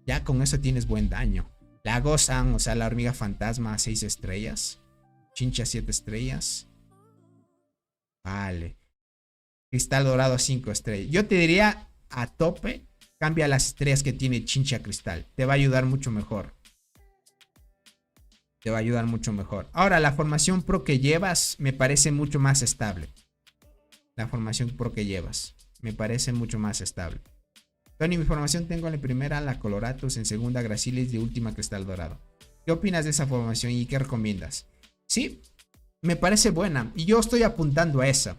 Ya con eso tienes buen daño. La Gozan, o sea, la hormiga fantasma 6 estrellas. Chincha 7 estrellas. Vale. Cristal dorado 5 estrellas. Yo te diría a tope, cambia las estrellas que tiene Chincha Cristal. Te va a ayudar mucho mejor. Te va a ayudar mucho mejor. Ahora, la formación pro que llevas me parece mucho más estable. La formación pro que llevas me parece mucho más estable. Tony, mi formación tengo en la primera la Coloratus, en segunda Gracilis y última Cristal Dorado. ¿Qué opinas de esa formación y qué recomiendas? Sí, me parece buena y yo estoy apuntando a esa.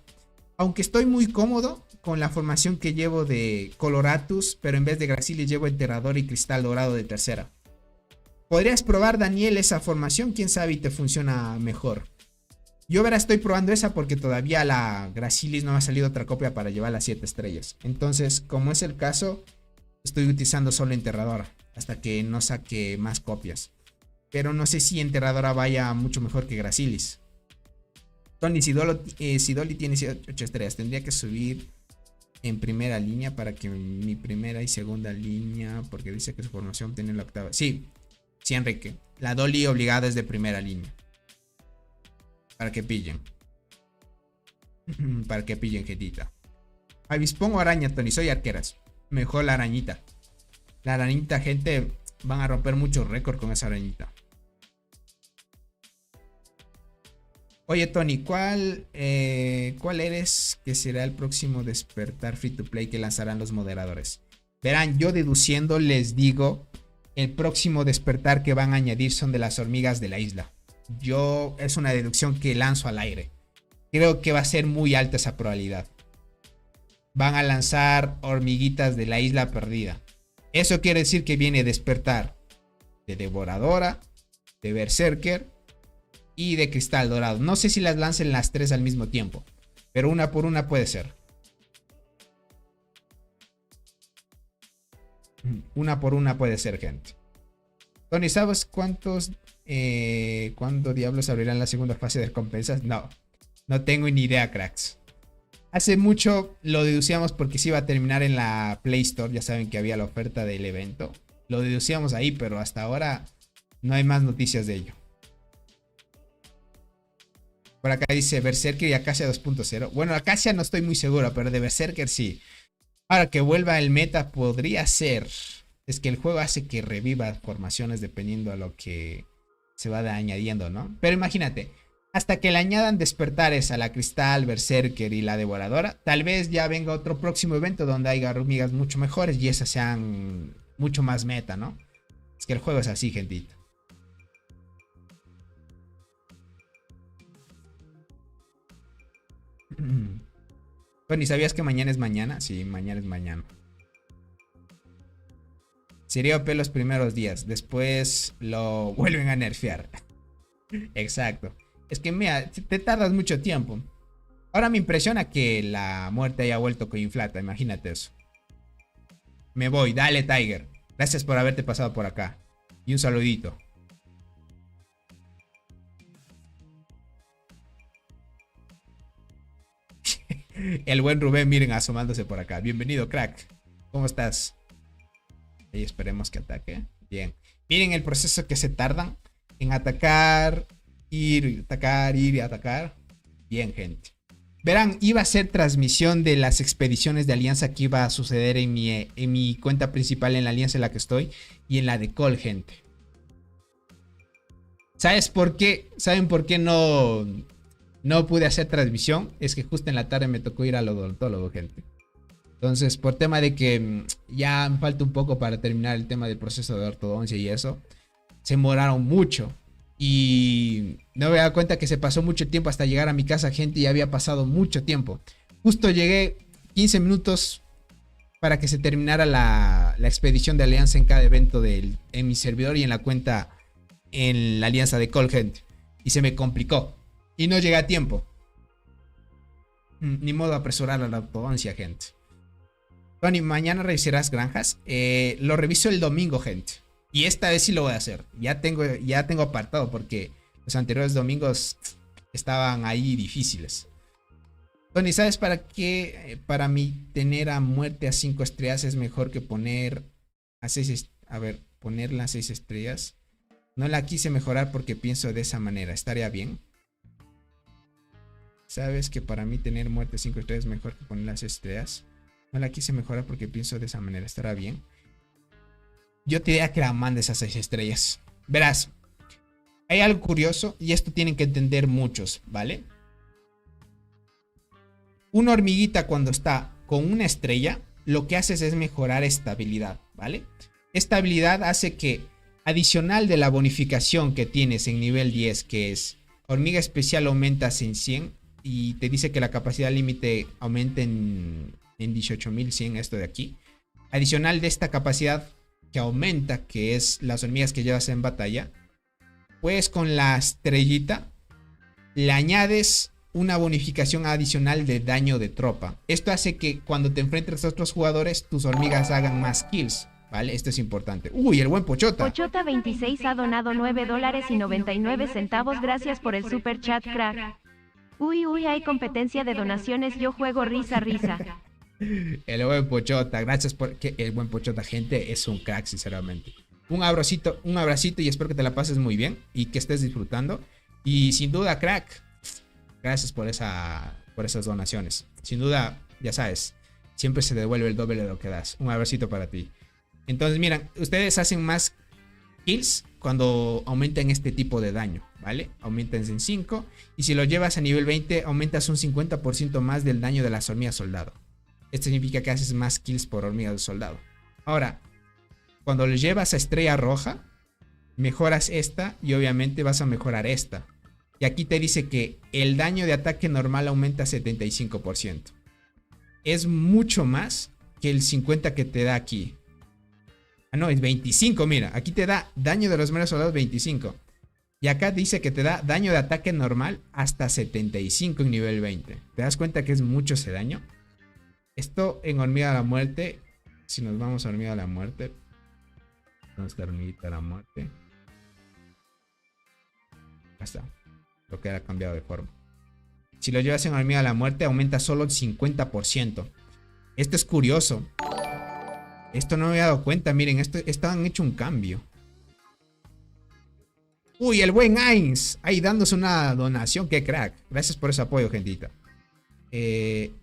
Aunque estoy muy cómodo con la formación que llevo de Coloratus, pero en vez de Gracilis llevo Enterrador y Cristal Dorado de tercera. Podrías probar, Daniel, esa formación, quién sabe y te funciona mejor. Yo verá, estoy probando esa porque todavía la Gracilis no me ha salido otra copia para llevar las 7 estrellas. Entonces, como es el caso, estoy utilizando solo Enterradora hasta que no saque más copias. Pero no sé si Enterradora vaya mucho mejor que Gracilis. Tony, si Dolly tiene 8 estrellas, tendría que subir en primera línea para que mi primera y segunda línea, porque dice que su formación tiene la octava. Sí, Enrique. La Dolly obligada es de primera línea. Para que pillen. Para que pillen, jetita. Avispón o araña, Tony. Soy arqueras. Mejor la arañita. La arañita, gente. Van a romper mucho récord con esa arañita. Oye, Tony, ¿cuál eres que será el próximo despertar free to play que lanzarán los moderadores? Verán, yo deduciendo les digo, el próximo despertar que van a añadir son de las hormigas de la isla. Es una deducción que lanzo al aire. Creo que va a ser muy alta esa probabilidad. Van a lanzar hormiguitas de la isla perdida. Eso quiere decir que viene despertar de Devoradora, de Berserker y de Cristal Dorado. No sé si las lancen las 3 al mismo tiempo, pero una por una puede ser. Una por una puede ser, gente. Tony, ¿sabes cuándo diablos abrirán la segunda fase de recompensas? No. No tengo ni idea, cracks. Hace mucho lo deducíamos porque se iba a terminar en la Play Store. Ya saben que había la oferta del evento. Lo deducíamos ahí, pero hasta ahora no hay más noticias de ello. Por acá dice Berserker y Acacia 2.0. Bueno, Acacia no estoy muy seguro, pero de Berserker sí. Ahora que vuelva el meta podría ser. Es que el juego hace que reviva formaciones dependiendo a lo que se va añadiendo, ¿no? Pero imagínate, hasta que le añadan despertares a la Cristal, Berserker y la Devoradora, tal vez ya venga otro próximo evento donde haya hormigas mucho mejores y esas sean mucho más meta, ¿no? Es que el juego es así, gentita. Tony, ¿sabías que mañana es mañana? Sí, mañana es mañana. Sería OP los primeros días, después lo vuelven a nerfear. Exacto. Es que mira, te tardas mucho tiempo. Ahora me impresiona que la muerte haya vuelto con Inflata, imagínate eso. Me voy, dale Tiger. Gracias por haberte pasado por acá. Y un saludito. El buen Rubén, miren, asomándose por acá. Bienvenido, crack. ¿Cómo estás? Y esperemos que ataque. Bien. Miren el proceso que se tardan en atacar, ir, atacar, ir y atacar. Bien, gente. Verán, iba a ser transmisión de las expediciones de Alianza que iba a suceder en mi cuenta principal en la Alianza en la que estoy y en la de Call, gente. ¿Sabes por qué? ¿Saben por qué no pude hacer transmisión? Es que justo en la tarde me tocó ir al odontólogo, gente. Entonces, por tema de que ya me falta un poco para terminar el tema del proceso de ortodoncia y eso, se demoraron mucho. Y no me daba cuenta que se pasó mucho tiempo hasta llegar a mi casa, gente, y había pasado mucho tiempo. Justo llegué 15 minutos para que se terminara la expedición de Alianza en cada evento en mi servidor y en la cuenta en la Alianza de Call, gente. Y se me complicó. Y no llegué a tiempo. Ni modo de apresurar a la ortodoncia, gente. Tony, mañana revisarás granjas. Lo reviso el domingo, gente. Y esta vez sí lo voy a hacer. Ya tengo apartado porque los anteriores domingos estaban ahí difíciles. Tony, ¿sabes para qué? Para mí tener a muerte a 5 estrellas es mejor que poner a 6. A ver, ponerla a 6 estrellas. No la quise mejorar porque pienso de esa manera. ¿Estaría bien? ¿Sabes que para mí tener muerte a 5 estrellas es mejor que ponerla a 6 estrellas? No la quise mejorar porque pienso de esa manera. ¿Estará bien? Yo te diría que la mandes a 6 estrellas. Verás, hay algo curioso y esto tienen que entender muchos, ¿vale? Una hormiguita cuando está con una estrella, lo que haces es mejorar estabilidad, ¿vale? Estabilidad hace que, adicional de la bonificación que tienes en nivel 10, que es hormiga especial aumentas en 100 y te dice que la capacidad límite aumenta en 18.100, esto de aquí. Adicional de esta capacidad que aumenta, que es las hormigas que llevas en batalla, pues con la estrellita le añades una bonificación adicional de daño de tropa. Esto hace que cuando te enfrentes a otros jugadores tus hormigas hagan más kills, ¿vale? Esto es importante. Uy, el buen Pochota. Pochota 26 ha donado $9.99. Gracias por el super chat, crack. Uy, hay competencia de donaciones. Yo juego risa. El buen Pochota, gracias porque el buen Pochota, gente, es un crack, sinceramente. Un abracito y espero que te la pases muy bien y que estés disfrutando. Y sin duda, crack, gracias por esas donaciones. Sin duda, ya sabes, siempre se devuelve el doble de lo que das. Un abracito para ti. Entonces, miren, ustedes hacen más kills cuando aumentan este tipo de daño, ¿vale? Aumentan en 5 y si lo llevas a nivel 20, aumentas un 50% más del daño de las hormigas soldado. Esto significa que haces más kills por hormiga de soldado. Ahora, cuando lo llevas a estrella roja, mejoras esta y obviamente vas a mejorar esta. Y aquí te dice que el daño de ataque normal aumenta 75%. Es mucho más que el 50 que te da aquí. Ah, no, es 25, mira. Aquí te da daño de los meros soldados 25. Y acá dice que te da daño de ataque normal hasta 75 en nivel 20. ¿Te das cuenta que es mucho ese daño? Esto en hormiga de la muerte. Si nos vamos a hormiga de la muerte. ¿Dónde está hormiguita de la muerte? Acá está. Lo que era cambiado de forma. Si lo llevas en hormiga a la muerte, aumenta solo el 50%. Esto es curioso. Esto no me había dado cuenta. Miren, esto han hecho un cambio. Uy, el buen Ains. Ahí dándose una donación. Qué crack. Gracias por ese apoyo, gentita.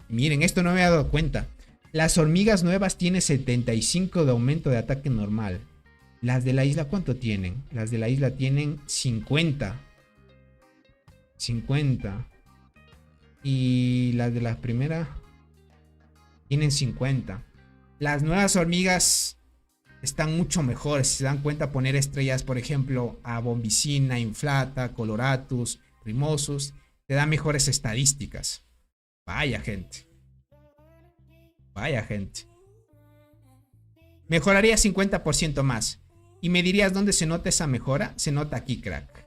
Miren, esto no me había dado cuenta. Las hormigas nuevas tienen 75 de aumento de ataque normal. Las de la isla, ¿cuánto tienen? Las de la isla tienen 50. 50. Y las de la primera tienen 50. Las nuevas hormigas están mucho mejores. Si se dan cuenta, poner estrellas, por ejemplo, a Bombicina, Inflata, Coloratus, Rimosus, te da mejores estadísticas. Vaya gente. Vaya gente. Mejoraría 50% más. Y me dirías dónde se nota esa mejora. Se nota aquí, crack.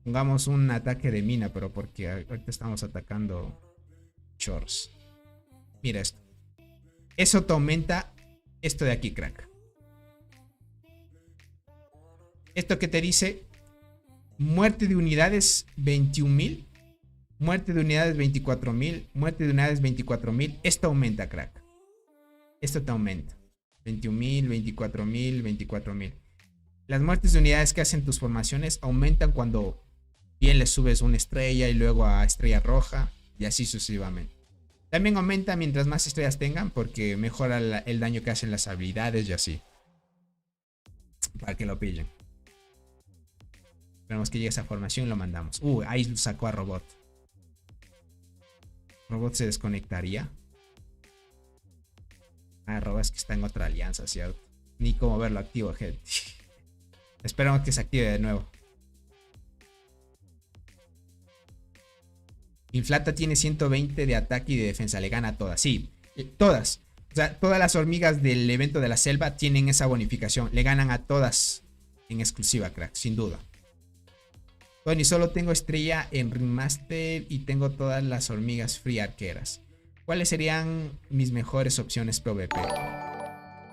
Pongamos un ataque de mina, pero porque ahorita estamos atacando Chores. Mira esto. Eso te aumenta esto de aquí, crack. Esto que te dice muerte de unidades 21.000. Muerte de unidades 24.000. Muerte de unidades 24.000. Esto aumenta, crack. Esto te aumenta. 21.000, 24.000, 24.000. Las muertes de unidades que hacen tus formaciones aumentan cuando bien le subes una estrella y luego a estrella roja y así sucesivamente. También aumenta mientras más estrellas tengan porque mejora el daño que hacen las habilidades y así. Para que lo pillen. Esperamos que llegue esa formación y lo mandamos. Ahí sacó a Robot. Robot se desconectaría. Robot es que está en otra alianza, ¿cierto? Ni cómo verlo activo, gente. Esperamos que se active de nuevo. Inflata tiene 120 de ataque y de defensa. Le gana a todas. Sí, todas. O sea, todas las hormigas del evento de la selva tienen esa bonificación. Le ganan a todas en exclusiva, crack. Sin duda. Tony, solo tengo estrella en Remaster y tengo todas las hormigas free arqueras. ¿Cuáles serían mis mejores opciones PvP?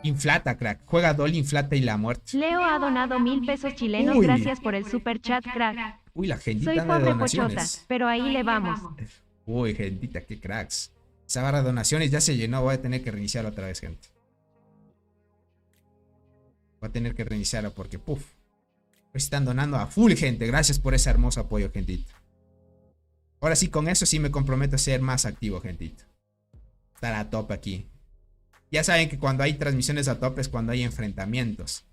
Inflata, crack. Juega Dolly, Inflata y la muerte. Leo ha donado 1000 pesos chilenos. Uy. Gracias por el super chat, crack. Uy, la gentita Soy de pobre pochota, donaciones. pero ahí le vamos. Uy, gentita, qué cracks. Esa barra de donaciones ya se llenó. Voy a tener que reiniciarla otra vez, gente. Voy a tener que reiniciarla porque, puf. Están donando a full, gente. Gracias por ese hermoso apoyo, gentita. Ahora sí, con eso sí me comprometo a ser más activo, gentita. Estar a tope aquí. Ya saben que cuando hay transmisiones a tope es cuando hay enfrentamientos.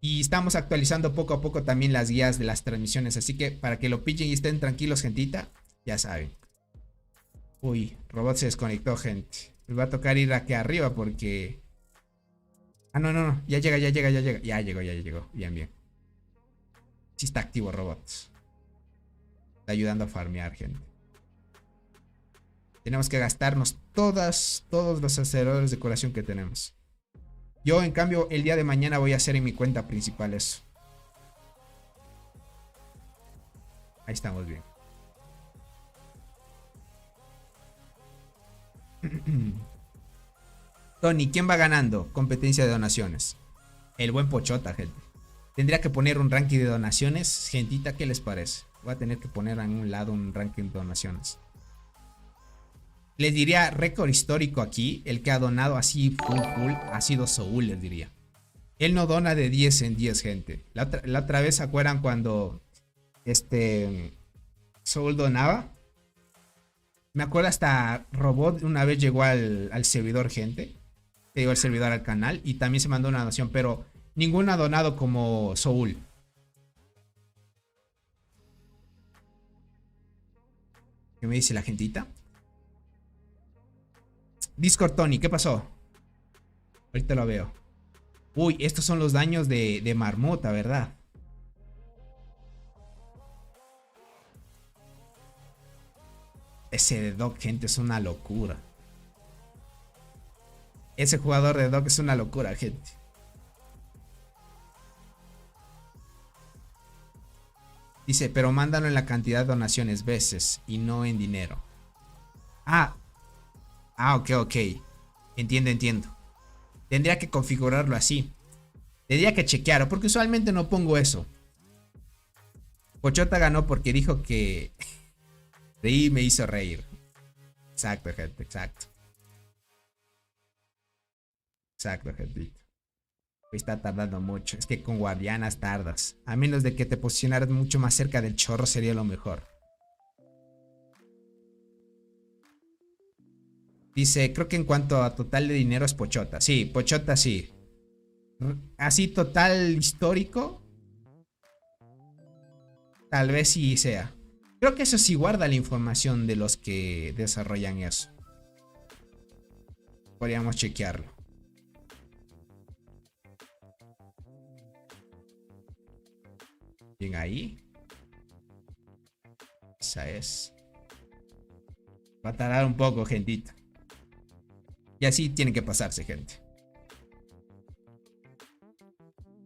Y estamos actualizando poco a poco también las guías de las transmisiones. Así que para que lo pillen y estén tranquilos, gentita. Ya saben. Uy, Robot se desconectó, gente. Les va a tocar ir aquí arriba porque... Ah, no. Ya llega. Ya llegó. Bien. Sí está activo, Robot. Está ayudando a farmear, gente. Tenemos que gastarnos todos los aceleradores de curación que tenemos. Yo, en cambio, el día de mañana voy a hacer en mi cuenta principal eso. Ahí estamos bien. Tony, ¿quién va ganando? Competencia de donaciones. El buen Pochota, gente. Tendría que poner un ranking de donaciones. Gentita, ¿qué les parece? Voy a tener que poner en un lado un ranking de donaciones. Les diría récord histórico aquí. El que ha donado así full ha sido Soul, les diría. Él no dona de 10 en 10, gente. La otra vez, ¿se acuerdan cuando Soul donaba? Me acuerdo hasta Robot una vez llegó al servidor, gente. Llegó al servidor al canal y también se mandó una donación, pero ninguno ha donado como Soul. ¿Qué me dice la gentita? Discord Tony, ¿qué pasó? Ahorita lo veo. Uy, estos son los daños de Marmota, ¿verdad? Ese de Doc, gente, es una locura. Ese jugador de Doc es una locura, gente. Dice, pero mándalo en la cantidad de donaciones veces y no en dinero. Ok. Entiendo. Tendría que configurarlo así. Tendría que chequearlo, porque usualmente no pongo eso. Pochota ganó porque dijo que Reír me hizo reír. Exacto, gente, exacto. Exacto, gente. Está tardando mucho. Es que con guardianas tardas. A menos de que te posicionaras mucho más cerca del chorro sería lo mejor. Dice, creo que en cuanto a total de dinero es Pochota. Sí, Pochota sí. Así total histórico. Tal vez sí sea. Creo que eso sí guarda la información de los que desarrollan eso. Podríamos chequearlo. Bien ahí. Esa es. Va a tardar un poco, gentita. Y así tiene que pasarse, gente.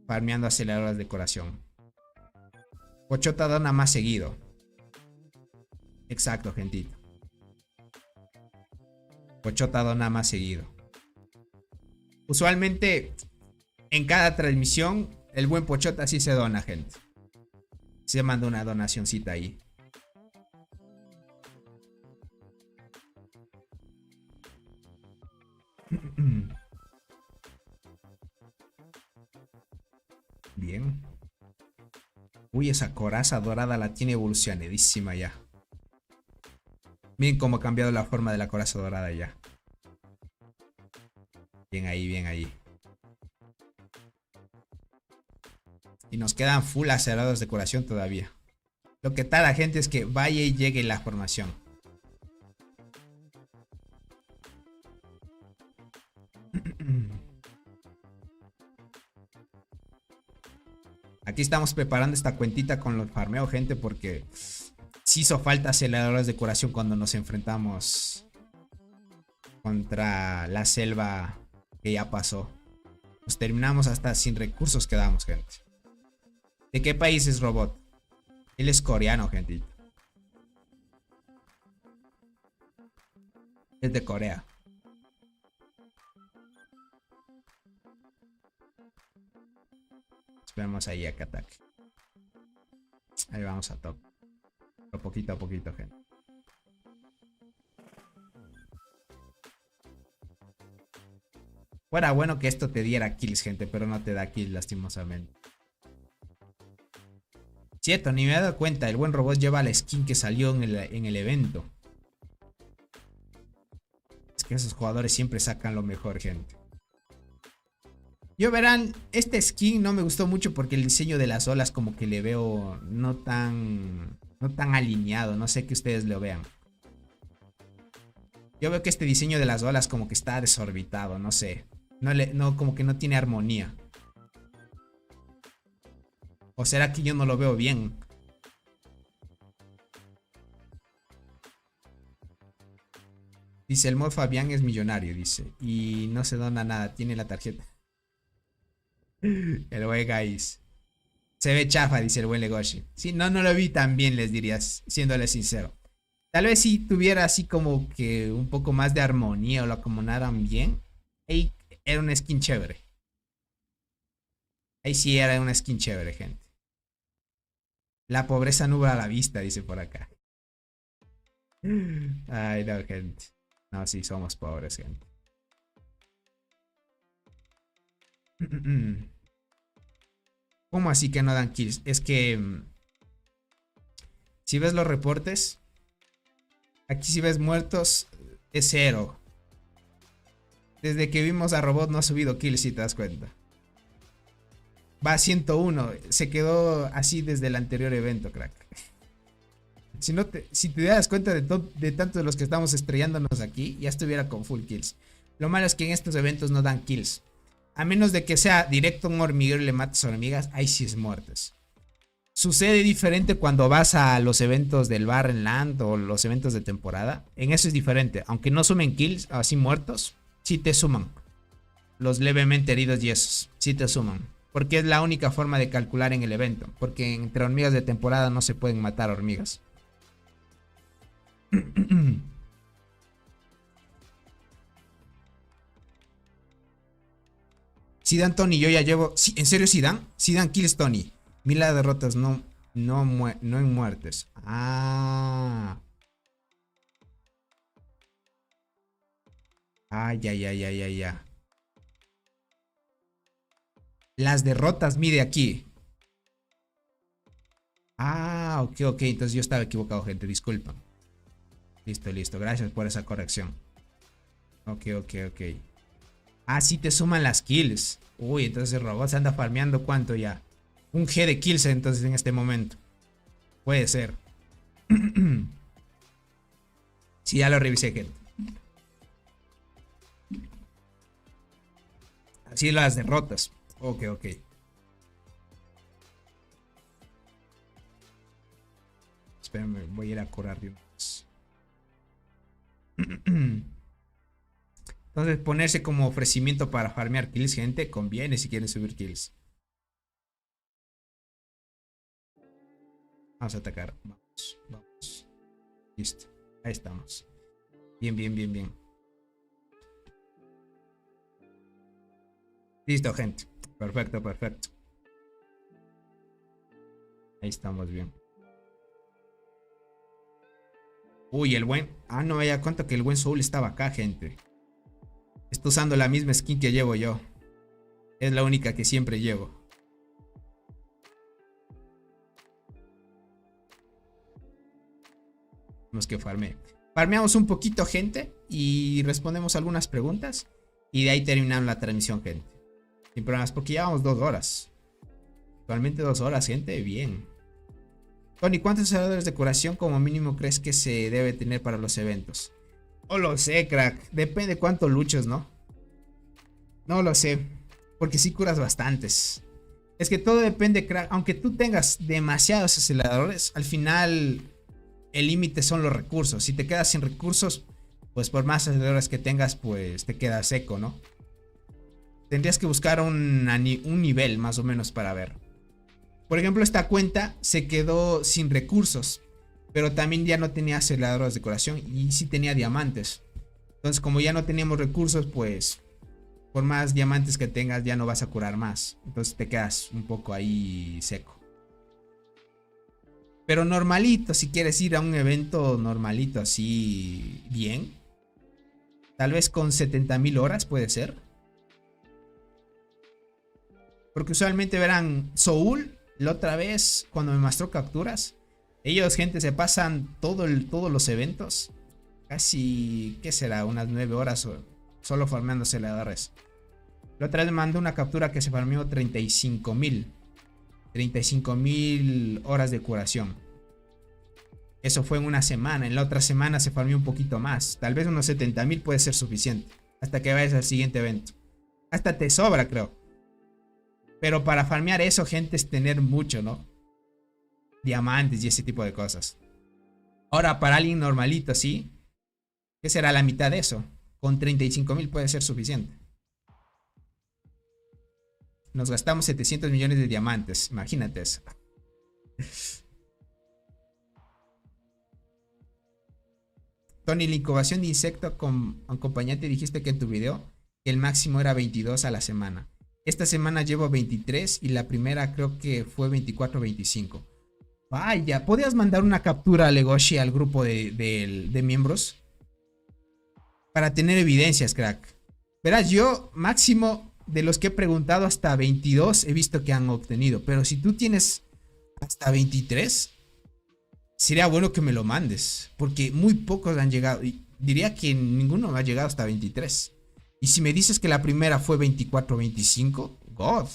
Farmeando aceleradoras de decoración. Pochota dona más seguido. Exacto, gentita. Pochota dona más seguido. Usualmente, en cada transmisión, el buen Pochota sí se dona, gente. Se manda una donacioncita ahí. Bien. Uy, esa coraza dorada la tiene evolucionadísima ya. Miren cómo ha cambiado la forma de la coraza dorada ya. Bien ahí, bien ahí. Y nos quedan full acelerados de decoración todavía. Lo que tal la gente es que vaya y llegue la formación. Aquí estamos preparando esta cuentita con los farmeo, gente, porque sí hizo falta aceleradores de decoración cuando nos enfrentamos contra la selva que ya pasó. Nos terminamos hasta sin recursos quedamos, gente. ¿De qué país es Robot? Él es coreano, gente. Es de Corea. Esperemos ahí a que ataque. Ahí vamos a top. Pero poquito a poquito, gente. Fuera bueno que esto te diera kills, gente, pero no te da kills lastimosamente. Cierto, ni me he dado cuenta. El buen robot lleva la skin que salió en el evento. Es que esos jugadores siempre sacan lo mejor, gente. Yo verán, este skin no me gustó mucho porque el diseño de las olas como que le veo no tan alineado. No sé que ustedes lo vean. Yo veo que este diseño de las olas como que está desorbitado, no sé. No, como que no tiene armonía. ¿O será que yo no lo veo bien? Dice, el mod Fabián es millonario, dice. Y no se dona nada, tiene la tarjeta. El buen guys. Se ve chafa, dice el buen Legoshi. Sí, no lo vi tan bien, les dirías, siéndole sincero. Tal vez si tuviera así como que un poco más de armonía o lo acomodaran bien. Ahí era una skin chévere. Ahí sí era una skin chévere, gente. La pobreza nubla la vista, dice por acá. Ay, no, gente. No, sí, somos pobres, gente. ¿Cómo así que no dan kills? Es que si ves los reportes, aquí si ves muertos es 0. Desde que vimos a Robot no ha subido kills, si te das cuenta. Va a 101. Se quedó así desde el anterior evento, crack. Si te das cuenta de tantos de los que estamos estrellándonos aquí, ya estuviera con full kills. Lo malo es que en estos eventos no dan kills. A menos de que sea directo a un hormiguero y le mates hormigas, ahí sí es muertes. Sucede diferente cuando vas a los eventos del Barren Land o los eventos de temporada. En eso es diferente. Aunque no sumen kills, así muertos, sí te suman. Los levemente heridos y esos, sí te suman. Porque es la única forma de calcular en el evento. Porque entre hormigas de temporada no se pueden matar hormigas. Si dan Tony, yo ya llevo. Sí, ¿en serio si dan? Si dan kills Tony. 1000 derrotas, no en muertes. Ah. Ah, ya. Las derrotas mide aquí. Ah, ok. Entonces yo estaba equivocado, gente. Disculpa. Listo. Gracias por esa corrección. Ok. Ah, sí te suman las kills. Uy, entonces el robot se anda farmeando. ¿Cuánto ya? Un G de kills entonces en este momento. Puede ser. Sí, ya lo revisé, gente. Así las derrotas. Ok. Espérame, voy a ir a curar de una vez. Entonces ponerse como ofrecimiento para farmear kills, gente, conviene si quieren subir kills. Vamos a atacar. Vamos. Listo. Ahí estamos. Bien. Listo, gente. Perfecto. Ahí estamos bien. Uy, el buen... Ah, no me había cuenta que el buen Soul estaba acá, gente. Está usando la misma skin que llevo yo. Es la única que siempre llevo. Vamos que farmeamos un poquito, gente, y respondemos algunas preguntas. Y de ahí terminamos la transmisión, gente. Sin problemas, porque llevamos 2 horas. Actualmente 2 horas, gente, bien. Tony, ¿cuántos servidores de curación como mínimo crees que se debe tener para los eventos? No lo sé, crack. Depende cuánto luches, ¿no? No lo sé. Porque sí curas bastantes. Es que todo depende, crack. Aunque tú tengas demasiados aceleradores, al final el límite son los recursos. Si te quedas sin recursos, pues por más aceleradores que tengas, pues te quedas seco, ¿no? Tendrías que buscar un nivel más o menos para ver. Por ejemplo, esta cuenta se quedó sin recursos, pero también ya no tenía aceleradores de curación y sí tenía diamantes. Entonces, como ya no teníamos recursos, pues por más diamantes que tengas ya no vas a curar más. Entonces te quedas un poco ahí seco. Pero normalito, si quieres ir a un evento normalito así bien, tal vez con 70.000 horas puede ser. Porque usualmente verán Soul, la otra vez cuando me mostró capturas, ellos, gente, se pasan todos los eventos. Casi, ¿qué será? Unas 9 horas solo farmeando aceleradores. La otra vez me mandó una captura que se farmeó 35.000 horas de curación. Eso fue en una semana. En la otra semana se farmeó un poquito más. Tal vez unos 70.000 puede ser suficiente. Hasta que vayas al siguiente evento. Hasta te sobra, creo. Pero para farmear eso, gente, es tener mucho, ¿no? Diamantes y ese tipo de cosas. Ahora, para alguien normalito, ¿sí? ¿Qué será la mitad de eso? Con 35.000 puede ser suficiente. Nos gastamos 700 millones de diamantes. Imagínate eso. Tony, la incubación de insecto con acompañante dijiste que en tu video que el máximo era 22 a la semana. Esta semana llevo 23 y la primera creo que fue 24 o 25. Vaya, ¿podías mandar una captura a Legoshi al grupo de miembros? Para tener evidencias, crack. Verás, yo máximo de los que he preguntado hasta 22 he visto que han obtenido. Pero si tú tienes hasta 23, sería bueno que me lo mandes. Porque muy pocos han llegado. Y diría que ninguno ha llegado hasta 23. Y si me dices que la primera fue 24 o 25, God.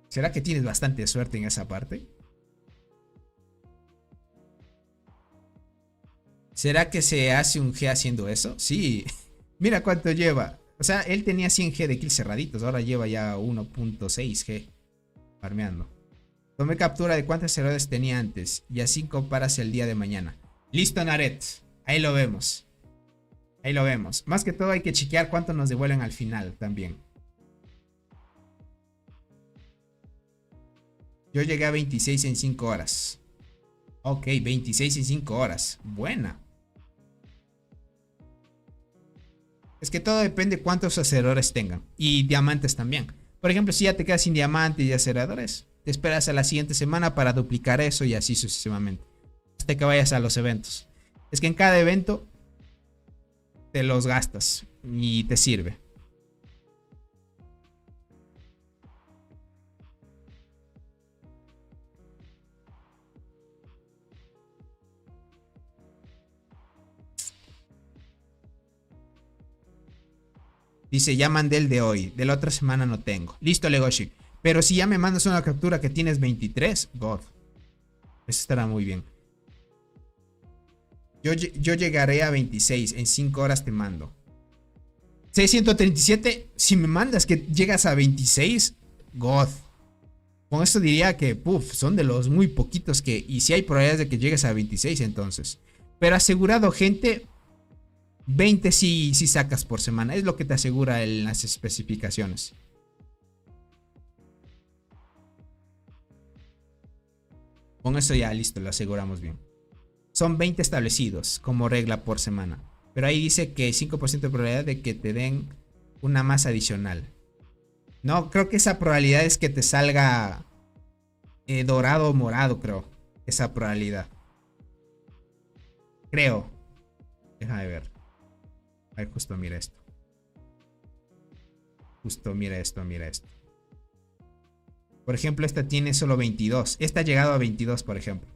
¿Será que tienes bastante suerte en esa parte? ¿Será que se hace un G haciendo eso? Sí. Mira cuánto lleva. O sea, él tenía 100 G de kills cerraditos. Ahora lleva ya 1.6 G farmeando. Tomé captura de cuántas errores tenía antes. Y así comparas el día de mañana. Listo, Naret. Ahí lo vemos. Ahí lo vemos. Más que todo hay que chequear cuánto nos devuelven al final también. Yo llegué a 26 en 5 horas. Ok, 26 en 5 horas. Buena. Es que todo depende de cuántos aceleradores tengan. Y diamantes también. Por ejemplo, si ya te quedas sin diamantes y aceleradores, te esperas a la siguiente semana para duplicar eso y así sucesivamente. Hasta que vayas a los eventos. Es que en cada evento te los gastas y te sirve. Dice, ya mandé el de hoy. De la otra semana no tengo. Listo, Legoshi. Pero si ya me mandas una captura que tienes 23, God. Eso estará muy bien. Yo llegaré a 26. En 5 horas te mando. 637. Si me mandas que llegas a 26, God. Con esto diría que, son de los muy poquitos que... Y si hay probabilidades de que llegues a 26 entonces. Pero asegurado, gente... 20 si sacas por semana. Es lo que te asegura en las especificaciones. Con eso ya listo, lo aseguramos bien. Son 20 establecidos como regla por semana. Pero ahí dice que 5% de probabilidad de que te den una más adicional. No, creo que esa probabilidad es que te salga dorado o morado, creo. Esa probabilidad. Creo. Déjame ver. A ver, justo mira esto. Justo mira esto, mira esto. Por ejemplo, esta tiene solo 22. Esta ha llegado a 22, por ejemplo.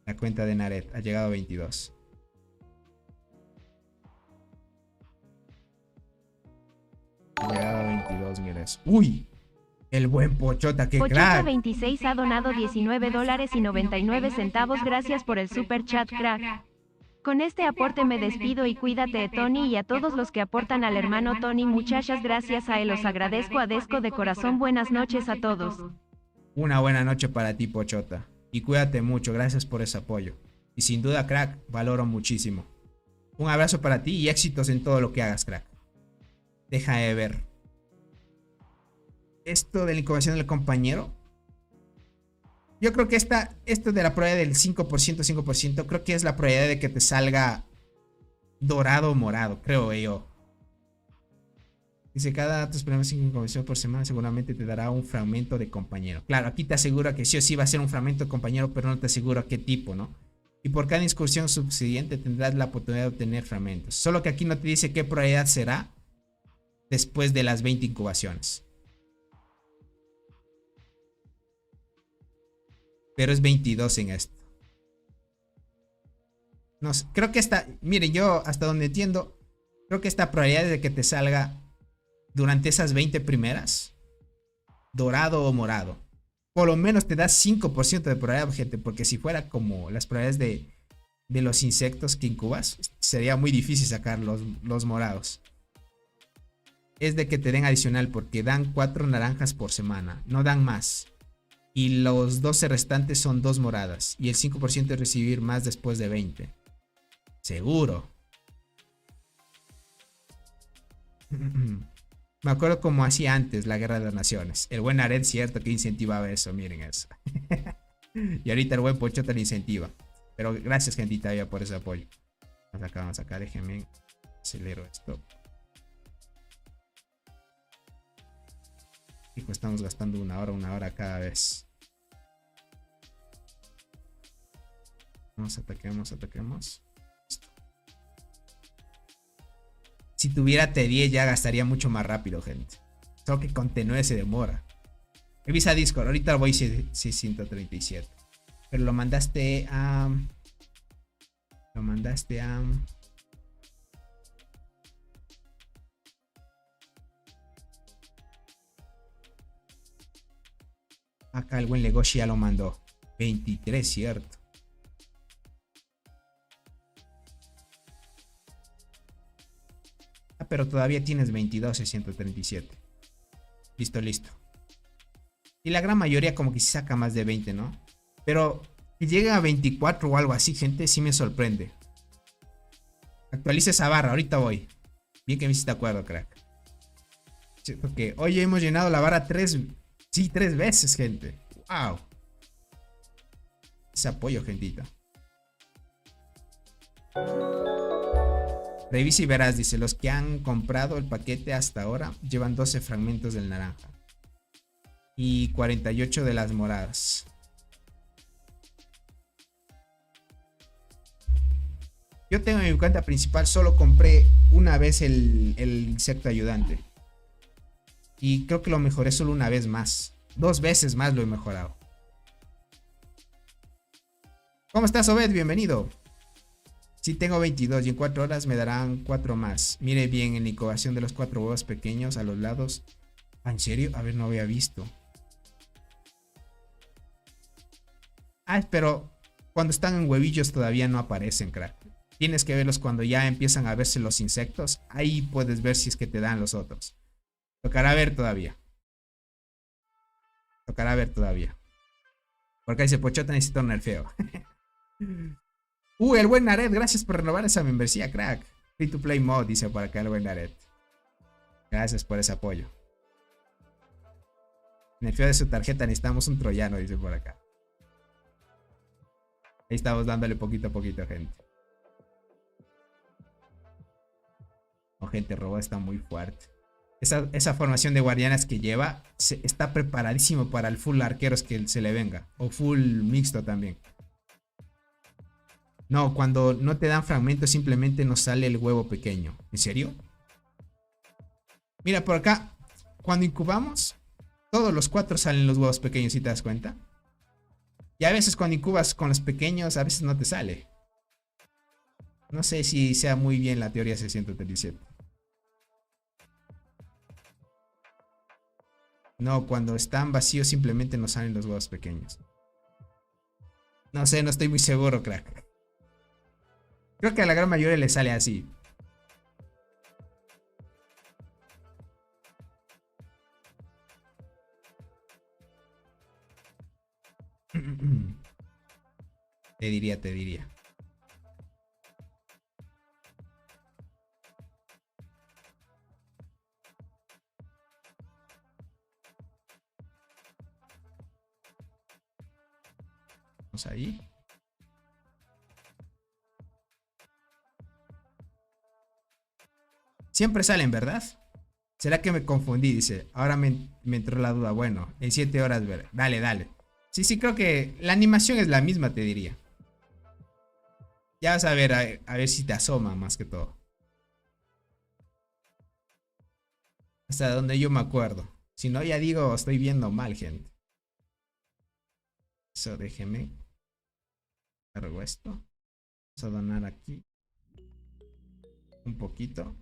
La cuenta de Naret ha llegado a 22. Ha llegado a 22, mira eso. ¡Uy! El buen Pochota, qué Pochota crack. 26 ha donado $19.99. Gracias por el super chat, crack. Con este aporte me despido y cuídate, Tony, y a todos los que aportan al hermano Tony. Muchachas gracias a él, os agradezco a Desco de corazón. Buenas noches a todos. Una buena noche para ti, Pochota. Y cuídate mucho, gracias por ese apoyo. Y sin duda, crack, valoro muchísimo. Un abrazo para ti y éxitos en todo lo que hagas, crack. Deja de ver. Esto de la incubación del compañero. Yo creo que esto de la probabilidad del 5%, creo que es la probabilidad de que te salga dorado o morado, creo yo. Dice, cada tus primeros 5 incubaciones por semana seguramente te dará un fragmento de compañero. Claro, aquí te asegura que sí o sí va a ser un fragmento de compañero, pero no te asegura qué tipo, ¿no? Y por cada incursión subsiguiente tendrás la oportunidad de obtener fragmentos. Solo que aquí no te dice qué probabilidad será después de las 20 incubaciones. Pero es 22 en esto. No sé, creo que miren, yo hasta donde entiendo, creo que esta probabilidad de que te salga durante esas 20 primeras, dorado o morado, por lo menos te da 5% de probabilidad, gente, porque si fuera como las probabilidades de los insectos que incubas, sería muy difícil sacar los morados. Es de que te den adicional porque dan 4 naranjas por semana, no dan más. Y los 12 restantes son 2 moradas. Y el 5% es recibir más después de 20. Seguro. Me acuerdo como hacía antes la Guerra de las Naciones. El buen Ared, cierto que incentivaba eso. Miren eso. Y ahorita el buen Pochota lo incentiva. Pero gracias, gentita, ya por ese apoyo. Vamos acá. Déjenme. Acelero esto. Hijo, estamos gastando una hora cada vez. Ataquemos. Listo. Si tuviera T10 ya gastaría mucho más rápido, gente. Solo que con T9 se demora. Revisa Discord. Ahorita voy 637. Pero lo mandaste a... Acá el buen Legoshi ya lo mandó. 23, cierto. Pero todavía tienes 22 y 137. Listo. Y la gran mayoría como que sí saca más de 20, ¿no? Pero que lleguen a 24 o algo así, gente, sí me sorprende. Actualiza esa barra, ahorita voy. Bien que me hiciste acuerdo, crack. Porque hoy hemos llenado la barra 3 veces, gente. Wow. Ese apoyo, gentita. Revisa y verás, dice, los que han comprado el paquete hasta ahora llevan 12 fragmentos del naranja y 48 de las moradas. Yo tengo en mi cuenta principal, solo compré una vez el insecto ayudante. Y creo que lo mejoré solo una vez más. 2 veces más lo he mejorado. ¿Cómo estás, Obed? Bienvenido. Sí, tengo 22 y en 4 horas me darán 4 más. Mire bien en la incubación de los 4 huevos pequeños a los lados. ¿Ah, en serio? A ver, no había visto. Ah, pero cuando están en huevillos todavía no aparecen, crack. Tienes que verlos cuando ya empiezan a verse los insectos. Ahí puedes ver si es que te dan los otros. Tocará ver todavía. Tocará ver todavía. Porque ahí se Pochota necesita un nerfeo. El buen Nared, gracias por renovar esa membresía, crack. Free to play mod, dice por acá el buen Nared. Gracias por ese apoyo. Nerfeo de su tarjeta, necesitamos un troyano, dice por acá. Ahí estamos dándole poquito a poquito, gente. Oh, gente, robot está muy fuerte. Esa formación de guardianas que lleva está preparadísimo para el full arqueros que se le venga. O full mixto también. No, cuando no te dan fragmentos simplemente nos sale el huevo pequeño. ¿En serio? Mira, por acá, cuando incubamos, todos los 4 salen los huevos pequeños, ¿sí te das cuenta? Y a veces cuando incubas con los pequeños, a veces no te sale. No sé si sea muy bien la teoría 637. No, cuando están vacíos simplemente no salen los huevos pequeños. No sé, no estoy muy seguro, crack. Creo que a la gran mayoría le sale así. Te diría. Vamos ahí. Siempre salen, ¿verdad? ¿Será que me confundí? Dice. Ahora me entró la duda. Bueno, en 7 horas ver. Dale. Sí, creo que la animación es la misma, te diría. Ya vas a ver si te asoma más que todo. Hasta donde yo me acuerdo. Si no, ya digo, estoy viendo mal, gente. Eso, déjeme. Cargo esto. Vamos a donar aquí. Un poquito.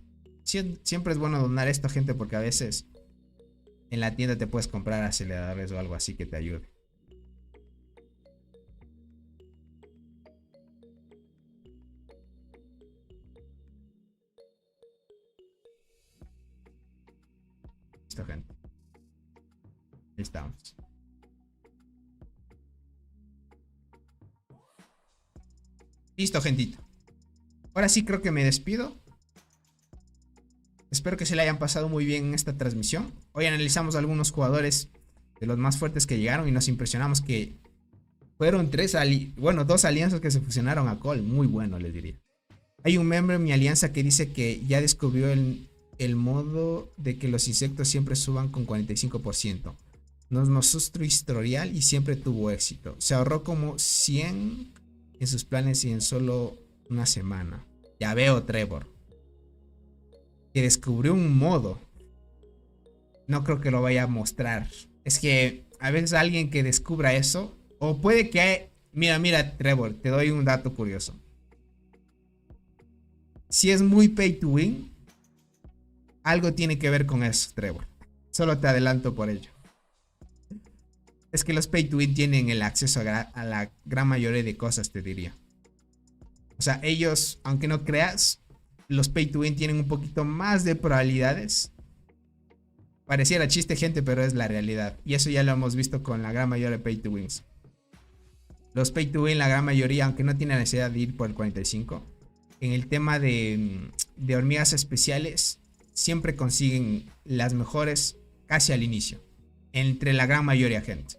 Siempre es bueno donar esto, gente, porque a veces en la tienda te puedes comprar aceleradores o algo así que te ayude. Listo, gente. Ahí estamos. Listo, gentito. Ahora sí creo que me despido. Espero que se le hayan pasado muy bien en esta transmisión. Hoy analizamos algunos jugadores de los más fuertes que llegaron y nos impresionamos que fueron 2 alianzas que se fusionaron a Cole. Muy bueno, les diría. Hay un miembro en mi alianza que dice que ya descubrió el modo de que los insectos siempre suban con 45%. Nos mostró su historial y siempre tuvo éxito. Se ahorró como 100 en sus planes y en solo una semana. Ya veo, Trevor. Que descubrió un modo. No creo que lo vaya a mostrar. Es que a veces alguien que descubra eso, o puede que... Mira, Trevor, te doy un dato curioso. Si es muy pay to win, algo tiene que ver con eso, Trevor. Solo te adelanto por ello. Es que los pay to win tienen el acceso a la gran mayoría de cosas, te diría. O sea, ellos, aunque no creas, los pay to win tienen un poquito más de probabilidades. Pareciera chiste, gente, pero es la realidad. Y eso ya lo hemos visto con la gran mayoría de pay to wins. Los pay to win, la gran mayoría, aunque no tienen necesidad de ir por el 45, en el tema de hormigas especiales, siempre consiguen las mejores casi al inicio. Entre la gran mayoría, gente.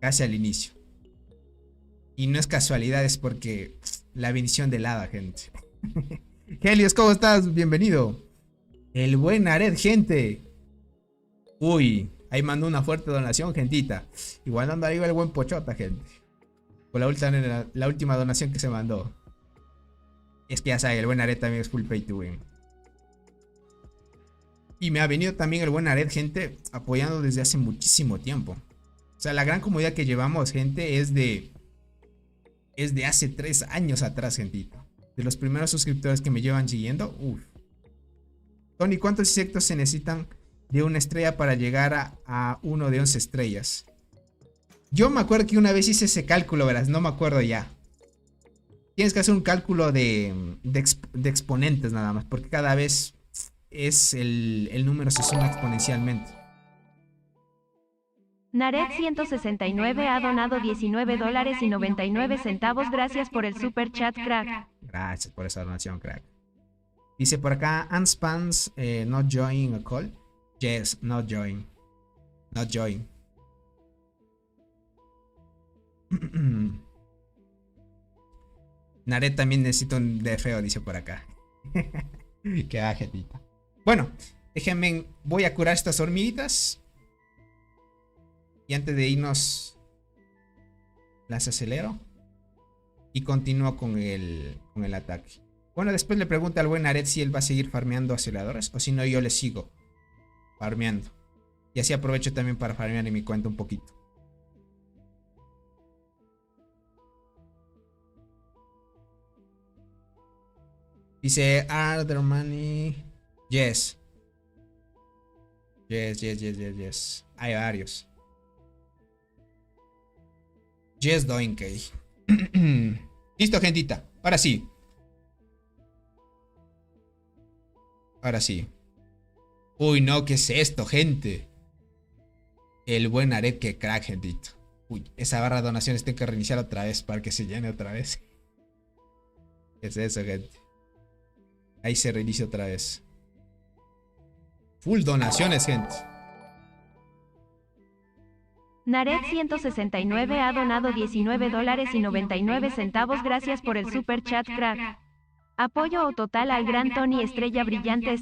Casi al inicio. Y no es casualidad, es porque la bendición del hada, gente. Helios, ¿cómo estás? Bienvenido. El buen Ared, gente. Uy, ahí mandó una fuerte donación, gentita. Igual anda arriba el buen Pochota, gente. Por la última donación que se mandó. Es que ya sabe, el buen Aret también es full pay to win. Y me ha venido también el buen Aret, gente, apoyando desde hace muchísimo tiempo. O sea, la gran comunidad que llevamos, gente, es de hace 3 años atrás, gentito. De los primeros suscriptores que me llevan siguiendo. Uf. Tony, ¿cuántos insectos se necesitan de una estrella para llegar a uno de 11 estrellas? Yo me acuerdo que una vez hice ese cálculo, verás, no me acuerdo ya. Tienes que hacer un cálculo de exponentes nada más, porque cada vez el número se suma exponencialmente. Naret 169 ha donado $19.99. Gracias por el super chat, crack. Gracias por esa donación, crack. Dice por acá, Anspans, not join a call. Yes, not join. Not join. Naret también necesita un de feo, dice por acá. Qué bajetita. Bueno, déjenme, voy a curar estas hormiguitas. Y antes de irnos, las acelero. Y continúo con el ataque. Bueno, después le pregunto al buen Aret si él va a seguir farmeando aceleradores. O si no, yo le sigo farmeando. Y así aprovecho también para farmear en mi cuenta un poquito. Dice, are there money? Yes. Yes. Hay varios. Yes, Doinkey. Listo, gentita. Ahora sí. Ahora sí. Uy, no, ¿qué es esto, gente? El buen Aret, que crack, gentito. Uy, esa barra de donaciones tengo que reiniciar otra vez para que se llene otra vez. ¿Qué es eso, gente? Ahí se reinicia otra vez. Full donaciones, gente. Naret 169 ha donado $19.99. Gracias por el super chat, crack. Apoyo total al gran Tony, estrella brillante,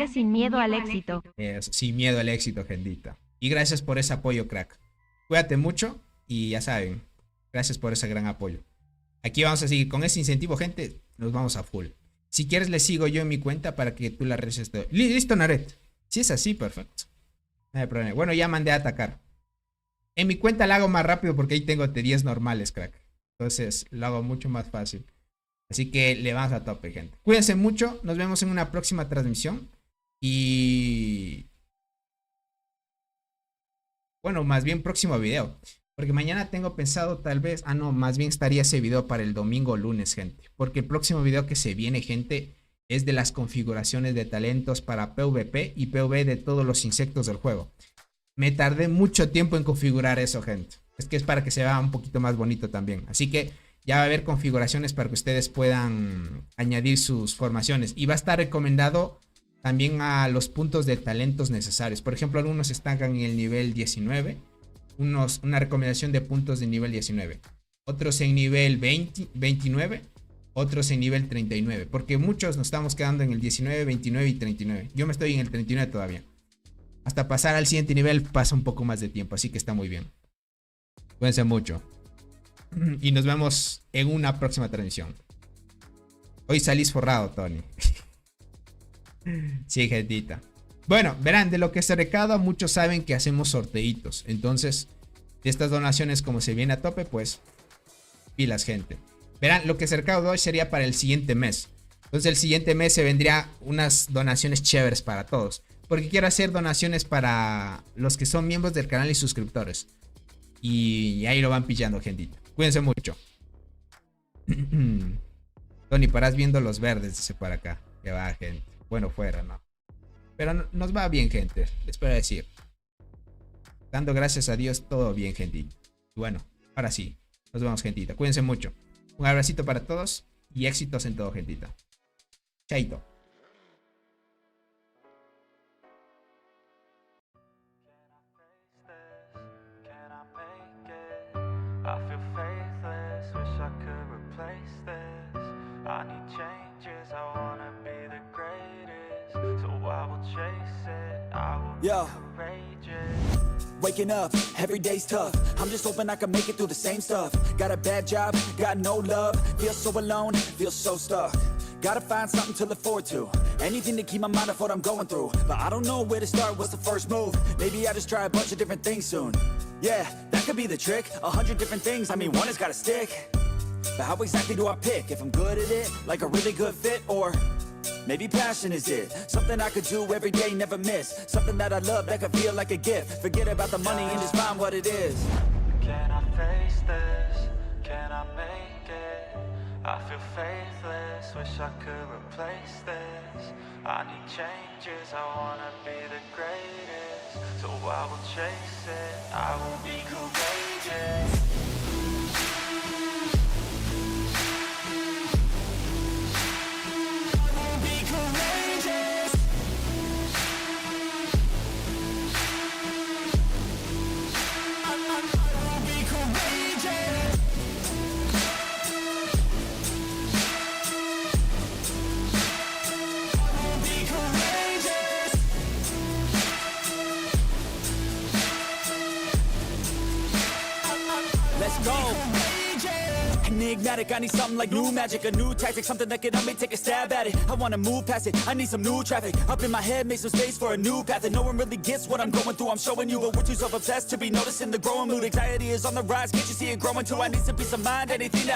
sin miedo al éxito. Sin miedo al éxito, gentita. Y gracias por ese apoyo, crack. Cuídate mucho y ya saben, gracias por ese gran apoyo. Aquí vamos a seguir con ese incentivo, gente. Nos vamos a full. Si quieres, le sigo yo en mi cuenta para que tú la realices todo. Listo, Naret. Si es así, perfecto. No hay problema. Bueno, ya mandé a atacar. En mi cuenta la hago más rápido porque ahí tengo T10 normales, crack. Entonces lo hago mucho más fácil. Así que le vamos a tope, gente. Cuídense mucho. Nos vemos en una próxima transmisión. Y... bueno, más bien próximo video. Porque mañana tengo pensado tal vez... ah, no, más bien estaría ese video para el domingo o lunes, gente. Porque el próximo video que se viene, gente, es de las configuraciones de talentos para PvP y PvE de todos los insectos del juego. Me tardé mucho tiempo en configurar eso, gente. Es que es para que se vea un poquito más bonito también. Así que ya va a haber configuraciones para que ustedes puedan añadir sus formaciones. Y va a estar recomendado también a los puntos de talentos necesarios. Por ejemplo, algunos están en el nivel 19. Una recomendación de puntos de nivel 19. Otros en nivel 29. Otros en nivel 39. Porque muchos nos estamos quedando en el 19, 29 y 39. Yo me estoy en el 39 todavía. Hasta pasar al siguiente nivel pasa un poco más de tiempo. Así que está muy bien. Cuídense mucho. Y nos vemos en una próxima transmisión. Hoy salís forrado, Tony. Sí, gentita. Bueno, verán, de lo que se recauda, muchos saben que hacemos sorteitos. Entonces, de estas donaciones, como se viene a tope, pues, pilas, gente. Verán, lo que se recauda hoy sería para el siguiente mes. Entonces, el siguiente mes se vendría unas donaciones chéveres para todos. Porque quiero hacer donaciones para los que son miembros del canal y suscriptores. Y ahí lo van pillando, gentita. Cuídense mucho. Tony, parás viendo los verdes, dice por acá. Que va, gente. Bueno, fuera, ¿no? Pero nos va bien, gente. Les puedo decir. Dando gracias a Dios, todo bien, gentita. Y bueno, ahora sí. Nos vemos, gentita. Cuídense mucho. Un abracito para todos. Y éxitos en todo, gentita. Chaito. I feel faithless, wish I could replace this. I need changes, I wanna be the greatest. So I will chase it, I will be courageous. waking up, every day's tough. I'm just hoping I can make it through the same stuff. Got a bad job, got no love. Feel so alone, feel so stuck. Gotta find something to look forward to. Anything to keep my mind off what I'm going through. But I don't know where to start, what's the first move? Maybe I just try a bunch of different things soon. Yeah, that could be the trick. 100 different things, I mean one has gotta stick. But how exactly do I pick? If I'm good at it, like a really good fit, or maybe passion is it? Something I could do every day, never miss. Something that I love, that could feel like a gift. Forget about the money and just find what it is. Can I face this? Can I make it? I feel faithless, wish I could replace this. I need changes, I wanna be the greatest. So I will chase it, I will be courageous. Let's go. Enigmatic, I need something like new magic, a new tactic, something that can help me take a stab at it. I wanna move past it, I need some new traffic. Up in my head, make some space for a new path. And no one really gets what I'm going through, I'm showing you. But we're too self-obsessed to be noticing the growing mood. Anxiety is on the rise, can't you see it growing too? I need some peace of mind, anything to help